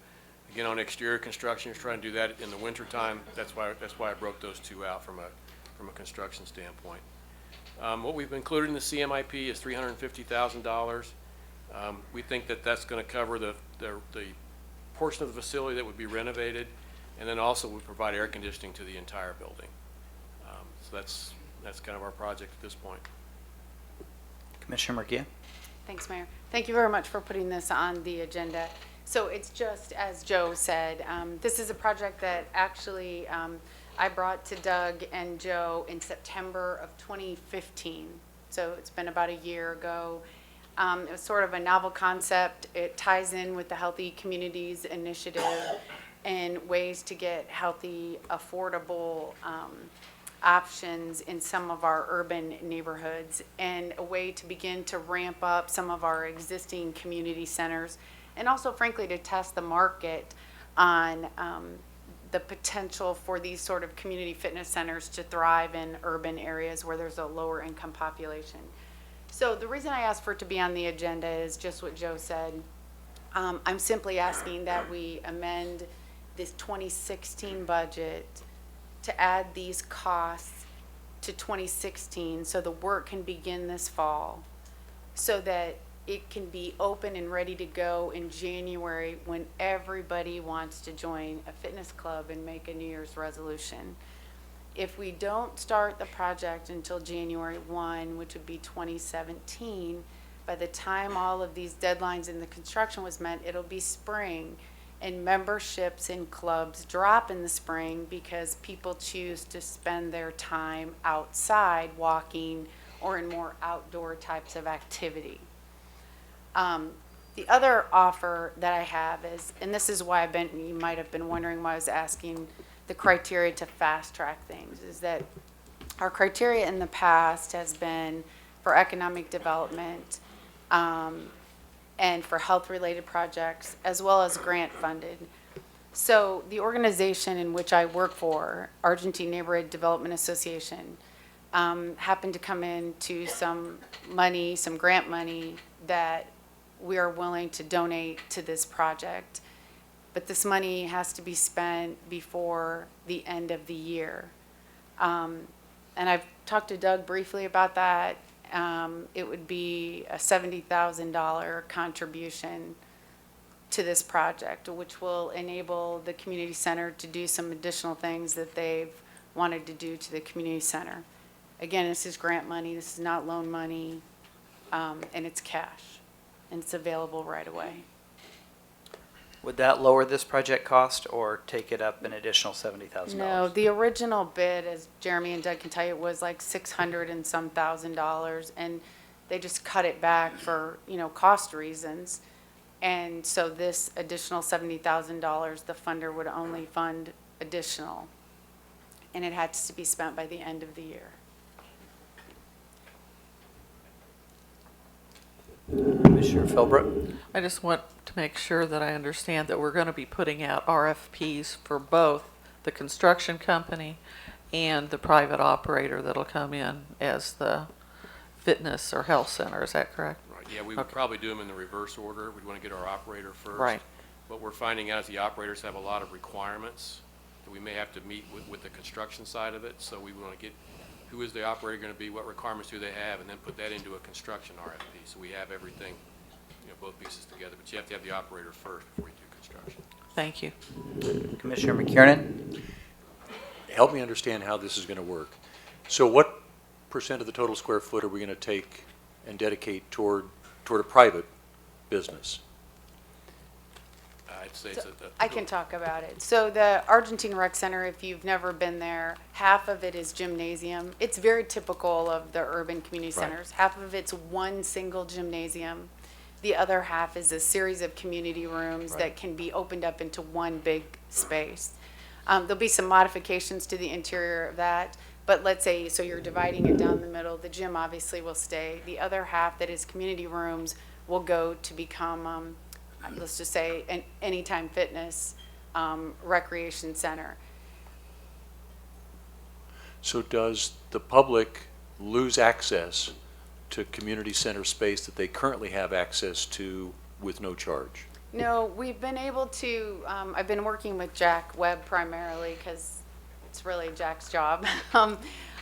again, on exterior construction, you're trying to do that in the winter time. That's why I broke those two out from a construction standpoint. What we've included in the CMIP is $350,000. We think that that's going to cover the portion of the facility that would be renovated. And then also we provide air conditioning to the entire building. So that's kind of our project at this point. Commissioner Murguia? Thanks, Mayor. Thank you very much for putting this on the agenda. So it's just as Joe said, this is a project that actually I brought to Doug and Joe in September of 2015. So it's been about a year ago. It was sort of a novel concept. It ties in with the Healthy Communities Initiative and ways to get healthy, affordable options in some of our urban neighborhoods, and a way to begin to ramp up some of our existing community centers, and also frankly to test the market on the potential for these sort of community fitness centers to thrive in urban areas where there's a lower income population. So the reason I asked for it to be on the agenda is just what Joe said. I'm simply asking that we amend this 2016 budget to add these costs to 2016 so the work can begin this fall, so that it can be open and ready to go in January when everybody wants to join a fitness club and make a New Year's resolution. If we don't start the project until January 1, which would be 2017, by the time all of these deadlines in the construction was met, it'll be spring, and memberships in clubs drop in the spring because people choose to spend their time outside walking or in more outdoor types of activity. The other offer that I have is, and this is why you might have been wondering why I was asking the criteria to fast track things, is that our criteria in the past has been for economic development and for health-related projects, as well as grant funded. So the organization in which I work for, Argentine Neighborhood Development Association, happened to come into some money, some grant money that we are willing to donate to this project. But this money has to be spent before the end of the year. And I've talked to Doug briefly about that. It would be a $70,000 contribution to this project, which will enable the community center to do some additional things that they've wanted to do to the community center. Again, this is grant money, this is not loan money, and it's cash, and it's available right away. Would that lower this project cost or take it up an additional $70,000? No, the original bid, as Jeremy and Doug can tell you, was like $600 and some $1,000, and they just cut it back for, cost reasons. And so this additional $70,000, the funder would only fund additional, and it had to be spent by the end of the year. Commissioner Philbrook? I just want to make sure that I understand that we're going to be putting out RFPs for both the construction company and the private operator that'll come in as the fitness or health center. Is that correct? Right, yeah, we would probably do them in the reverse order. We'd want to get our operator first. Right. What we're finding out is the operators have a lot of requirements that we may have to meet with the construction side of it. So we want to get who is the operator going to be, what requirements do they have, and then put that into a construction RFP. So we have everything, both pieces together. But you have to have the operator first before you do construction. Thank you. Commissioner McKiernan? Help me understand how this is going to work. So what percent of the total square foot are we going to take and dedicate toward a private business? I'd say So I can talk about it. So the Argentine Rec Center, if you've never been there, half of it is gymnasium. It's very typical of the urban community centers. Half of it's one single gymnasium. The other half is a series of community rooms that can be opened up into one big space. There'll be some modifications to the interior of that, but let's say, so you're dividing it down the middle. The gym obviously will stay. The other half that is community rooms will go to become, let's just say, an Anytime Fitness recreation center. So does the public lose access to community center space that they currently have access to with no charge? No, we've been able to, I've been working with Jack Webb primarily because it's really Jack's job,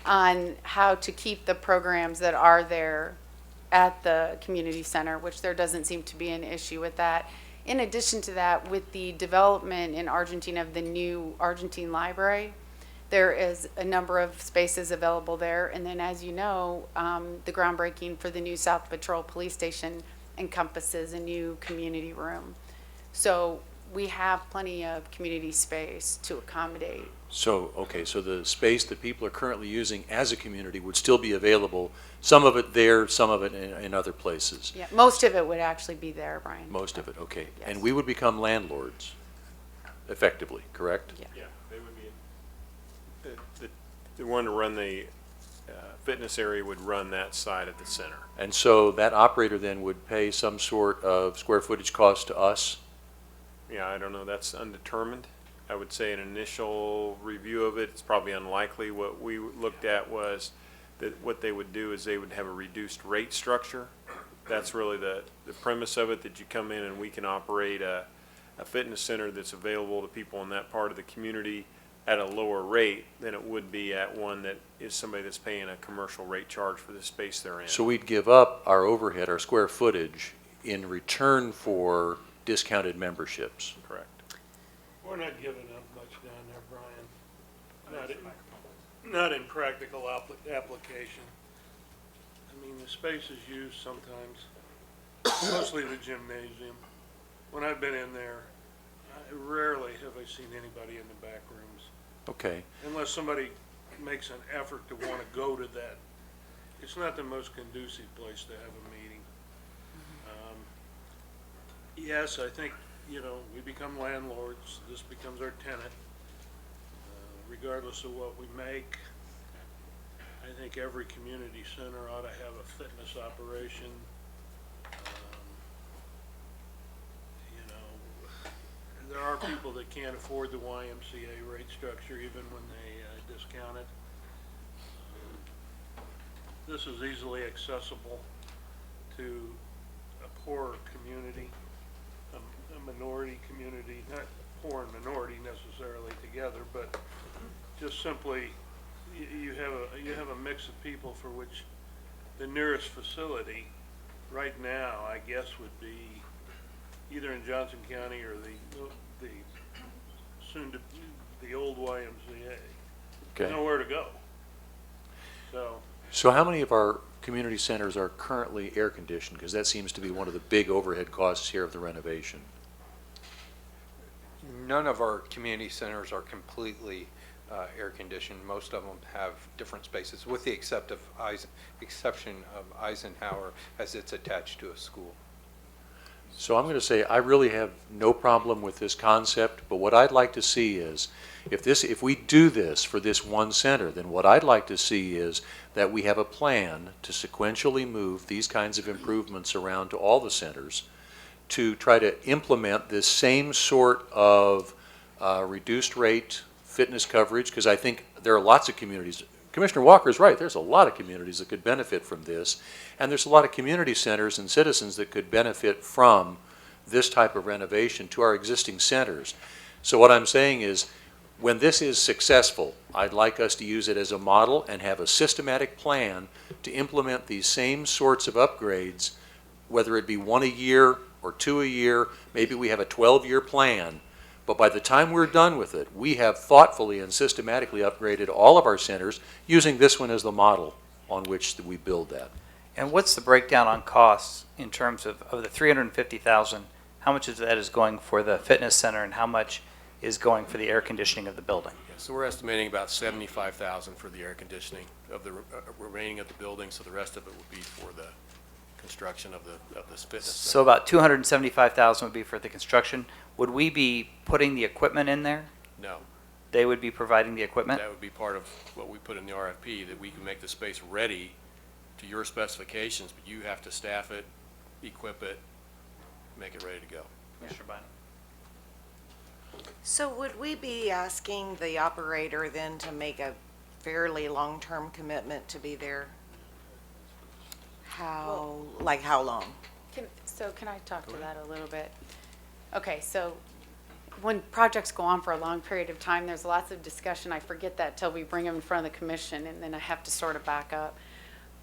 on how to keep the programs that are there at the community center, which there doesn't seem to be an issue with that. In addition to that, with the development in Argentina of the new Argentine library, there is a number of spaces available there. And then, as you know, the groundbreaking for the new South Patrol Police Station encompasses a new community room. So we have plenty of community space to accommodate. So, okay, so the space that people are currently using as a community would still be available, some of it there, some of it in other places? Yeah, most of it would actually be there, Brian. Most of it, okay. Yes. And we would become landlords, effectively, correct? Yeah. Yeah, they would be, the one to run the fitness area would run that side of the center. And so that operator then would pay some sort of square footage cost to us? Yeah, I don't know, that's undetermined. I would say an initial review of it, it's probably unlikely. What we looked at was that what they would do is they would have a reduced rate structure. That's really the premise of it, that you come in and we can operate a fitness center that's available to people in that part of the community at a lower rate than it would be at one that is somebody that's paying a commercial rate charge for the space they're in. So we'd give up our overhead, our square footage, in return for discounted memberships? Correct. We're not giving up much down there, Brian. Not in practical application. I mean, the space is used sometimes, mostly the gymnasium. When I've been in there, rarely have I seen anybody in the back rooms. Okay. Unless somebody makes an effort to want to go to that. It's not the most conducive place to have a meeting. Yes, I think, you know, we become landlords, this becomes our tenant. Regardless of what we make, I think every community center ought to have a fitness operation. You know, there are people that can't afford the YMCA rate structure even when they discount it. This is easily accessible to a poorer community, a minority community, not poor and minority necessarily together, but just simply you have a mix of people for which the nearest facility right now, I guess, would be either in Johnson County or the soon to the old YMCA. Okay. There's nowhere to go. So how many of our community centers are currently air conditioned? Because that seems to be one of the big overhead costs here of the renovation. None of our community centers are completely air conditioned. Most of them have different spaces, with the exception of Eisenhower, as it's attached to a school. So I'm going to say I really have no problem with this concept, but what I'd like to see is if we do this for this one center, then what I'd like to see is that we have a plan to sequentially move these kinds of improvements around to all the centers to try to implement this same sort of reduced rate fitness coverage, because I think there are lots of communities. Commissioner Walker is right. There's a lot of communities that could benefit from this, and there's a lot of community centers and citizens that could benefit from this type of renovation to our existing centers. So what I'm saying is, when this is successful, I'd like us to use it as a model and have a systematic plan to implement these same sorts of upgrades, whether it be one a year or two a year. Maybe we have a 12-year plan. But by the time we're done with it, we have thoughtfully and systematically upgraded all of our centers using this one as the model on which we build that. And what's the breakdown on costs in terms of the $350,000? How much of that is going for the fitness center, and how much is going for the air conditioning of the building? Yeah, so we're estimating about $75,000 for the air conditioning of the remaining of the building, so the rest of it would be for the construction of this fitness center. So about $275,000 would be for the construction. Would we be putting the equipment in there? No. They would be providing the equipment? That would be part of what we put in the RFP, that we can make the space ready to your specifications, but you have to staff it, equip it, make it ready to go. Commissioner Bynum. So would we be asking the operator then to make a fairly long-term commitment to be there? Like how long? Can I talk to that a little bit? Okay, so when projects go on for a long period of time, there's lots of discussion. I forget that till we bring them in front of the commission, and then I have to sort of back up.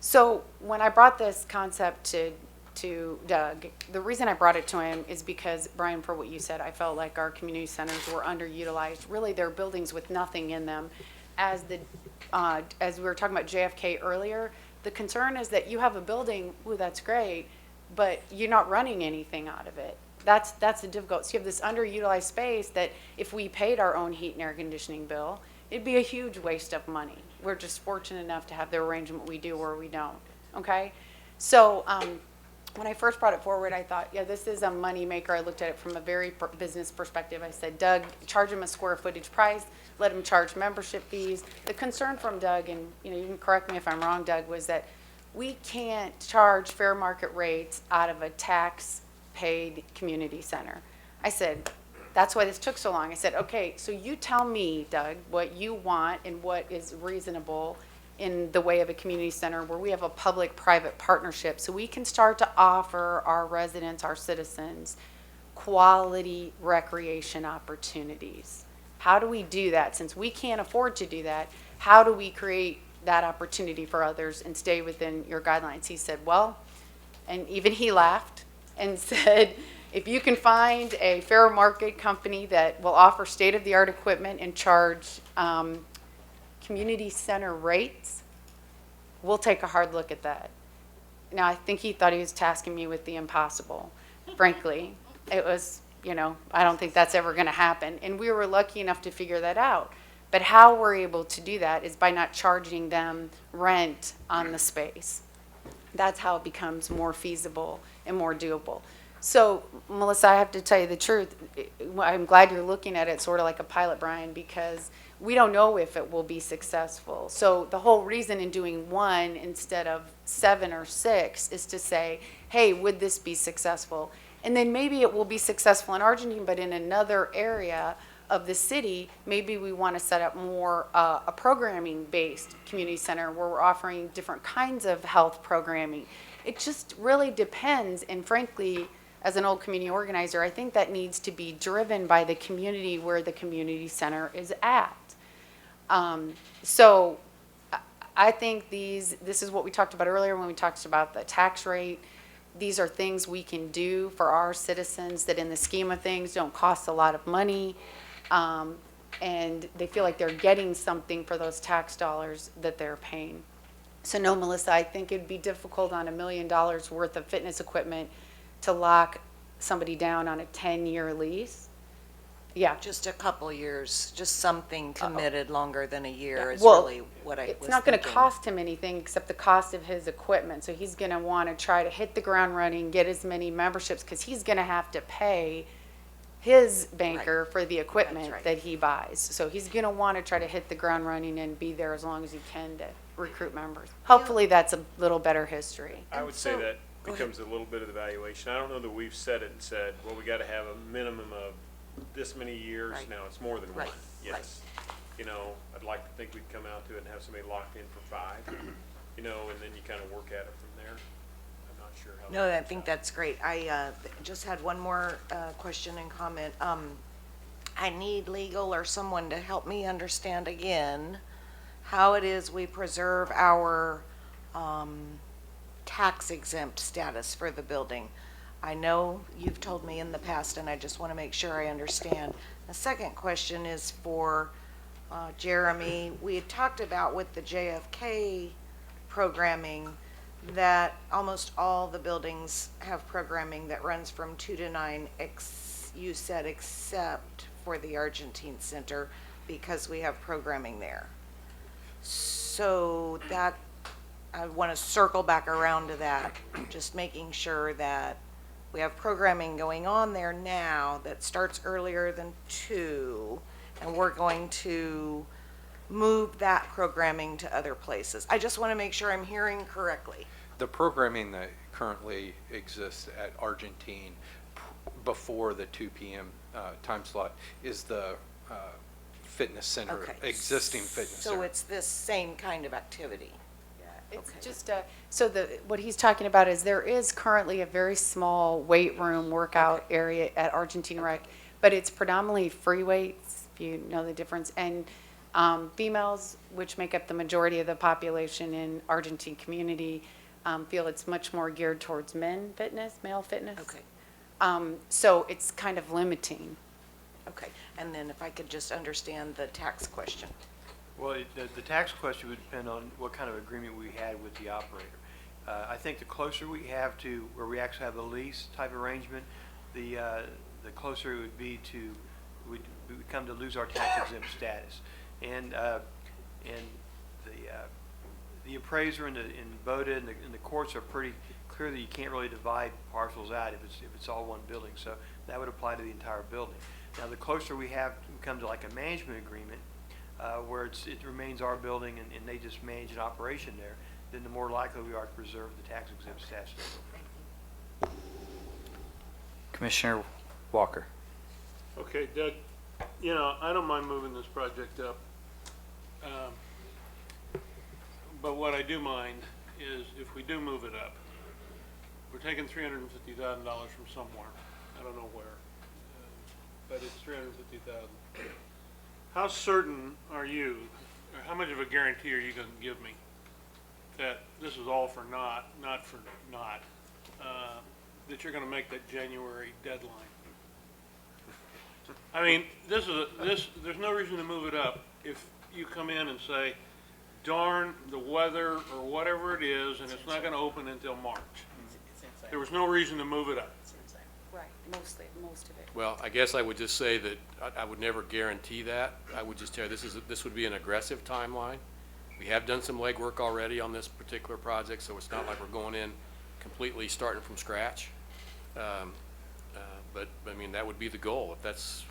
So when I brought this concept to to Doug. The reason I brought it to him is because, Brian, for what you said, I felt like our community centers were underutilized. Really, they're buildings with nothing in them. As we were talking about JFK earlier, the concern is that you have a building, ooh, that's great, but you're not running anything out of it. That's the difficult. So you have this underutilized space that if we paid our own heat and air conditioning bill, it'd be a huge waste of money. We're just fortunate enough to have the arrangement we do where we don't, okay? So when I first brought it forward, I thought, yeah, this is a money maker. I looked at it from a very business perspective. I said, Doug, charge him a square footage price, let him charge membership fees. The concern from Doug, and you can correct me if I'm wrong, Doug, was that we can't charge fair market rates out of a tax-paid community center. I said, that's why this took so long. I said, okay, so you tell me, Doug, what you want and what is reasonable in the way of a community center where we have a public-private partnership so we can start to offer our residents, our citizens, quality recreation opportunities. How do we do that? Since we can't afford to do that, how do we create that opportunity for others and stay within your guidelines? He said, well, and even he laughed and said, if you can find a fair market company that will offer state-of-the-art equipment and charge community center rates, we'll take a hard look at that. Now, I think he thought he was tasking me with the impossible. Frankly, it was, I don't think that's ever going to happen. And we were lucky enough to figure that out. But how we're able to do that is by not charging them rent on the space. That's how it becomes more feasible and more doable. So, Melissa, I have to tell you the truth. I'm glad you're looking at it sort of like a pilot, Brian, because we don't know if it will be successful. So the whole reason in doing one instead of 7 or 6 is to say, hey, would this be successful? And then maybe it will be successful in Argentine, but in another area of the city, maybe we want to set up more a programming-based community center where we're offering different kinds of health programming. It just really depends, and frankly, as an old community organizer, I think that needs to be driven by the community where the community center is at. So I think this is what we talked about earlier when we talked about the tax rate. These are things we can do for our citizens that in the scheme of things don't cost a lot of money. And they feel like they're getting something for those tax dollars that they're paying. So no, Melissa, I think it'd be difficult on $1 million worth of fitness equipment to lock somebody down on a 10-year lease. Yeah. Just a couple years, just something committed longer than a year is Well, really what I was It's not going to thinking. cost him anything except the cost of his equipment. So he's going to want to try to hit the ground running, get as many memberships, because he's going to have to pay his banker for the equipment right. that he buys. So he's going to want to try to hit the ground running and be there as long as he can to recruit members. Hopefully that's a little better history. I would say that becomes a little bit of the valuation. I don't know that we've said it and said, well, we got to have a minimum of this many years. Right. Now it's more than Right. one. Yes. I'd like to think we'd come out to it and have somebody locked in for 5, and then you kind of work at it from there. I'm not sure how. No, I think that's great. I just had one more question and comment. I need legal or someone to help me understand again how it is we preserve our tax exempt status for the building. I know you've told me in the past, and I just want to make sure I understand. The second question is for Jeremy. We had talked about with the JFK programming that almost all the buildings have programming that runs from 2 to 9, you said except for the Argentine Center, because we have programming there. So that, I want to circle back around to that, just making sure that we have programming going on there now that starts earlier than 2, and we're going to move that programming to other places. I just want to make sure I'm hearing correctly. The programming that currently exists at Argentine before the 2 p.m. Time slot is the fitness center, Okay. existing fitness center. So it's this same kind of activity. It's just so what he's talking about is there is currently a very small weight room workout area at Argentine Rec, but it's predominantly free weights, if you know the difference, and females, which make up the majority of the population in Argentine community, feel it's much more geared towards men fitness, male fitness. Okay. So it's kind of limiting. Okay, and then if I could just understand the tax question. Well, the tax question would depend on what kind of agreement we had with the operator. I think the closer we have to where we actually have a lease type arrangement, the closer it would be to we would come to lose our tax exempt status. And the appraiser and VOTA and the courts are pretty clear that you can't really divide parcels out if it's all one building. So that would apply to the entire building. Now, the closer we come to like a management agreement, where it remains our building and they just manage an operation there, then the more likely we are to preserve the tax exempt status. Commissioner Walker. Okay, Doug, you know, I don't mind moving this project up. But what I do mind is if we do move it up, we're taking $350,000 from somewhere. I don't know where, but it's $350,000. How certain are you, or how much of a guarantee are you going to give me that this is all for not for not, that you're going to make that January deadline? I mean, there's no reason to move it up if you come in and say, darn the weather or whatever it is, and it's not going to open until March. There was no reason to move it up. Right, most of it. Well, I guess I would just say that I would never guarantee that. I would just tell you this would be an aggressive timeline. We have done some legwork already on this particular project, so it's not like we're going in completely starting from scratch. But I mean, that would be the goal. If that's,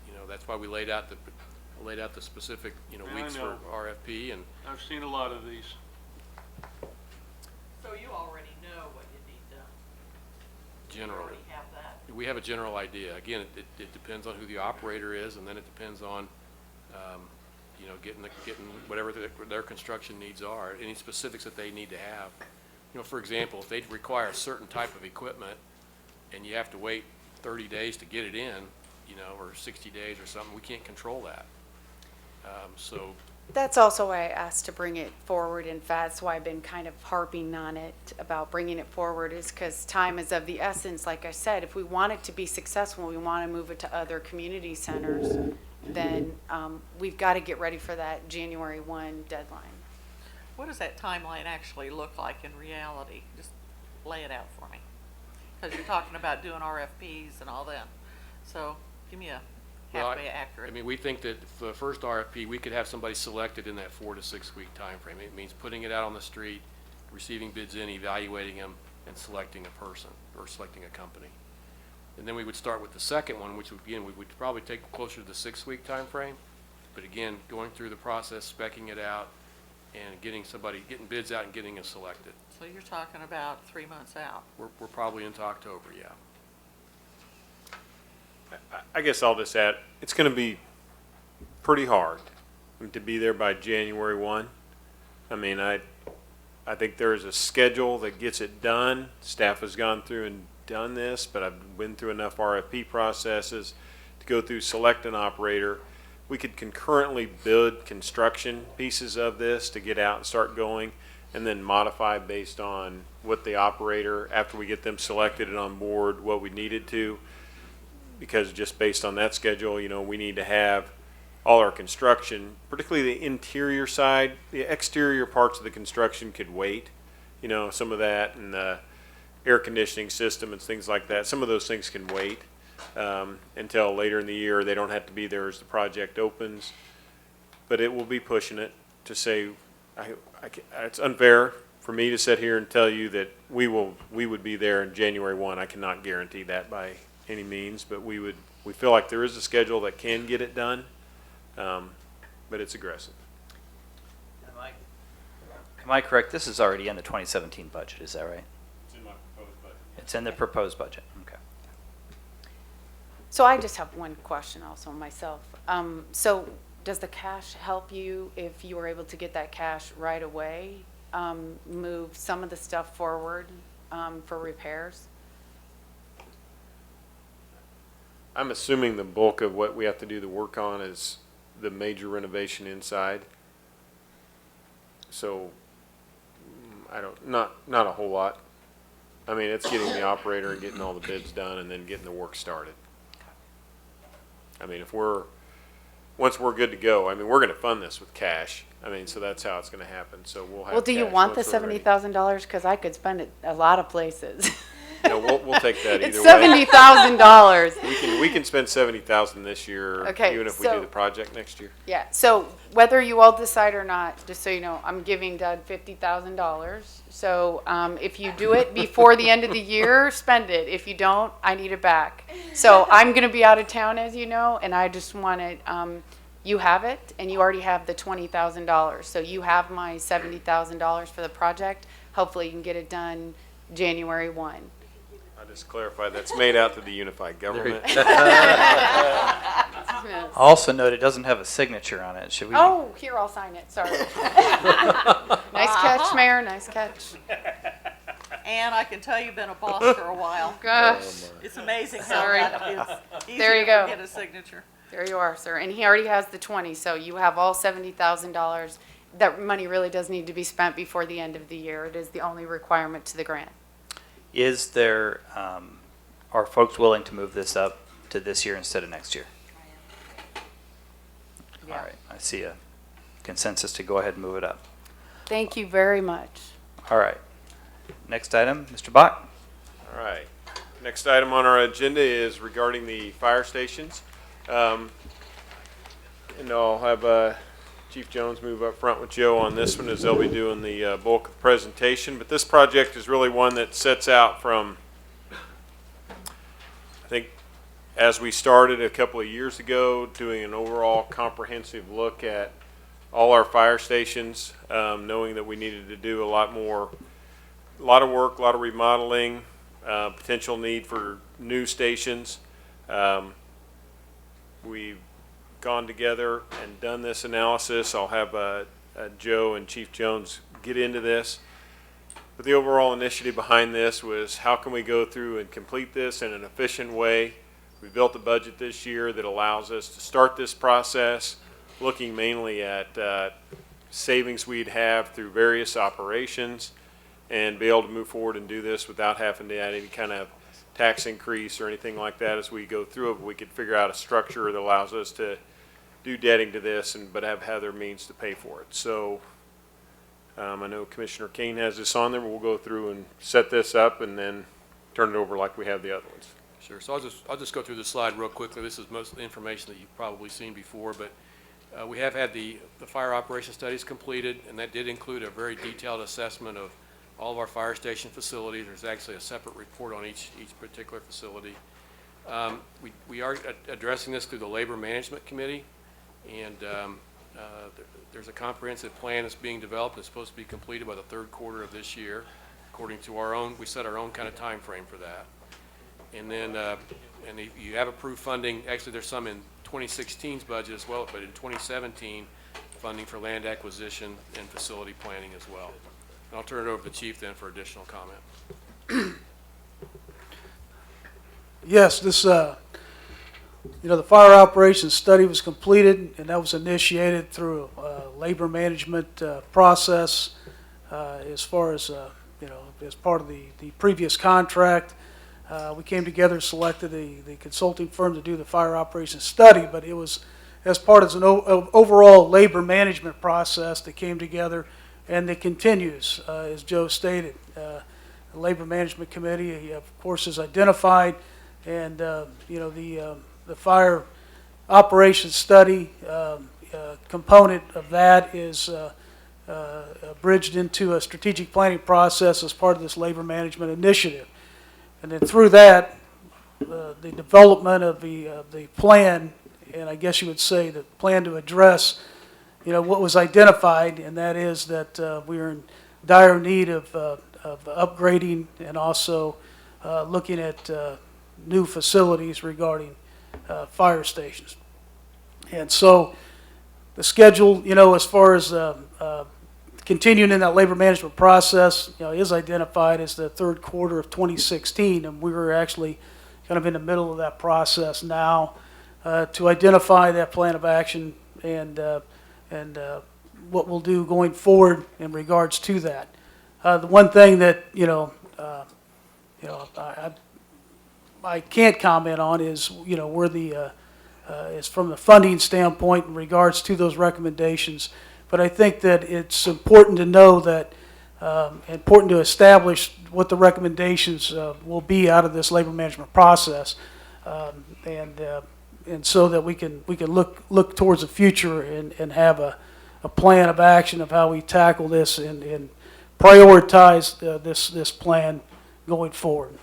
you know, that's why we laid out the specific, you know, Yeah, I weeks for know. RFP. And I've seen a lot of these. So you already know what you need done. generally, You already have that. we have a general idea. Again, it depends on who the operator is, and then it depends on, you know, getting whatever their construction needs are, any specifics that they need to have. You know, for example, if they require a certain type of equipment, and you have to wait 30 days to get it in, you know, or 60 days or something, we can't control that. So That's also why I asked to bring it forward. In fact, that's why I've been kind of harping on it about bringing it forward, is because time is of the essence. Like I said, if we want it to be successful, we want to move it to other community centers, then we've got to get ready for that January 1 deadline. What does that timeline actually look like in reality? Just lay it out for me. Because you're talking about doing RFPs and all that. So give me a halfway accurate. I mean, we think that for the first RFP, we could have somebody selected in that 4 to 6 week time frame. It means putting it out on the street, receiving bids in, evaluating them, and selecting a person or selecting a company. And then we would start with the second one, which would, again, we would probably take closer to the 6 week time frame. But again, going through the process, speccing it out, and getting bids out and getting them selected. So you're talking about 3 months out. We're probably into October, yeah. I guess I'll just add, it's going to be pretty hard to be there by January 1. I mean, I think there is a schedule that gets it done. Staff has gone through and done this, but I've been through enough RFP processes to go through select an operator. We could concurrently build construction pieces of this to get out and start going, and then modify based on what the operator, after we get them selected and on board, what we needed to. Because just based on that schedule, you know, we need to have all our construction, particularly the interior side. The exterior parts of the construction could wait, you know, some of that, and the air conditioning system and things like that. Some of those things can wait until later in the year. They don't have to be there as the project opens. But it will be pushing it to say, it's unfair for me to sit here and tell you that we would be there in January 1. I cannot guarantee that by any means, but we feel like there is a schedule that can get it done, but it's aggressive. Am I correct? This is already in the 2017 budget, is that right? It's in my proposed budget. It's in the proposed budget, okay. So I just have one question also myself. So does the cash help you if you were able to get that cash right away, move some of the stuff forward for repairs? I'm assuming the bulk of what we have to do the work on is the major renovation inside. So not a whole lot. I mean, it's getting the operator and getting all the bids done and then getting the work started. I mean, once we're good to go, I mean, we're gonna fund this with cash. I mean, so that's how it's gonna happen, so we'll have. Well, do you cash want the once we're ready. $70,000? Because I could spend it a lot of places. No, we'll take that either It's way. $70,000. We can spend 70,000 this year, Okay, even if we do so- the project next year. Yeah, so whether you all decide or not, just so you know, I'm giving Doug $50,000. So if you do it before the end of the year, spend it. If you don't, I need it back. So I'm going to be out of town, as you know, and I just wanted, you have it, and you already have the $20,000. So you have my $70,000 for the project. Hopefully you can get it done January 1. I just clarify, that's made out to the unified government. Also note, it doesn't have a signature on it. Should we? Oh, here, I'll sign it, sorry. Nice catch, Mayor, nice catch. And I can tell you've been a boss for a while. Gosh. It's amazing how Sorry. that is There you easy go. to get a signature. There you are, sir. And he already has the 20, so you have all $70,000. That money really does need to be spent before the end of the year. It is the only requirement to the grant. Is there, are folks willing to move this up to this year instead of next year? All right, I see a consensus to go ahead and move it up. Thank you very much. All right. Next item, Mr. Bach. All right. Next item on our agenda is regarding the fire stations. And I'll have Chief Jones move up front with Joe on this one as they'll be doing the bulk of the presentation. But this project is really one that sets out from, I think, as we started a couple of years ago, doing an overall comprehensive look at all our fire stations, knowing that we needed to do a lot of work, a lot of remodeling, potential need for new stations. We've gone together and done this analysis. I'll have Joe and Chief Jones get into this. But the overall initiative behind this was how can we go through and complete this in an efficient way. We built a budget this year that allows us to start this process, looking mainly at savings we'd have through various operations and be able to move forward and do this without having to add any kind of tax increase or anything like that as we go through it. We could figure out a structure that allows us to do debting to this but have other means to pay for it. So I know Commissioner Kane has this on there, but we'll go through and set this up and then turn it over like we have the other ones. Sure. So I'll just go through the slide real quickly. This is most of the information that you've probably seen before, but we have had the fire operation studies completed, and that did include a very detailed assessment of all of our fire station facilities. There's actually a separate report on each particular facility. We are addressing this through the Labor Management Committee, and there's a comprehensive plan that's being developed. It's supposed to be completed by the third quarter of this year, according to we set our own kind of time frame for that. And then, you have approved funding. Actually, there's some in 2016's budget as well, but in 2017, funding for land acquisition and facility planning as well. And I'll turn it over to the Chief then for additional comment. Yes, this, the fire operations study was completed, and that was initiated through a labor management process as far as, as part of the previous contract. We came together, selected the consulting firm to do the fire operations study, but it was as part of an overall labor management process that came together and that continues, as Joe stated. The Labor Management Committee, of course, is identified, and the fire operations study component of that is bridged into a strategic planning process as part of this labor management initiative. And then through that, the development of the plan, and I guess you would say the plan to address, what was identified, and that is that we are in dire need of upgrading and also looking at new facilities regarding fire stations. And so the schedule, as far as continuing in that labor management process, is identified as the third quarter of 2016, and we were actually kind of in the middle of that process now to identify that plan of action and what we'll do going forward in regards to that. The one thing that, I can't comment on is, where is from the funding standpoint in regards to those recommendations. But I think that it's important to know that, important to establish what the recommendations will be out of this labor management process, and so that we can look towards the future and have a plan of action of how we tackle this and prioritize this plan going forward.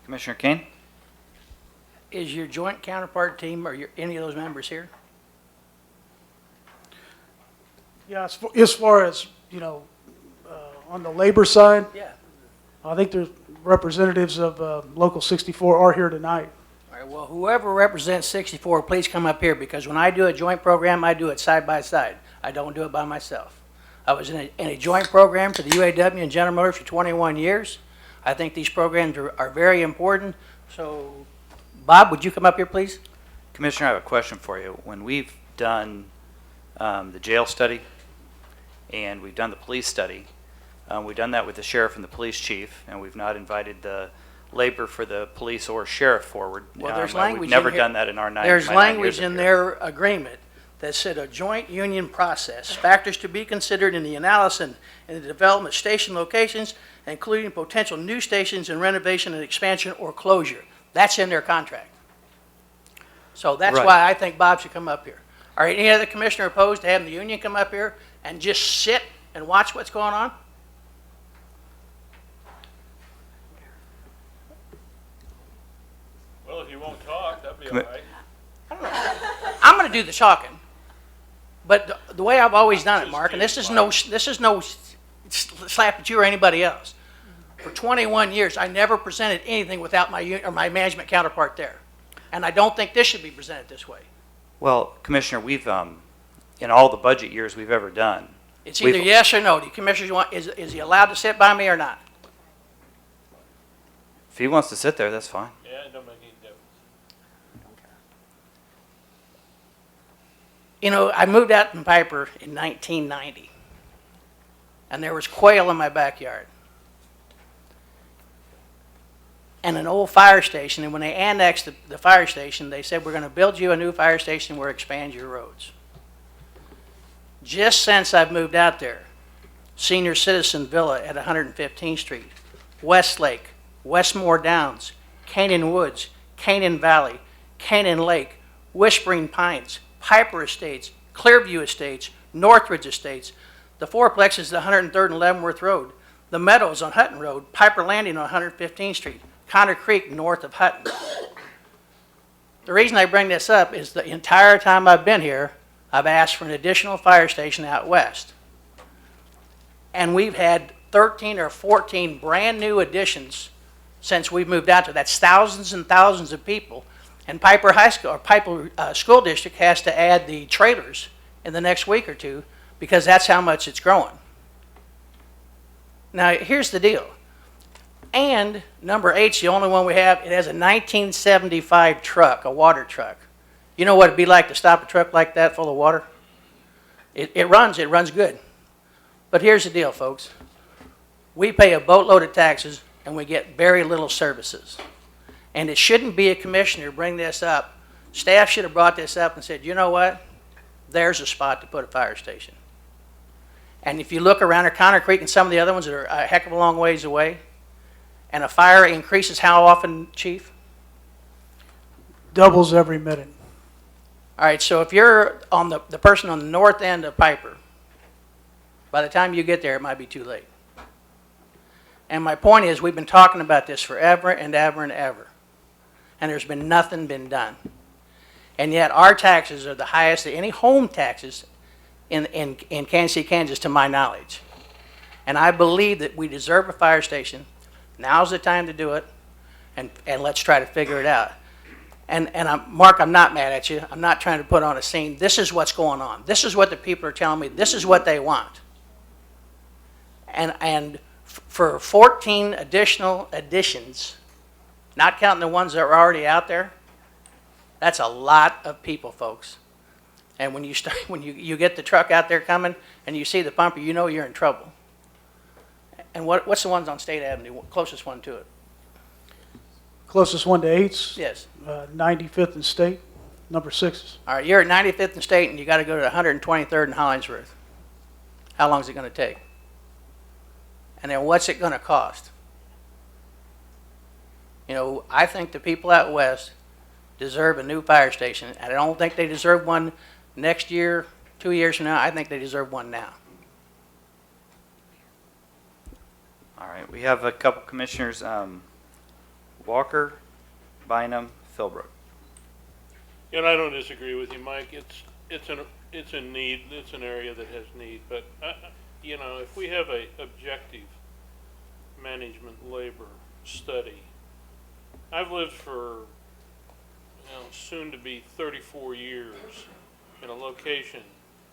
Commissioner Kane? Is your joint counterpart team or any of those members here? Yeah, as far as, on the labor side, Yeah. I think there's representatives of Local 64 are here tonight. All right, well, whoever represents 64, please come up here, because when I do a joint program, I do it side by side. I don't do it by myself. I was in a joint program for the UAW and General Motors for 21 years. I think these programs are very important. So, Bob, would you come up here, please? Commissioner, I have a question for you. When we've done the jail study and we've done the police study, we've done that with the sheriff and the police chief, and we've not invited the labor for the police or sheriff forward. Well, there's language We've never in here. done that in our nine There's my 9 language years up in here. their agreement that said a joint union process, factors to be considered in the analysis and the development of station locations, including potential new stations and renovation and expansion or closure. That's in their contract. So that's Right. why I think Bob should come up here. Are any other commissioner opposed to having the union come up here and just sit and watch what's going on? Well, if you won't talk, that'd be all right. I'm going to do the talking, but the way I've always done it, Mark, and this is no slap at you or anybody else. For 21 years, I never presented anything without my management counterpart there, and I don't think this should be presented this way. Well, Commissioner, we've, in all the budget years we've ever done. It's either yes or no. Do you commissioners want? Is he allowed to sit by me or not? If he wants to sit there, that's fine. Yeah, it don't make any difference. You know, I moved out from Piper in 1990, and there was quail in my backyard. And an old fire station, and when they annexed the fire station, they said, we're going to build you a new fire station, we'll expand your roads. Just since I've moved out there, Senior Citizen Villa at 115th Street, Westlake, Westmore Downs, Canaan Woods, Canaan Valley, Canaan Lake, Whispering Pines, Piper Estates, Clearview Estates, Northridge Estates, the fourplexes at 103rd and Leavenworth Road, the Meadows on Hutton Road, Piper Landing on 115th Street, Connor Creek north of Hutton. The reason I bring this up is the entire time I've been here, I've asked for an additional fire station out west. And we've had 13 or 14 brand new additions since we've moved out there. That's thousands and thousands of people. And Piper High School, or Piper School District has to add the trailers in the next week or two because that's how much it's growing. Now, here's the deal. And number 8's the only one we have. It has a 1975 truck, a water truck. You know what it'd be like to stop a truck like that full of water? It runs good. But here's the deal, folks. We pay a boatload of taxes and we get very little services. And it shouldn't be a commissioner to bring this up. Staff should have brought this up and said, you know what? There's a spot to put a fire station. And if you look around at Connor Creek and some of the other ones that are a heck of a long ways away, and a fire increases how often, Chief? Doubles every minute. All right, so if you're on the person on the north end of Piper, by the time you get there, it might be too late. And my point is, we've been talking about this forever and ever and ever, and there's been nothing been done. And yet our taxes are the highest of any home taxes in Kansas City, Kansas, to my knowledge. And I believe that we deserve a fire station. Now's the time to do it, and let's try to figure it out. And Mark, I'm not mad at you. I'm not trying to put on a scene. This is what's going on. This is what the people are telling me. This is what they want. And for 14 additional additions, not counting the ones that are already out there, that's a lot of people, folks. And when you start, when you get the truck out there coming and you see the pumper, you know you're in trouble. And what's the ones on State Avenue, closest one to it? Closest one to 8's, Yes. 95th and State, number 6's. All right, you're at 95th and State and you got to go to 123rd and Hollingsworth. How long is it going to take? And then what's it going to cost? You know, I think the people out west deserve a new fire station. And I don't think they deserve one next year, 2 years from now. I think they deserve one now. All right, we have a couple commissioners, Walker, Bynum, Philbrook. And I don't disagree with you, Mike. It's a need. It's an area that has need. But you know, if we have a objective management labor study, I've lived for soon to be 34 years in a location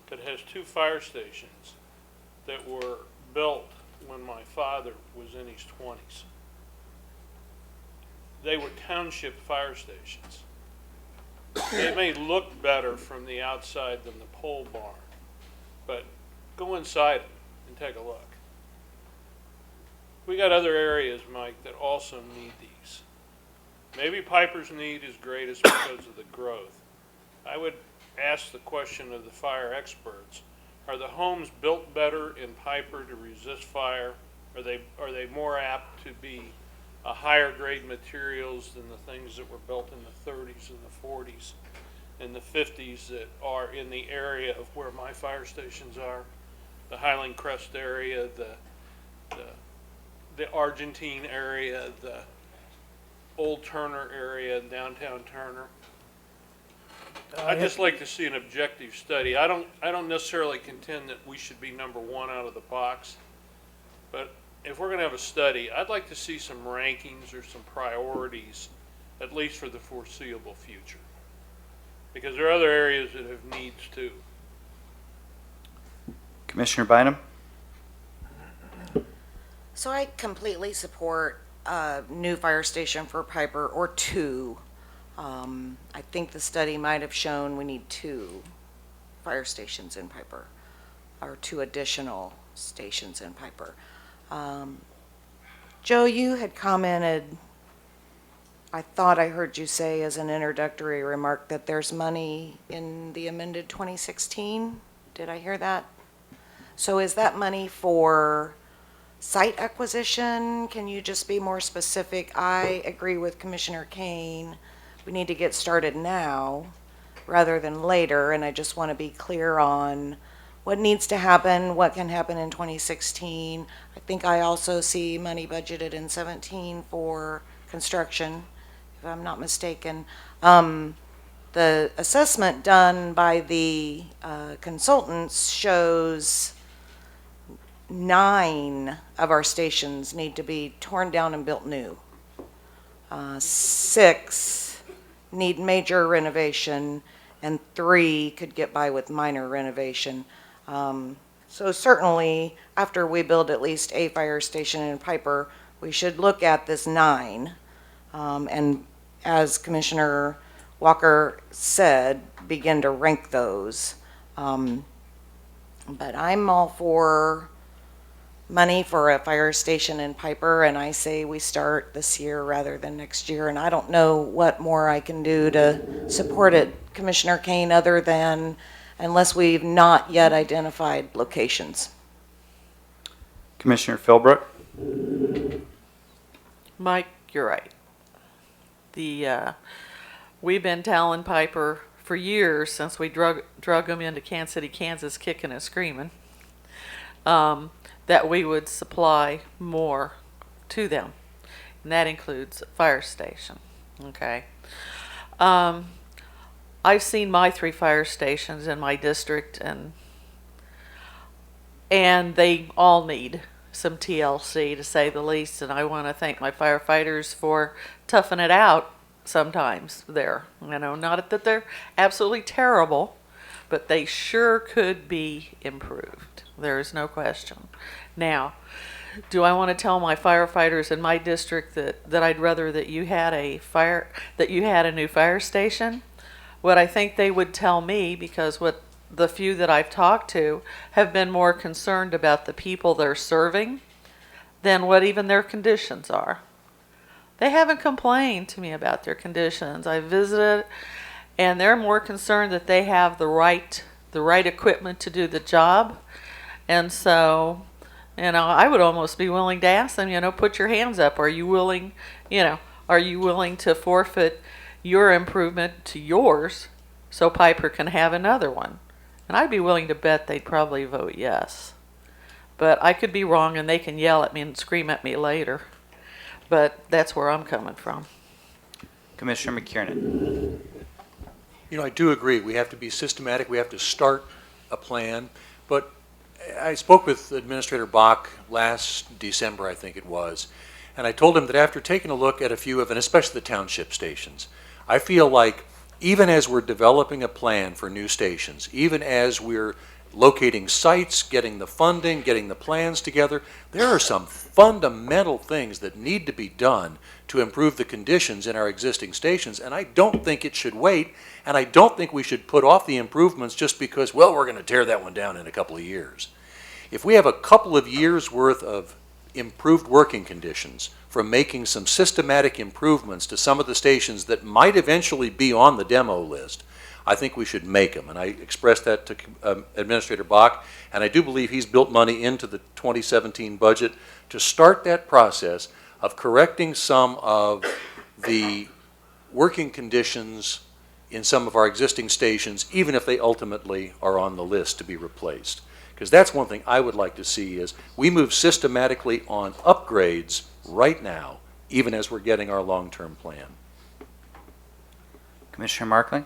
that has 2 fire stations that were built when my father was in his 20s. They were township fire stations. They may look better from the outside than the pole barn, but go inside them and take a look. We got other areas, Mike, that also need these. Maybe Piper's need is greatest because of the growth. I would ask the question of the fire experts, are the homes built better in Piper to resist fire? Are they more apt to be a higher grade materials than the things that were built in the 30s and the 40s and the 50s that are in the area of where my fire stations are? The Highland Crest area, the Argentine area, the Old Turner area, downtown Turner. I'd just like to see an objective study. I don't necessarily contend that we should be number 1 out of the box, but if we're going to have a study, I'd like to see some rankings or some priorities, at least for the foreseeable future, because there are other areas that have needs too. Commissioner Bynum? So I completely support a new fire station for Piper, or 2. I think the study might have shown we need 2 fire stations in Piper, or 2 additional stations in Piper. Joe, you had commented, I thought I heard you say as an introductory remark, that there's money in the amended 2016. Did I hear that? So is that money for site acquisition? Can you just be more specific? I agree with Commissioner Kane. We need to get started now rather than later, and I just want to be clear on what needs to happen, what can happen in 2016. I think I also see money budgeted in 17 for construction, if I'm not mistaken. The assessment done by the consultants shows 9 of our stations need to be torn down and built new. 6 need major renovation, and 3 could get by with minor renovation. So certainly, after we build at least a fire station in Piper, we should look at this 9. And as Commissioner Walker said, begin to rank those. But I'm all for money for a fire station in Piper, and I say we start this year rather than next year. And I don't know what more I can do to support it, Commissioner Kane, other than unless we've not yet identified locations. Commissioner Philbrook? Mike, you're right. We've been telling Piper for years, since we drug them into Kansas City, Kansas, kicking and screaming, that we would supply more to them, and that includes a fire station. Okay. I've seen my 3 fire stations in my district, and they all need some TLC, to say the least, and I want to thank my firefighters for toughing it out sometimes there. You know, not that they're absolutely terrible, but they sure could be improved. There is no question. Now, do I want to tell my firefighters in my district that I'd rather that you had a new fire station? what I think they would tell me, because what the few that I've talked to have been more concerned about the people they're serving than what even their conditions are. They haven't complained to me about their conditions. I visited, and they're more concerned that they have the right equipment to do the job. And so, I would almost be willing to ask them, put your hands up. Are you willing, are you willing to forfeit your improvement to yours so Piper can have another one? And I'd be willing to bet they'd probably vote yes. But I could be wrong, and they can yell at me and scream at me later. But that's where I'm coming from. Commissioner McKiernan. I do agree. We have to be systematic. We have to start a plan. But I spoke with Administrator Bach last December, I think it was, and I told him that after taking a look at a few of, and especially the township stations, I feel like even as we're developing a plan for new stations, even as we're locating sites, getting the funding, getting the plans together, there are some fundamental things that need to be done to improve the conditions in our existing stations, and I don't think it should wait, and I don't think we should put off the improvements just because, well, we're going to tear that one down in a couple of years. If we have a couple of years' worth of improved working conditions from making some systematic improvements to some of the stations that might eventually be on the demo list, I think we should make them. And I expressed that to Administrator Bach, and I do believe he's built money into the 2017 budget to start that process of correcting some of the working conditions in some of our existing stations, even if they ultimately are on the list to be replaced. Because that's one thing I would like to see is we move systematically on upgrades right now, even as we're getting our long-term plan. Commissioner Markling.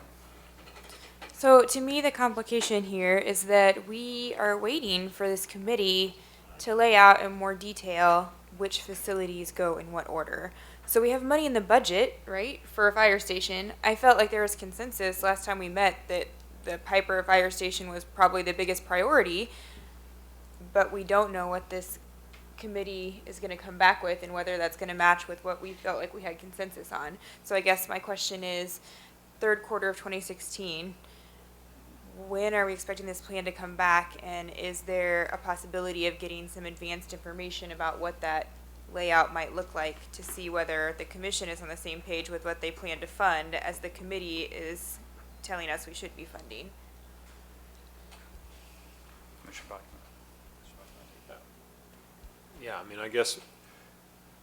So to me, the complication here is that we are waiting for this committee to lay out in more detail which facilities go in what order. So we have money in the budget, right, for a fire station. I felt like there was consensus last time we met that the Piper Fire Station was probably the biggest priority, but we don't know what this committee is going to come back with and whether that's going to match with what we felt like we had consensus on. So I guess my question is, third quarter of 2016, when are we expecting this plan to come back, and is there a possibility of getting some advanced information about what that layout might look like to see whether the commission is on the same page with what they plan to fund as the committee is telling us we should be funding? Yeah, I mean, I guess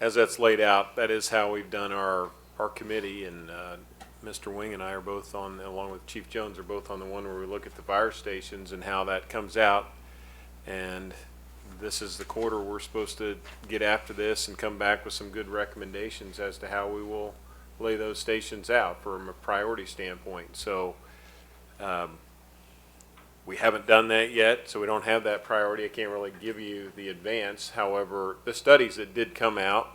as that's laid out, that is how we've done our committee, and Mr. Wing and I are both on, along with Chief Jones, are both on the one where we look at the fire stations and how that comes out. And this is the quarter we're supposed to get after this and come back with some good recommendations as to how we will lay those stations out from a priority standpoint. So we haven't done that yet, so we don't have that priority. I can't really give you the advance. However, the studies that did come out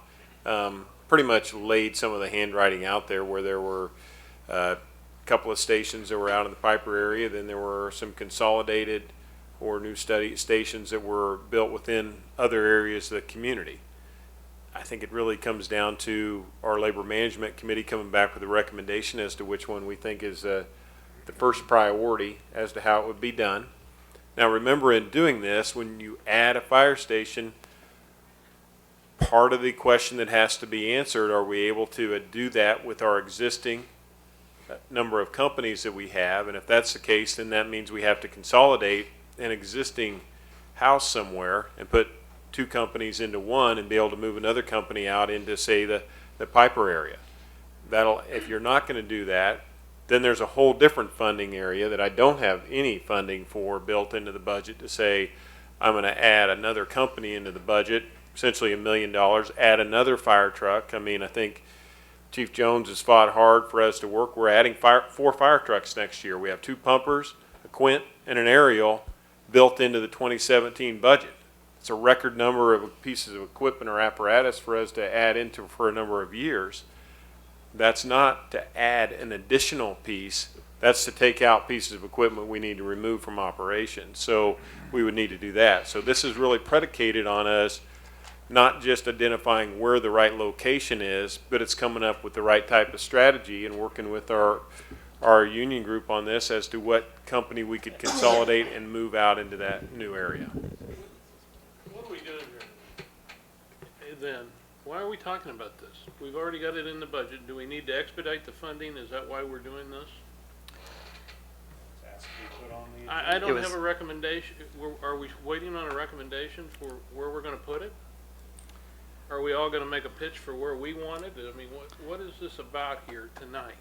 pretty much laid some of the handwriting out there, where there were a couple of stations that were out in the Piper area. Then there were some consolidated or new stations that were built within other areas of the community. I think it really comes down to our labor management committee coming back with a recommendation as to which one we think is the first priority as to how it would be done. Now remember, in doing this, when you add a fire station, part of the question that has to be answered, are we able to do that with our existing number of companies that we have? And if that's the case, then that means we have to consolidate an existing house somewhere and put two companies into one and be able to move another company out into, say, the Piper area. If you're not going to do that, then there's a whole different funding area that I don't have any funding for built into the budget to say I'm going to add another company into the budget, essentially $1 million, add another fire truck. I mean, I think Chief Jones has fought hard for us to work. We're adding 4 fire trucks next year. We have 2 pumpers, a quint, and an aerial built into the 2017 budget. It's a record number of pieces of equipment or apparatus for us to add into for a number of years. That's not to add an additional piece. That's to take out pieces of equipment we need to remove from operation. So we would need to do that. So this is really predicated on us not just identifying where the right location is, but it's coming up with the right type of strategy and working with our our union group on this as to what company we could consolidate and move out into that new area. What are we doing here? Then, why are we talking about this? We've already got it in the budget. Do we need to expedite the funding? Is that why we're doing this? I don't have a recommendation. Are we waiting on a recommendation for where we're gonna put it? Are we all gonna make a pitch for where we want it? I mean, what is this about here tonight?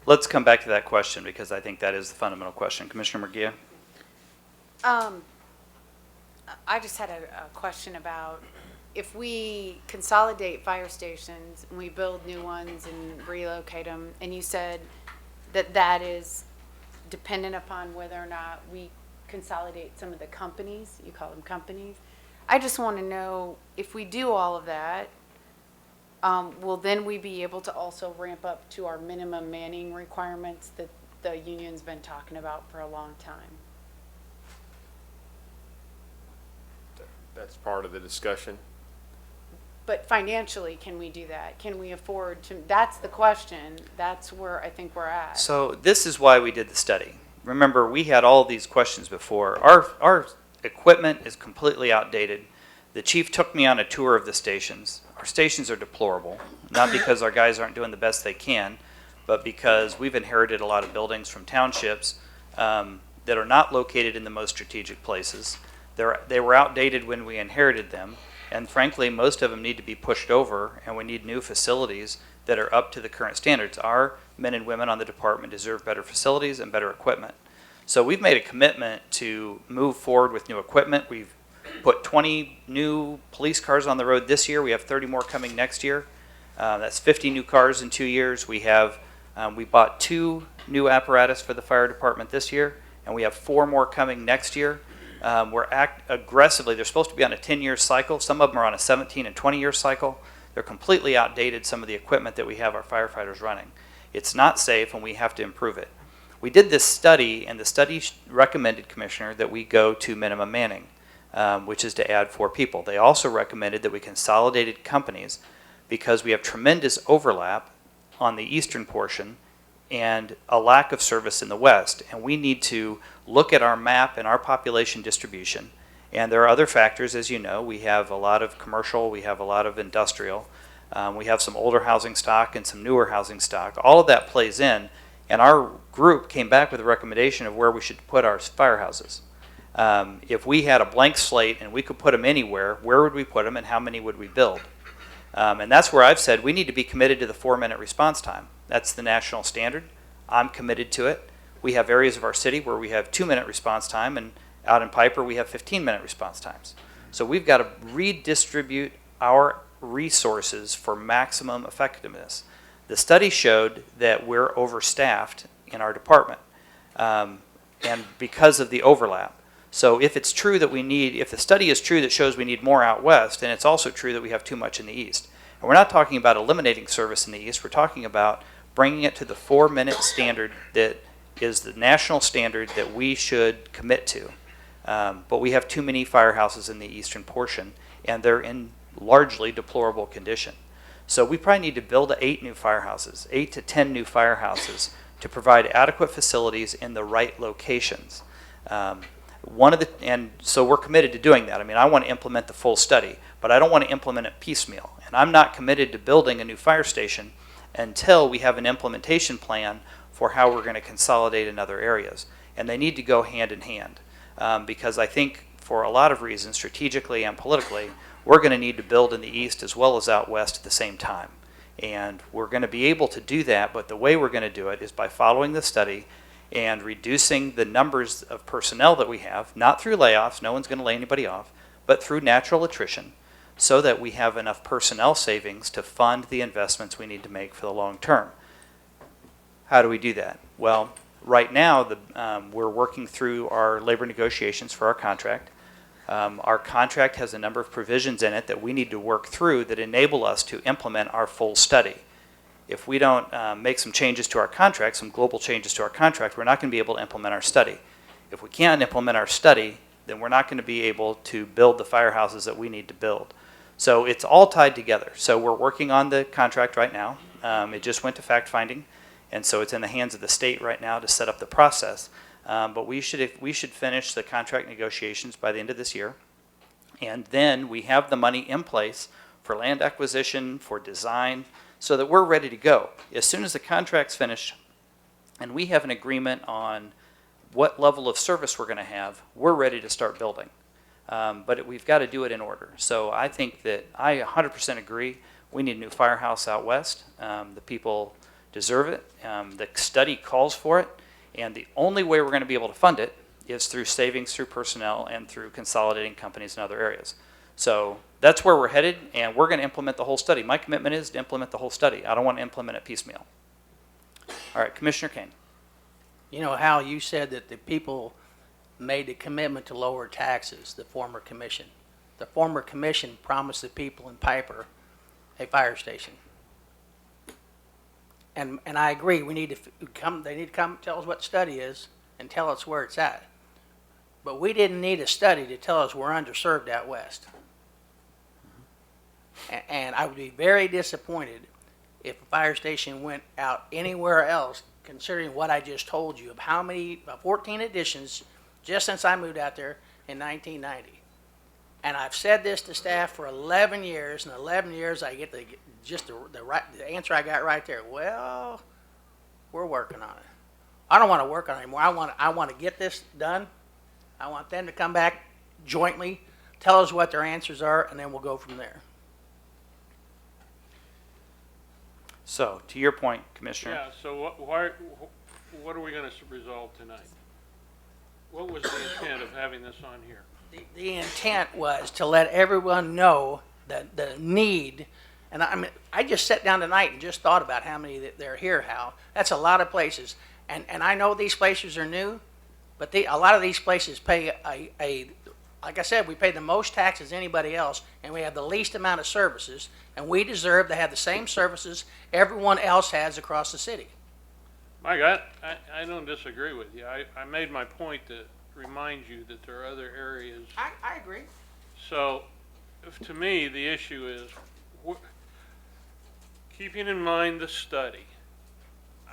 Let's come back to that question because I think that is the fundamental question. Commissioner Murguia? I just had a question about if we consolidate fire stations and we build new ones and relocate them, and you said that that is dependent upon whether or not we consolidate some of the companies, you call them companies. I just want to know if we do all of that, will then we be able to also ramp up to our minimum manning requirements that the union's been talking about for a long time? That's part of the discussion. But financially, can we do that? Can we afford to? That's the question. That's where I think we're at. So this is why we did the study. Remember, we had all these questions before. Our equipment is completely outdated. The chief took me on a tour of the stations. Our stations are deplorable, not because our guys aren't doing the best they can, but because we've inherited a lot of buildings from townships that are not located in the most strategic places. They were outdated when we inherited them, and frankly, most of them need to be pushed over, and we need new facilities that are up to the current standards. Our men and women on the department deserve better facilities and better equipment. So we've made a commitment to move forward with new equipment. We've put 20 new police cars on the road this year. We have 30 more coming next year. That's 50 new cars in 2 years. We bought 2 new apparatus for the fire department this year, and we have 4 more coming next year. We're aggressively, they're supposed to be on a 10-year cycle. Some of them are on a 17 and 20-year cycle. They're completely outdated, some of the equipment that we have our firefighters running. It's not safe, and we have to improve it. We did this study, and the study recommended, Commissioner, that we go to minimum manning, which is to add 4 people. They also recommended that we consolidated companies because we have tremendous overlap on the eastern portion and a lack of service in the west. And we need to look at our map and our population distribution. And there are other factors, as you know. We have a lot of commercial, we have a lot of industrial, we have some older housing stock and some newer housing stock. All of that plays in, and our group came back with a recommendation of where we should put our firehouses. If we had a blank slate and we could put them anywhere, where would we put them and how many would we build? And that's where I've said we need to be committed to the 4-minute response time. That's the national standard. I'm committed to it. We have areas of our city where we have 2-minute response time, and out in Piper we have 15-minute response times. So we've got to redistribute our resources for maximum effectiveness. The study showed that we're overstaffed in our department, and because of the overlap. So if it's true that if the study is true that shows we need more out west, then it's also true that we have too much in the east. And we're not talking about eliminating service in the east, we're talking about bringing it to the 4-minute standard that is the national standard that we should commit to. But we have too many firehouses in the eastern portion, and they're in largely deplorable condition. So we probably need to build 8 new firehouses, 8 to 10 new firehouses to provide adequate facilities in the right locations. And so we're committed to doing that. I mean, I want to implement the full study, but I don't want to implement it piecemeal. And I'm not committed to building a new fire station until we have an implementation plan for how we're going to consolidate in other areas. And they need to go hand in hand. Because I think for a lot of reasons, strategically and politically, we're going to need to build in the east as well as out west at the same time. And we're going to be able to do that, but the way we're going to do it is by following the study and reducing the numbers of personnel that we have, not through layoffs, no one's going to lay anybody off, but through natural attrition, so that we have enough personnel savings to fund the investments we need to make for the long term. How do we do that? Well, right now, we're working through our labor negotiations for our contract. Our contract has a number of provisions in it that we need to work through that enable us to implement our full study. If we don't make some changes to our contract, some global changes to our contract, we're not going to be able to implement our study. If we can't implement our study, then we're not going to be able to build the firehouses that we need to build. So it's all tied together. So we're working on the contract right now. It just went to fact finding, And so it's in the hands of the state right now to set up the process. But we should finish the contract negotiations by the end of this year. And then we have the money in place for land acquisition, for design, so that we're ready to go. As soon as the contract's finished and we have an agreement on what level of service we're going to have, we're ready to start building. But we've got to do it in order. So I think that I 100% agree. We need a new firehouse out west. The people deserve it. The study calls for it. And the only way we're going to be able to fund it is through savings, through personnel, and through consolidating companies in other areas. So that's where we're headed, and we're going to implement the whole study. My commitment is to implement the whole study. I don't want to implement it piecemeal. All right, Commissioner Kane. You know how you said that the people made the commitment to lower taxes, the former commission. The former commission promised the people in Piper a fire station. And I agree, we need to come, they need to come tell us what the study is and tell us where it's at. But we didn't need a study to tell us we're underserved out west. And I would be very disappointed if a fire station went out anywhere else, considering what I just told you of how many, 14 additions just since I moved out there in 1990. And I've said this to staff for 11 years, and 11 years I get the answer I got right there. Well, we're working on it. I don't want to work on it anymore. I want to get this done. I want them to come back jointly, tell us what their answers are, and then we'll go from there. So, to your point, Commissioner. Yeah, so what are we going to resolve tonight? What was the intent of having this on here? The intent was to let everyone know that the need, and I mean, I just sat down tonight and just thought about how many that there are here, Hal. That's a lot of places. And I know these places are new, but a lot of these places pay like I said, we pay the most taxes anybody else, and we have the least amount of services, and we deserve to have the same services everyone else has across the city. Mike, I don't disagree with you. I made my point to remind you that there are other areas. I agree. So, to me, the issue is keeping in mind the study.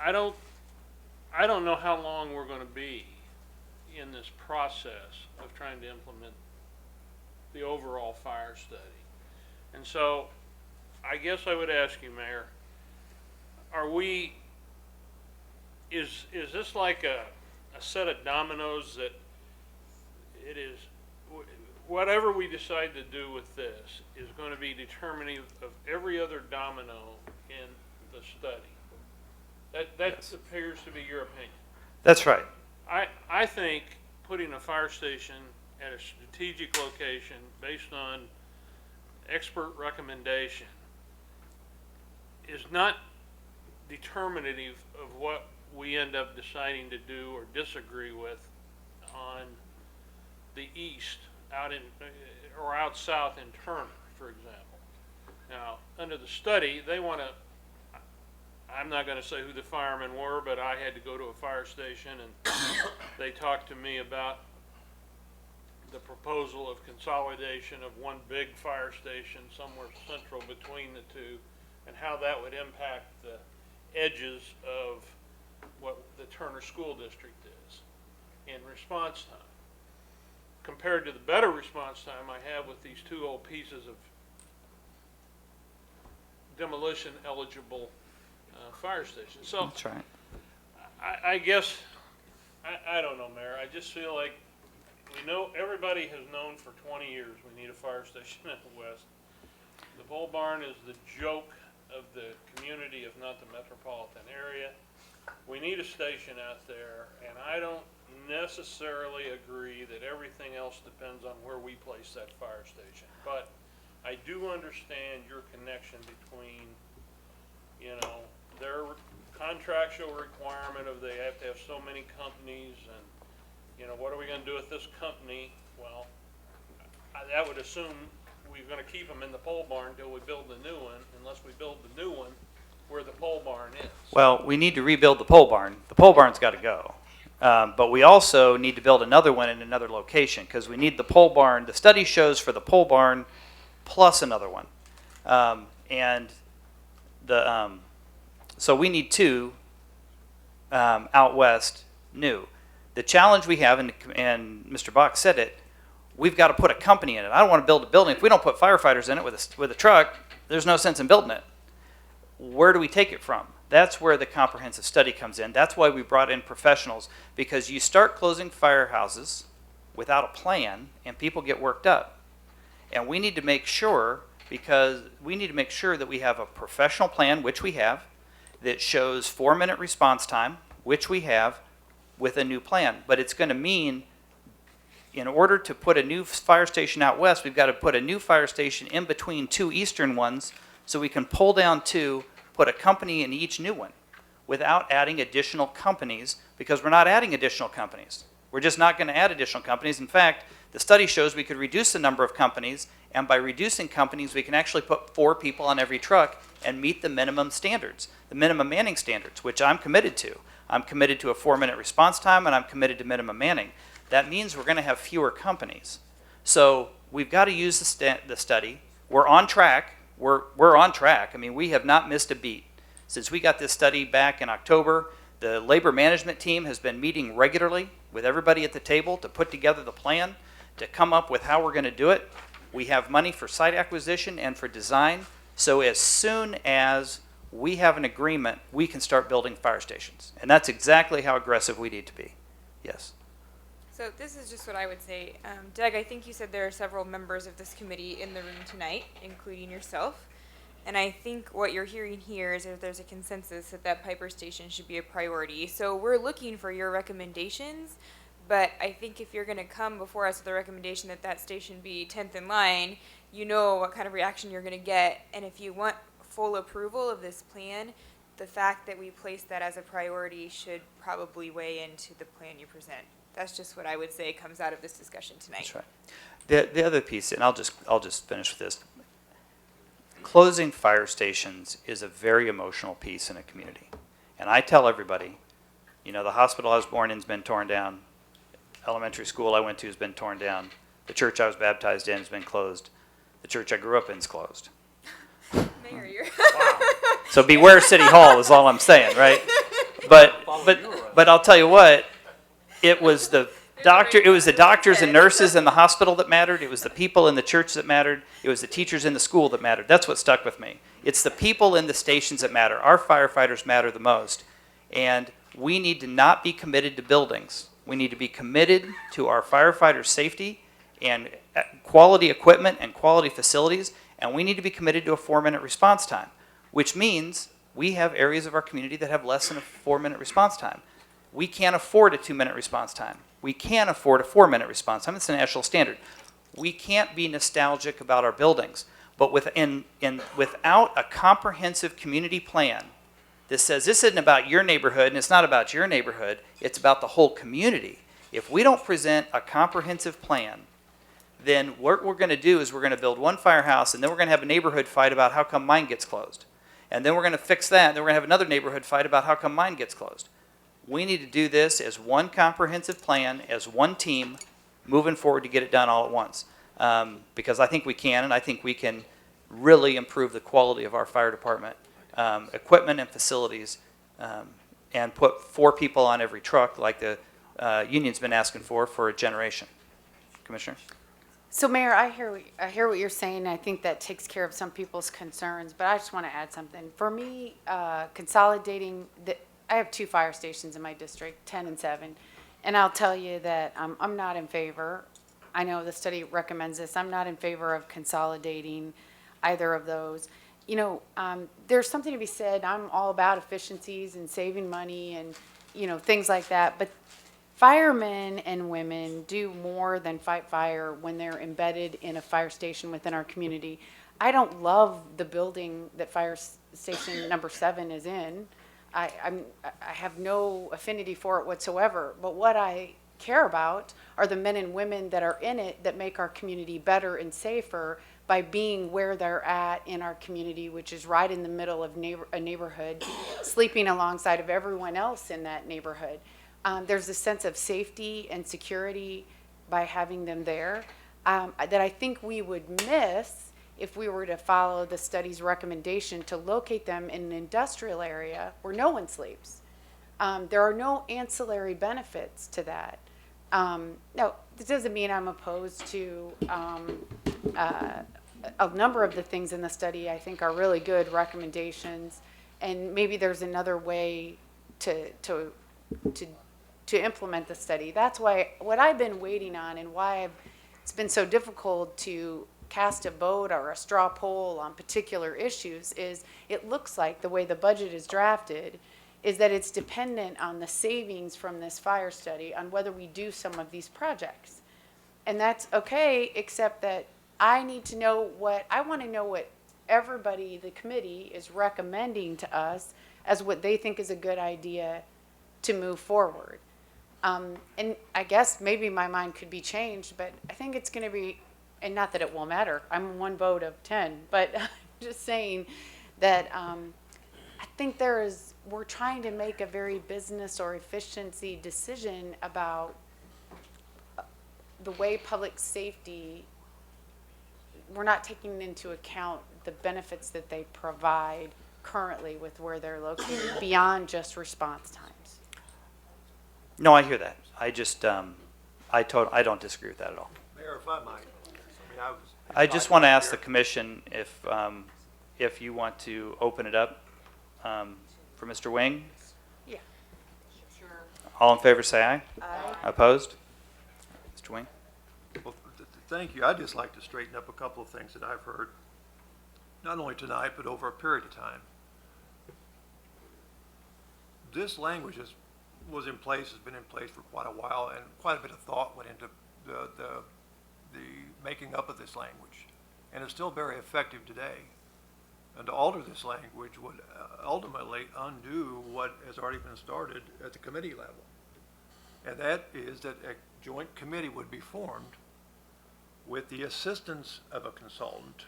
I don't know how long we're going to be in this process of trying to implement the overall fire study. And so, I guess I would ask you, Mayor, is this like a set of dominoes that it is, whatever we decide to do with this is going to be determinative of every other domino in the study? That yes. Appears to be your opinion. That's right. I think putting a fire station at a strategic location based on expert recommendation is not determinative of what we end up deciding to do or disagree with on the east, out south in Turner, for example. Now, under the study, they want to, I'm not going to say who the firemen were, but I had to go to a fire station and they talked to me about the proposal of consolidation of one big fire station somewhere central between the two and how that would impact the edges of what the Turner School District is in response time, compared to the better response time I have with these two old pieces of demolition eligible fire stations. So that's right. I guess, I don't know, Mayor. I just feel like we know, everybody has known for 20 years we need a fire station in the west. The pole barn is the joke of the community, if not the metropolitan area. We need a station out there, and I don't necessarily agree that everything else depends on where we place that fire station. But I do understand your connection between, their contractual requirement of they have to have so many companies and, what are we going to do with this company? Well, that would assume we're going to keep them in the pole barn until we build the new one, unless we build the new one where the pole barn is. Well, we need to rebuild the pole barn. The pole barn's got to go. But we also need to build another one in another location because we need the pole barn. The study shows for the pole barn plus another one. So we need two out west new. The challenge we have, and Mr. Bach said it, we've got to put a company in it. I don't want to build a building. If we don't put firefighters in it with a truck, there's no sense in building it. Where do we take it from? That's where the comprehensive study comes in. That's why we brought in professionals, because you start closing firehouses without a plan and people get worked up. And we need to make sure, that we have a professional plan, which we have, that shows 4-minute response time, which we have, with a new plan. But it's going to mean, in order to put a new fire station out west, we've got to put a new fire station in between 2 eastern ones, so we can pull down 2, put a company in each new one without adding additional companies, because we're not adding additional companies. We're just not going to add additional companies. In fact, the study shows we could reduce the number of companies, and by reducing companies, we can actually put 4 people on every truck and meet the minimum standards, the minimum manning standards, which I'm committed to. I'm committed to a 4-minute response time, and I'm committed to minimum manning. That means we're going to have fewer companies. So we've got to use the study. We're on track. We're on track. I mean, we have not missed a beat. Since we got this study back in October, the labor management team has been meeting regularly with everybody at the table to put together the plan, to come up with how we're going to do it. We have money for site acquisition and for design. So as soon as we have an agreement, we can start building fire stations. And that's exactly how aggressive we need to be. Yes. So this is just what I would say. Doug, I think you said there are several members of this committee in the room tonight, including yourself. And I think what you're hearing here is that there's a consensus that Piper Station should be a priority. So we're looking for your recommendations, but I think if you're going to come before us with a recommendation that station be 10th in line, you know what kind of reaction you're going to get. And if you want full approval of this plan, the fact that we place that as a priority should probably weigh into the plan you present. That's just what I would say comes out of this discussion tonight. That's right. The other piece, and I'll just finish with this. Closing fire stations is a very emotional piece in a community. And I tell everybody, you know, the hospital I was born in has been torn down. Elementary school I went to has been torn down. The church I was baptized in has been closed. The church I grew up in is closed. Mayor, you're So beware City Hall is all I'm saying, right? But I'll tell you what, it was the doctors and nurses in the hospital that mattered. It was the people in the church that mattered. It was the teachers in the school that mattered. That's what stuck with me. It's the people in the stations that matter. Our firefighters matter the most. And we need to not be committed to buildings. We need to be committed to our firefighters' safety and quality equipment and quality facilities. And we need to be committed to a 4-minute response time, which means we have areas of our community that have less than a 4-minute response time. We can't afford a 2-minute response time. We can't afford a 4-minute response time. It's a national standard. We can't be nostalgic about our buildings. But without a comprehensive community plan that says this isn't about your neighborhood and it's not about your neighborhood, it's about the whole community. If we don't present a comprehensive plan, then what we're going to do is we're going to build one firehouse, and then we're going to have a neighborhood fight about how come mine gets closed. And then we're going to fix that, and then we're going to have another neighborhood fight about how come mine gets closed. We need to do this as one comprehensive plan, as one team, moving forward to get it done all at once. Because I think we can, and I think we can really improve the quality of our fire department, equipment and facilities, and put 4 people on every truck like the union's been asking for a generation. Commissioner? So Mayor, I hear what you're saying. I think that takes care of some people's concerns, but I just want to add something. For me, consolidating, I have 2 fire stations in my district, 10 and 7, and I'll tell you that I'm not in favor. I know the study recommends this. I'm not in favor of consolidating either of those. You know, there's something to be said. I'm all about efficiencies and saving money and, you know, things like that, but firemen and women do more than fight fire when they're embedded in a fire station within our community. I don't love the building that fire station number 7 is in. I have no affinity for it whatsoever. But what I care about are the men and women that are in it that make our community better and safer by being where they're at in our community, which is right in the middle of a neighborhood, sleeping alongside of everyone else in that neighborhood. There's a sense of safety and security by having them there that I think we would miss if we were to follow the study's recommendation to locate them in an industrial area where no one sleeps. There are no ancillary benefits to that. No, this doesn't mean I'm opposed to a number of the things in the study. I think are really good recommendations, and maybe there's another way to implement the study. That's why what I've been waiting on, and why it's been so difficult to cast a vote or a straw poll on particular issues, is it looks like the way the budget is drafted is that it's dependent on the savings from this fire study on whether we do some of these projects. And that's okay, except that I need to know I want to know what everybody, the committee, is recommending to us as what they think is a good idea to move forward. And I guess maybe my mind could be changed, but I think it's going to be, and not that it will matter, I'm one vote of 10, but I'm just saying that I think we're trying to make a very business or efficiency decision about the way public safety, we're not taking into account the benefits that they provide currently with where they're located beyond just response times. No, I hear that. I just, I don't disagree with that at all. Mayor, if I might, I just want to ask the commission if you want to open it up for Mr. Wing. Yeah. Sure. All in favor, say aye. Aye. Opposed? Mr. Wing? Well, thank you. I'd just like to straighten up a couple of things that I've heard, not only tonight, but over a period of time. This language has been in place for quite a while, and quite a bit of thought went into the making up of this language. And it's still very effective today. And to alter this language would ultimately undo what has already been started at the committee level. And that is that a joint committee would be formed with the assistance of a consultant,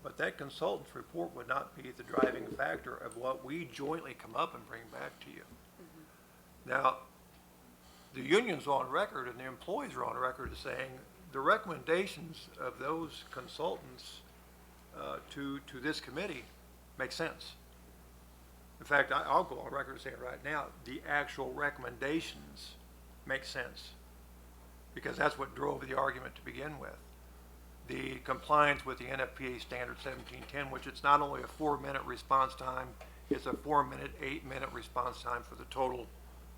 but that consultant's report would not be the driving factor of what we jointly come up and bring back to you. Now, the union's on record and the employees are on record as saying the recommendations of those consultants to this committee make sense. In fact, I'll go on record saying right now, the actual recommendations make sense, because that's what drove the argument to begin with. The compliance with the NFPA standard 1710, which it's not only a 4-minute response time, it's a 4-minute, 8-minute response time for the total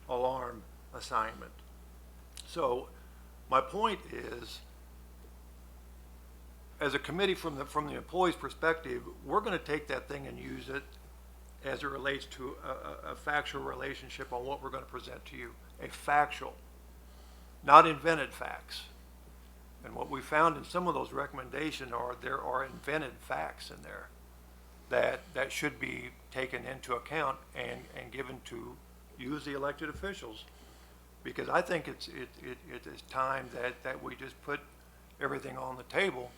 alarm assignment. So my point is, as a committee from the employee's perspective, we're going to take that thing and use it as it relates to a factual relationship on what we're going to present to you. A factual, not invented facts. And what we found in some of those recommendations there are invented facts in there that should be taken into account and given to you as the elected officials. Because I think it is time that we just put everything on the table.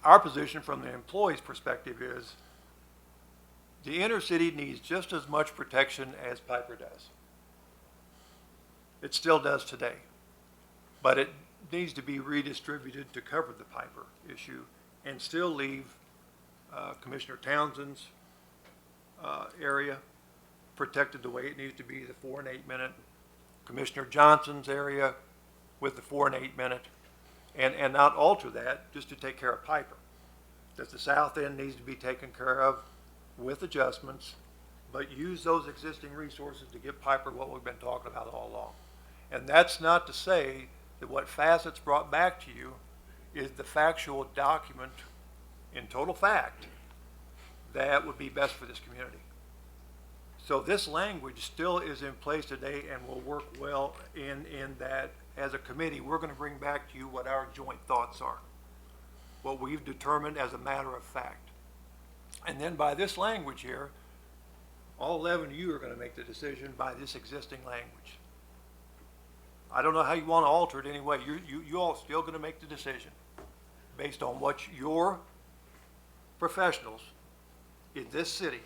Our position from the employee's perspective is the inner city needs just as much protection as Piper does. It still does today, but it needs to be redistributed to cover the Piper issue and still leave Commissioner Townsend's area protected the way it needs to be, the 4 and 8 minute, Commissioner Johnson's area with the 4 and 8 minute, and not alter that just to take care of Piper. That the south end needs to be taken care of with adjustments, but use those existing resources to give Piper what we've been talking about all along. And that's not to say that what Facet's brought back to you is the factual document in total fact that would be best for this community. So this language still is in place today and will work well in that as a committee, we're going to bring back to you what our joint thoughts are, what we've determined as a matter of fact. And then by this language here, all 11 of you are going to make the decision by this existing language. I don't know how you want to alter it anyway. You all still going to make the decision based on what your professionals in this city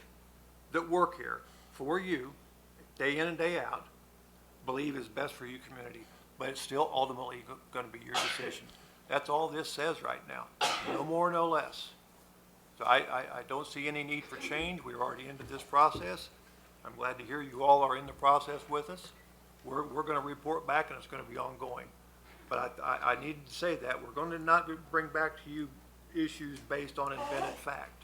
that work here for you, day in and day out, believe is best for your community. But it's still ultimately going to be your decision. That's all this says right now. No more, no less. So I don't see any need for change. We're already into this process. I'm glad to hear you all are in the process with us. We're gonna report back and it's gonna be ongoing. But I need to say that, we're gonna not bring back to you issues based on invented fact.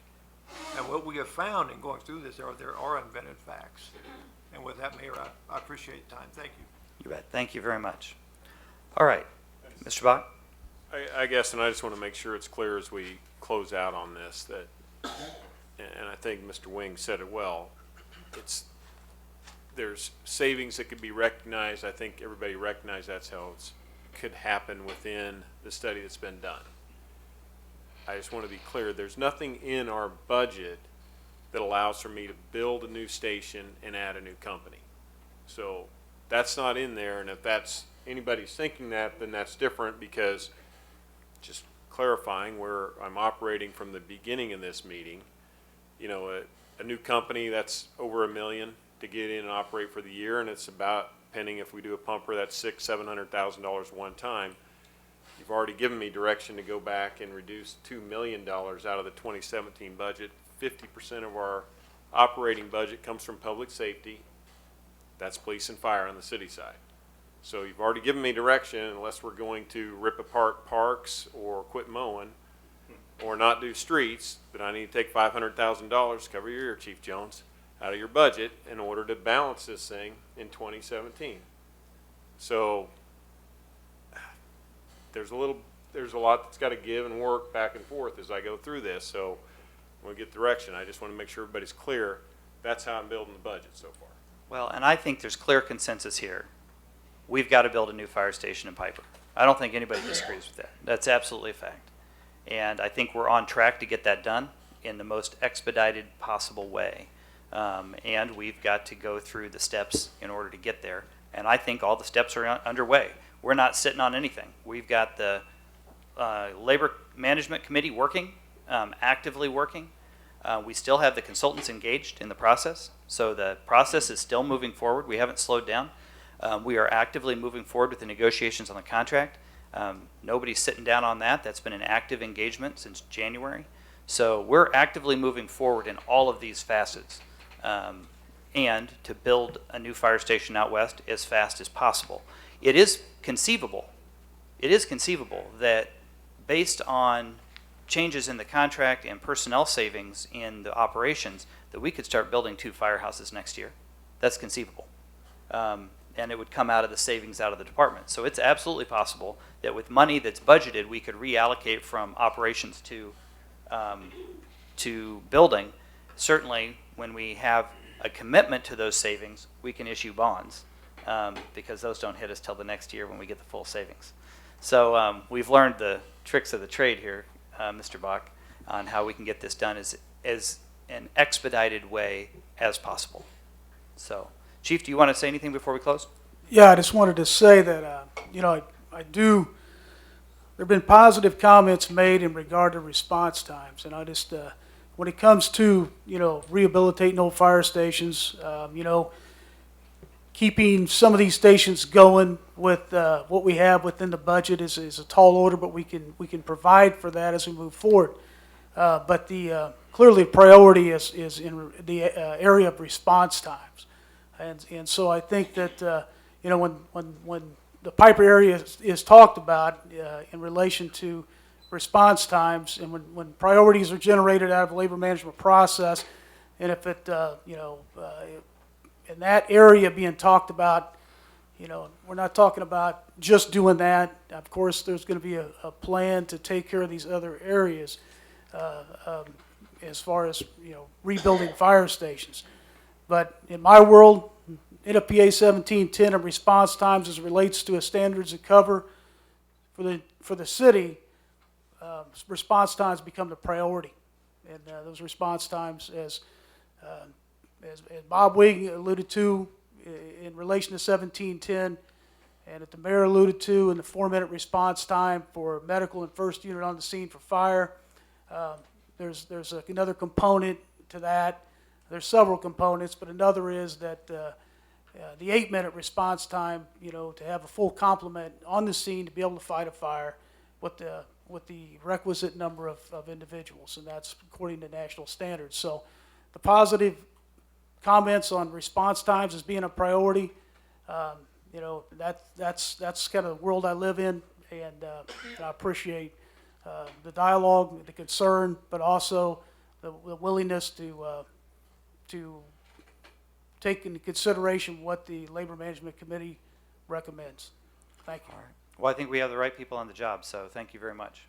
And what we have found in going through this, there are invented facts. And with that, Mayor, I appreciate the time. Thank you. You bet. Thank you very much. All right, Mr. Bach? I guess, and I just want to make sure it's clear as we close out on this, that, and I think Mr. Wing said it well, there's savings that could be recognized. I think everybody recognizes that's how it could happen within the study that's been done. I just want to be clear, there's nothing in our budget that allows for me to build a new station and add a new company. So that's not in there, and if that's anybody's thinking that, then that's different, because just clarifying where I'm operating from the beginning of this meeting, you know, a new company, that's over $1 million to get in and operate for the year, and it's about, depending if we do a pumper, that's $600,000-$700,000 one time. You've already given me direction to go back and reduce $2 million out of the 2017 budget. 50% of our operating budget comes from public safety. That's police and fire on the city side. So you've already given me direction, unless we're going to rip apart parks or quit mowing or not do streets, but I need to take $500,000, cover your ear, Chief Jones, out of your budget in order to balance this thing in 2017. So there's a lot that's got to give and work back and forth as I go through this. So when we get direction, I just want to make sure everybody's clear. That's how I'm building the budget so far. Well, and I think there's clear consensus here. We've got to build a new fire station in Piper. I don't think anybody disagrees with that. That's absolutely a fact. And I think we're on track to get that done in the most expedited possible way. And we've got to go through the steps in order to get there. And I think all the steps are underway. We're not sitting on anything. We've got the Labor Management Committee working, actively working. We still have the consultants engaged in the process. So the process is still moving forward. We haven't slowed down. We are actively moving forward with the negotiations on the contract. Nobody's sitting down on that. That's been an active engagement since January. So we're actively moving forward in all of these facets, and to build a new fire station out west as fast as possible. It is conceivable that based on changes in the contract and personnel savings in the operations, that we could start building 2 firehouses next year. That's conceivable. And it would come out of the savings out of the department. So it's absolutely possible that with money that's budgeted, we could reallocate from operations to building. Certainly, when we have a commitment to those savings, we can issue bonds, because those don't hit us till the next year when we get the full savings. So we've learned the tricks of the trade here, Mr. Bach, on how we can get this done as an expedited way as possible. So, Chief, do you want to say anything before we close? Yeah, I just wanted to say that, there have been positive comments made in regard to response times. And I just, when it comes to, rehabilitating old fire stations, keeping some of these stations going with what we have within the budget is a tall order, but we can provide for that as we move forward. But clearly the priority is in the area of response times. And so I think that, when the Piper area is talked about in relation to response times, and when priorities are generated out of the labor management process, and if it, in that area being talked about, we're not talking about just doing that. Of course, there's going to be a plan to take care of these other areas as far as, rebuilding fire stations. But in my world, NFPA 1710 and response times as it relates to a standards of cover for the city, response times become the priority. And those response times, as Bob Wing alluded to in relation to 1710, and that the mayor alluded to in the 4-minute response time for medical and first unit on the scene for fire, there's another component to that. There's several components, but another is that the 8-minute response time, to have a full complement on the scene to be able to fight a fire with the requisite number of individuals, and that's according to national standards. So the positive comments on response times as being a priority. You know, that's kind of the world I live in, and I appreciate the dialogue, the concern, but also the willingness to take into consideration what the Labor Management Committee recommends. Thank you. All right. Well, I think we have the right people on the job, so thank you very much.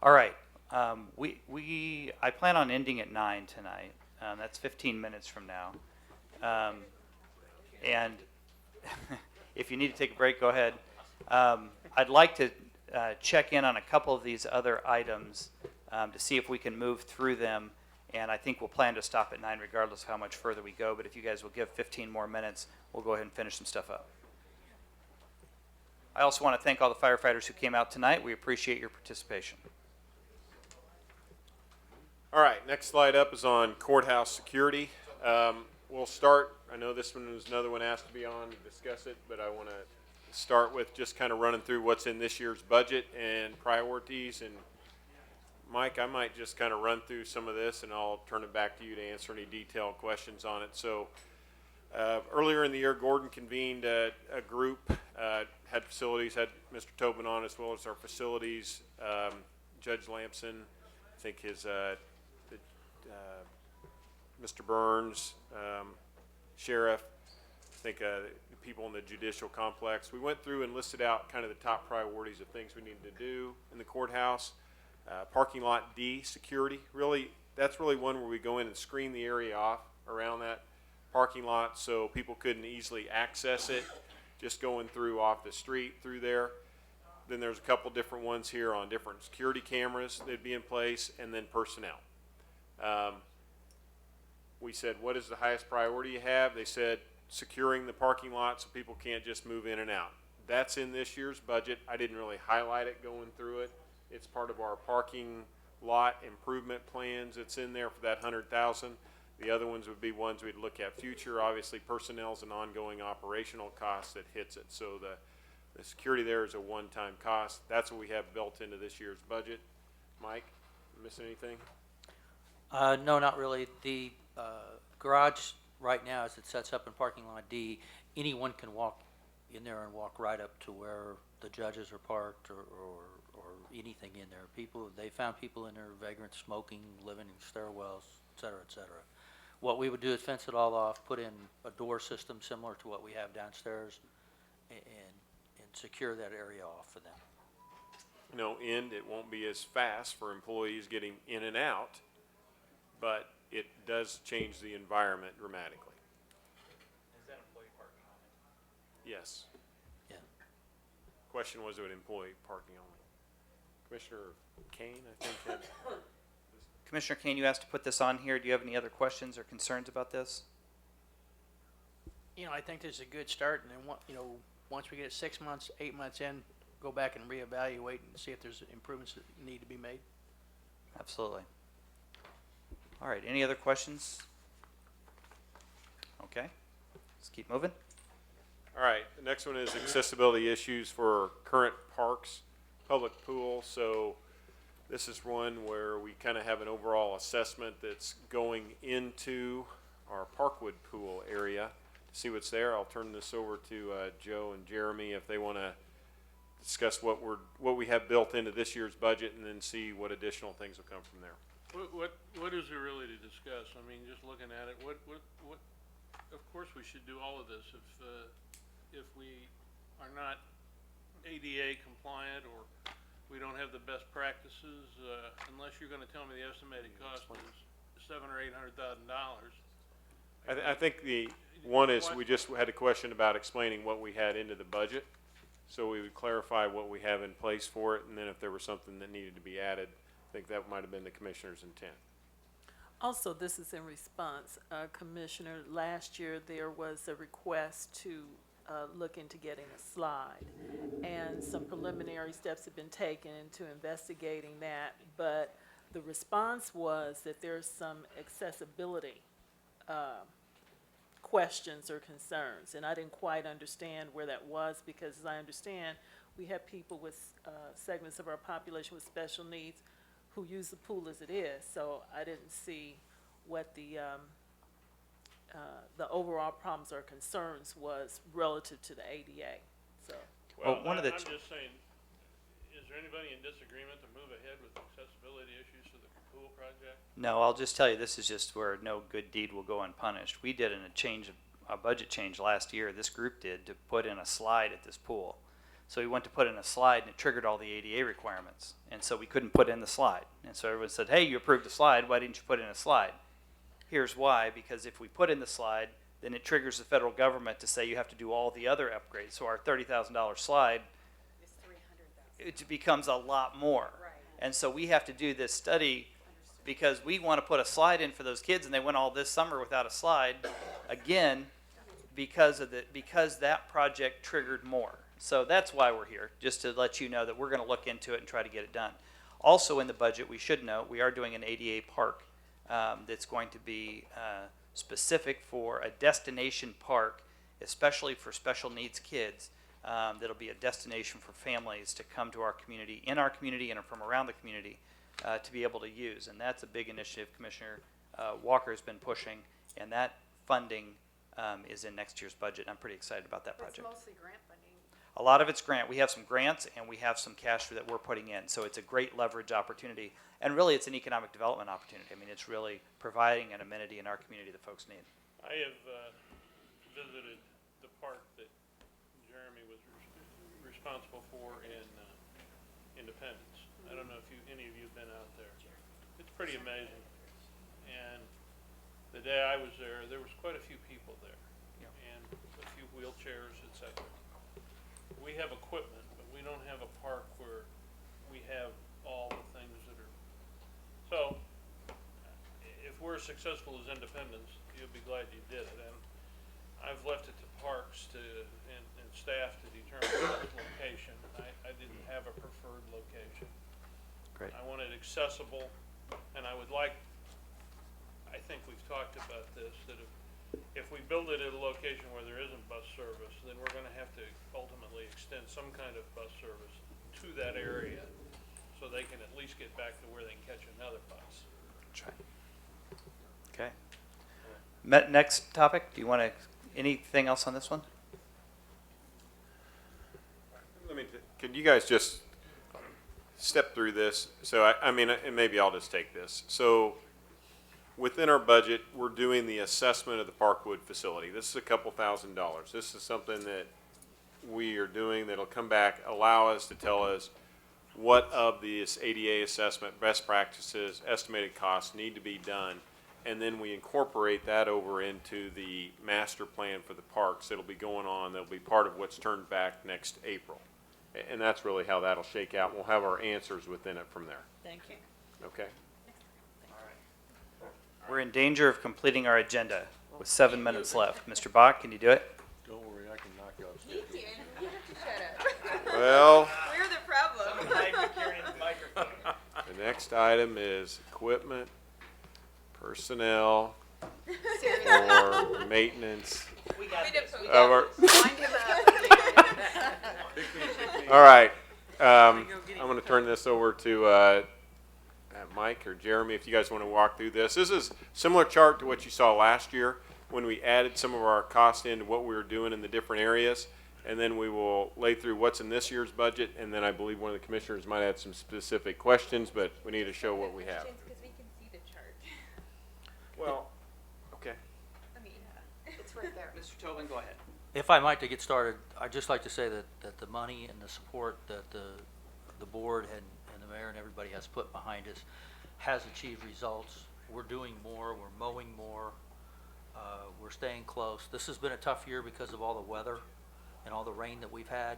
All right. I plan on ending at 9 tonight. That's 15 minutes from now. And if you need to take a break, go ahead. I'd like to check in on a couple of these other items to see if we can move through them. And I think we'll plan to stop at 9 regardless of how much further we go. But if you guys will give 15 more minutes, we'll go ahead and finish some stuff up. I also want to thank all the firefighters who came out tonight. We appreciate your participation. All right, next slide up is on courthouse security. We'll start, I know this one was another one asked to be on to discuss it, but I want to start with just kind of running through what's in this year's budget and priorities. And Mike, I might just kind of run through some of this and I'll turn it back to you to answer any detailed questions on it. So earlier in the year, Gordon convened a group, had facilities, had Mr. Tobin on as well as our facilities, Judge Lampson, I think his Mr. Burns, Sheriff, I think people in the judicial complex. We went through and listed out kind of the top priorities of things we needed to do in the courthouse. Parking lot D, security, that's really one where we go in and screen the area off around that parking lot so people couldn't easily access it, just going through off the street through there. Then there's a couple different ones here on different security cameras that'd be in place, and then personnel. We said, what is the highest priority you have? They said, securing the parking lot so people can't just move in and out. That's in this year's budget. I didn't really highlight it going through it. It's part of our parking lot improvement plans. It's in there for that $100,000. The other ones would be ones we'd look at future. Obviously, personnel is an ongoing operational cost that hits it. So the security there is a one-time cost. That's what we have built into this year's budget. Mike, missing anything? No, not really. The garage right now, as it sets up in parking lot D, anyone can walk in there and walk right up to where the judges are parked or anything in there. They found people in there, vagrant smoking, living in stairwells, et cetera, et cetera. What we would do is fence it all off, put in a door system similar to what we have downstairs, and secure that area off for them. It won't be as fast for employees getting in and out, but it does change the environment dramatically. Is that employee parking on it? Yes. Yeah. Question was it employee parking only? Commissioner Kane, I think, had. Commissioner Kane, you asked to put this on here. Do you have any other questions or concerns about this? I think this is a good start, and then, once we get 6 months, 8 months in, go back and reevaluate and see if there's improvements that need to be made. Absolutely. All right, any other questions? Okay, let's keep moving. All right, the next one is accessibility issues for current parks, public pool. So this is one where we kind of have an overall assessment that's going into our Parkwood pool area to see what's there. I'll turn this over to Joe and Jeremy if they want to discuss what we have built into this year's budget, and then see what additional things will come from there. What is there really to discuss? I mean, just looking at it, what, of course we should do all of this if we are not ADA compliant or we don't have the best practices, unless you're gonna tell me the estimated cost is $700,000 or $800,000. I think the one is we just had a question about explaining what we had into the budget. So we would clarify what we have in place for it, and then if there was something that needed to be added, I think that might have been the commissioner's intent. Also, this is in response, Commissioner, last year there was a request to look into getting a slide, and some preliminary steps have been taken into investigating that, but the response was that there's some accessibility questions or concerns, and I didn't quite understand where that was, because as I understand, we have people with segments of our population with special needs who use the pool as it is, so I didn't see what the the overall problems or concerns was relative to the ADA, so. Well, one of the I'm just saying, is there anybody in disagreement to move ahead with accessibility issues for the pool project? No, I'll just tell you, this is just where no good deed will go unpunished. We did a budget change last year, this group did, to put in a slide at this pool. So we went to put in a slide and it triggered all the ADA requirements. And so we couldn't put in the slide. And so everyone said, hey, you approved the slide, why didn't you put in a slide? Here's why, because if we put in the slide, then it triggers the federal government to say you have to do all the other upgrades. So our $30,000 slide, it becomes a lot more. Right. And so we have to do this study because we want to put a slide in for those kids, and they went all this summer without a slide, again, because that project triggered more. So that's why we're here, just to let you know that we're going to look into it and try to get it done. Also in the budget, we should note, we are doing an ADA park that's going to be specific for a destination park, especially for special needs kids. That'll be a destination for families to come to our community, in our community and from around the community, to be able to use. And that's a big initiative Commissioner Walker has been pushing, and that funding is in next year's budget. I'm pretty excited about that project. It's mostly grant funding. A lot of it's grant. We have some grants and we have some cash that we're putting in. So it's a great leverage opportunity. And really, it's an economic development opportunity. I mean, it's really providing an amenity in our community that folks need. I have visited the park that Jeremy was responsible for in Independence. I don't know if any of you have been out there. It's pretty amazing. And the day I was there was quite a few people there, and a few wheelchairs, etc. We have equipment, but we don't have a park where we have all the things that are. So, if we're as successful as Independence, you'll be glad you did it. And I've left it to parks and staff to determine the location. I didn't have a preferred location. Great. I want it accessible, and I would like, I think we've talked about this, that if we build it at a location where there isn't bus service, then we're going to have to ultimately extend some kind of bus service to that area so they can at least get back to where they can catch another bus. That's right. Okay. Next topic. Do you want to, anything else on this one? Can you guys just step through this? So I mean, and maybe I'll just take this. So within our budget, we're doing the assessment of the Parkwood facility. This is a couple $1,000s. This is something that we are doing that'll come back, allow us to tell us what of this ADA assessment, best practices, estimated costs need to be done. And then we incorporate that over into the master plan for the parks that'll be going on. That'll be part of what's turned back next April. And that's really how that'll shake out. We'll have our answers within it from there. Thank you. Okay? We're in danger of completing our agenda with 7 minutes left. Mr. Bach, can you do it? Don't worry, I can knock you off schedule. You have to shut up. Well, We're the problem. the next item is equipment, personnel, or maintenance. We got this. of our- Wind him up. All right. I'm going to turn this over to Mike or Jeremy if you guys want to walk through this. This is a similar chart to what you saw last year when we added some of our cost into what we were doing in the different areas. And then we will lay through what's in this year's budget. And then I believe one of the commissioners might have some specific questions, but we need to show what we have. Because we can see the chart. Well, okay. I mean, It's right there. Mr. Tobin, go ahead. If I might to get started, I'd just like to say that the money and the support that the board and the mayor and everybody has put behind us has achieved results. We're doing more, we're mowing more, we're staying close. This has been a tough year because of all the weather and all the rain that we've had,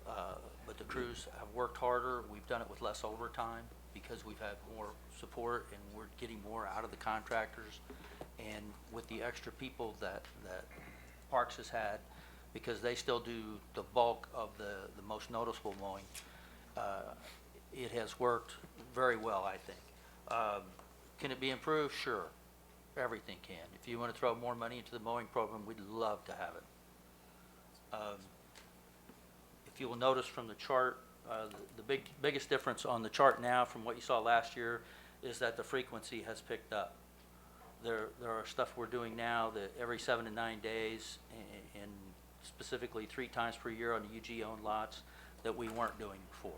but the crews have worked harder. We've done it with less overtime because we've had more support and we're getting more out of the contractors. And with the extra people that Parks has had, because they still do the bulk of the most noticeable mowing, it has worked very well, I think. Can it be improved? Sure. Everything can. If you want to throw more money into the mowing program, we'd love to have it. If you will notice from the chart, the biggest difference on the chart now from what you saw last year is that the frequency has picked up. there are stuff we're doing now that every 7 to 9 days, and specifically 3 times per year on the UG-owned lots that we weren't doing before.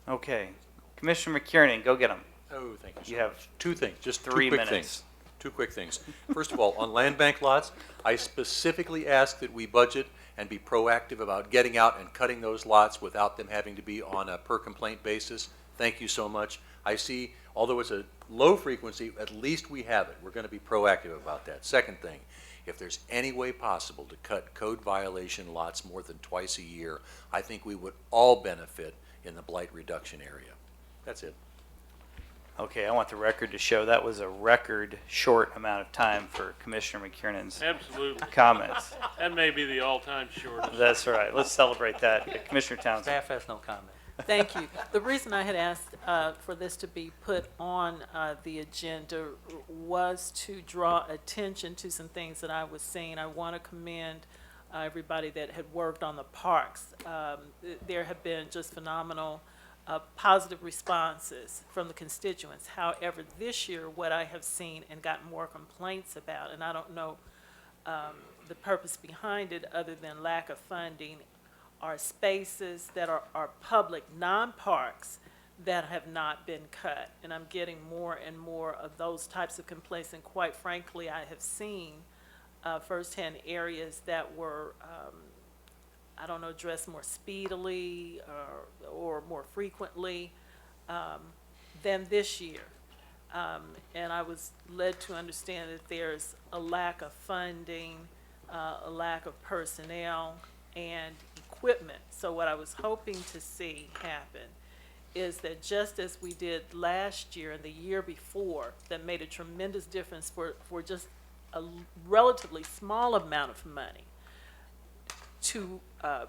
Okay. Commissioner McKiernan, go get them. Oh, thank you so You much. have 2 things, just 3 2 quick minutes. things. 2 quick things. First of all, on land bank lots, I specifically ask that we budget and be proactive about getting out and cutting those lots without them having to be on a per complaint basis. Thank you so much. I see, although it's a low frequency, at least we have it. We're going to be proactive about that. Second thing, if there's any way possible to cut code violation lots more than twice a year, I think we would all benefit in the blight reduction area. That's it. Okay, I want the record to show that was a record short amount of time for Commissioner McKiernan's Absolutely. comments. That may be the all-time shortest. That's right. Let's celebrate that. Commissioner Townsend. Staff has no comment. Thank you. The reason I had asked for this to be put on the agenda was to draw attention to some things that I was seeing. I want to commend everybody that had worked on the parks. There have been just phenomenal positive responses from the constituents. However, this year, what I have seen and gotten more complaints about, and I don't know the purpose behind it other than lack of funding, are spaces that are public, non-parks, that have not been cut. And I'm getting more and more of those types of complaints. And quite frankly, I have seen firsthand areas that were, I don't know, addressed more speedily or more frequently than this year. And I was led to understand that there's a lack of funding, a lack of personnel, and equipment. So what I was hoping to see happen is that just as we did last year and the year before, that made a tremendous difference for just a relatively small amount of money to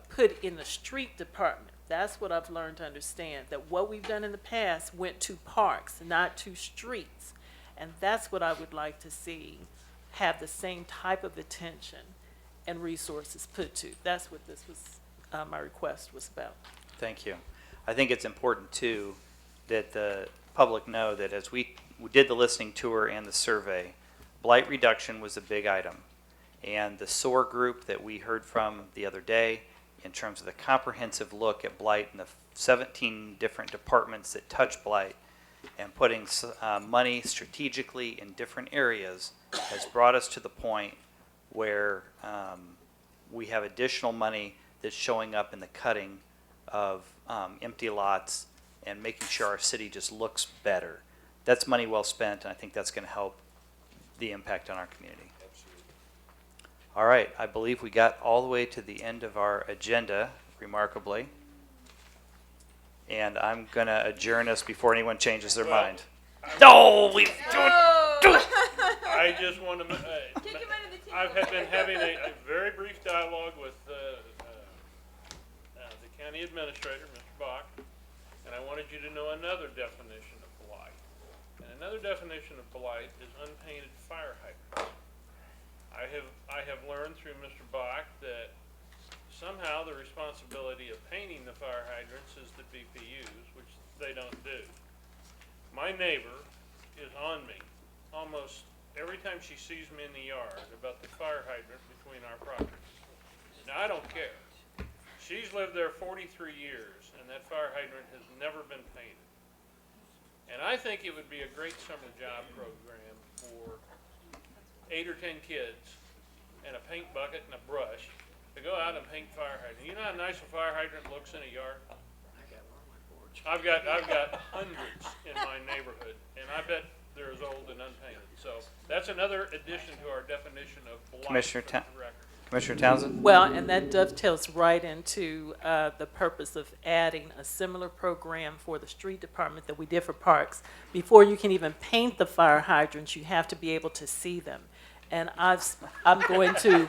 put in the street department. That's what I've learned to understand, that what we've done in the past went to parks, not to streets. And that's what I would like to see have the same type of attention and resources put to. That's what this was, my request was about. Thank you. I think it's important, too, that the public know that as we did the listening tour and the survey, blight reduction was a big item. And the SOAR group that we heard from the other day, in terms of the comprehensive look at blight and the 17 different departments that touch blight, and putting money strategically in different areas, has brought us to the point where we have additional money that's showing up in the cutting of empty lots and making sure our city just looks better. That's money well spent, and I think that's going to help the impact on our community. All right, I believe we got all the way to the end of our agenda, remarkably. And I'm going to adjourn us before anyone changes their mind. No, we I just want to, I've been having a very brief dialogue with the county administrator, Mr. Bach, and I wanted you to know another definition of blight. And another definition of blight is unpainted fire hydrants. I have learned through Mr. Bach that somehow the responsibility of painting the fire hydrants is the BPUs, which they don't do. My neighbor is on me almost every time she sees me in the yard about the fire hydrant between our properties. Now, I don't care. She's lived there 43 years, and that fire hydrant has never been painted. And I think it would be a great summer job program for 8 or 10 kids and a paint bucket and a brush to go out and paint fire hydrant. You know how nice a fire hydrant looks in a yard? I've got hundreds in my neighborhood, and I bet they're as old and unpainted. So that's another addition to our definition of blight. Commissioner Townsend? Well, and that dovetails right into the purpose of adding a similar program for the street department that we did for parks. Before you can even paint the fire hydrants, you have to be able to see them. And I'm going to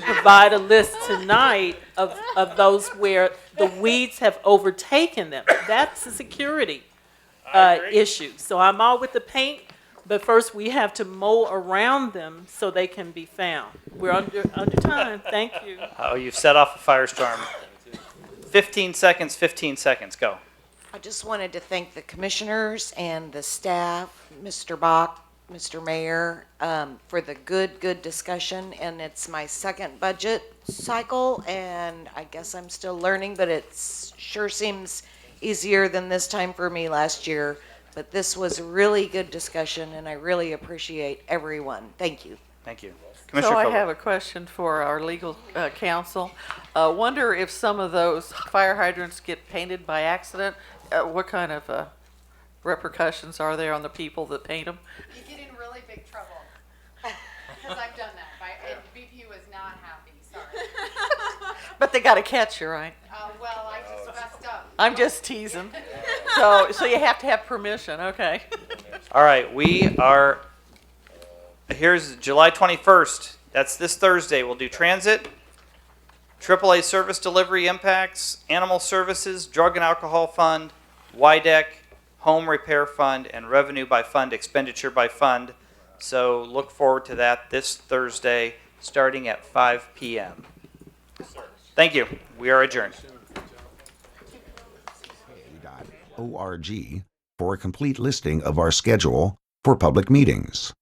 provide a list tonight of those where the weeds have overtaken them. That's a security issue. So I'm all with the paint, but first we have to mow around them so they can be found. We're under time. Thank you. Oh, you've set off a firestorm. 15 seconds, 15 seconds, go. I just wanted to thank the commissioners and the staff, Mr. Bach, Mr. Mayor, for the good discussion. And it's my second budget cycle, and I guess I'm still learning, but it sure seems easier than this time for me last year. But this was a really good discussion, and I really appreciate everyone. Thank you. Thank you. So Commissioner I Fogel. have a question for our legal counsel. Wonder if some of those fire hydrants get painted by accident? What kind of repercussions are there on the people that paint them? You get in really big trouble. Because I've done that. And BPU is not happy, sorry. But they got to catch you, right? Well, I just messed up. I'm just teasing. So you have to have permission, okay. All right, here's July 21st. That's this Thursday. We'll do transit, AAA service delivery impacts, animal services, drug and alcohol fund, WYDEC, home repair fund, and revenue by fund, expenditure by fund. So look forward to that this Thursday, starting at 5 p.m. Thank you. We are adjourned. .org for a complete listing of our schedule for public meetings.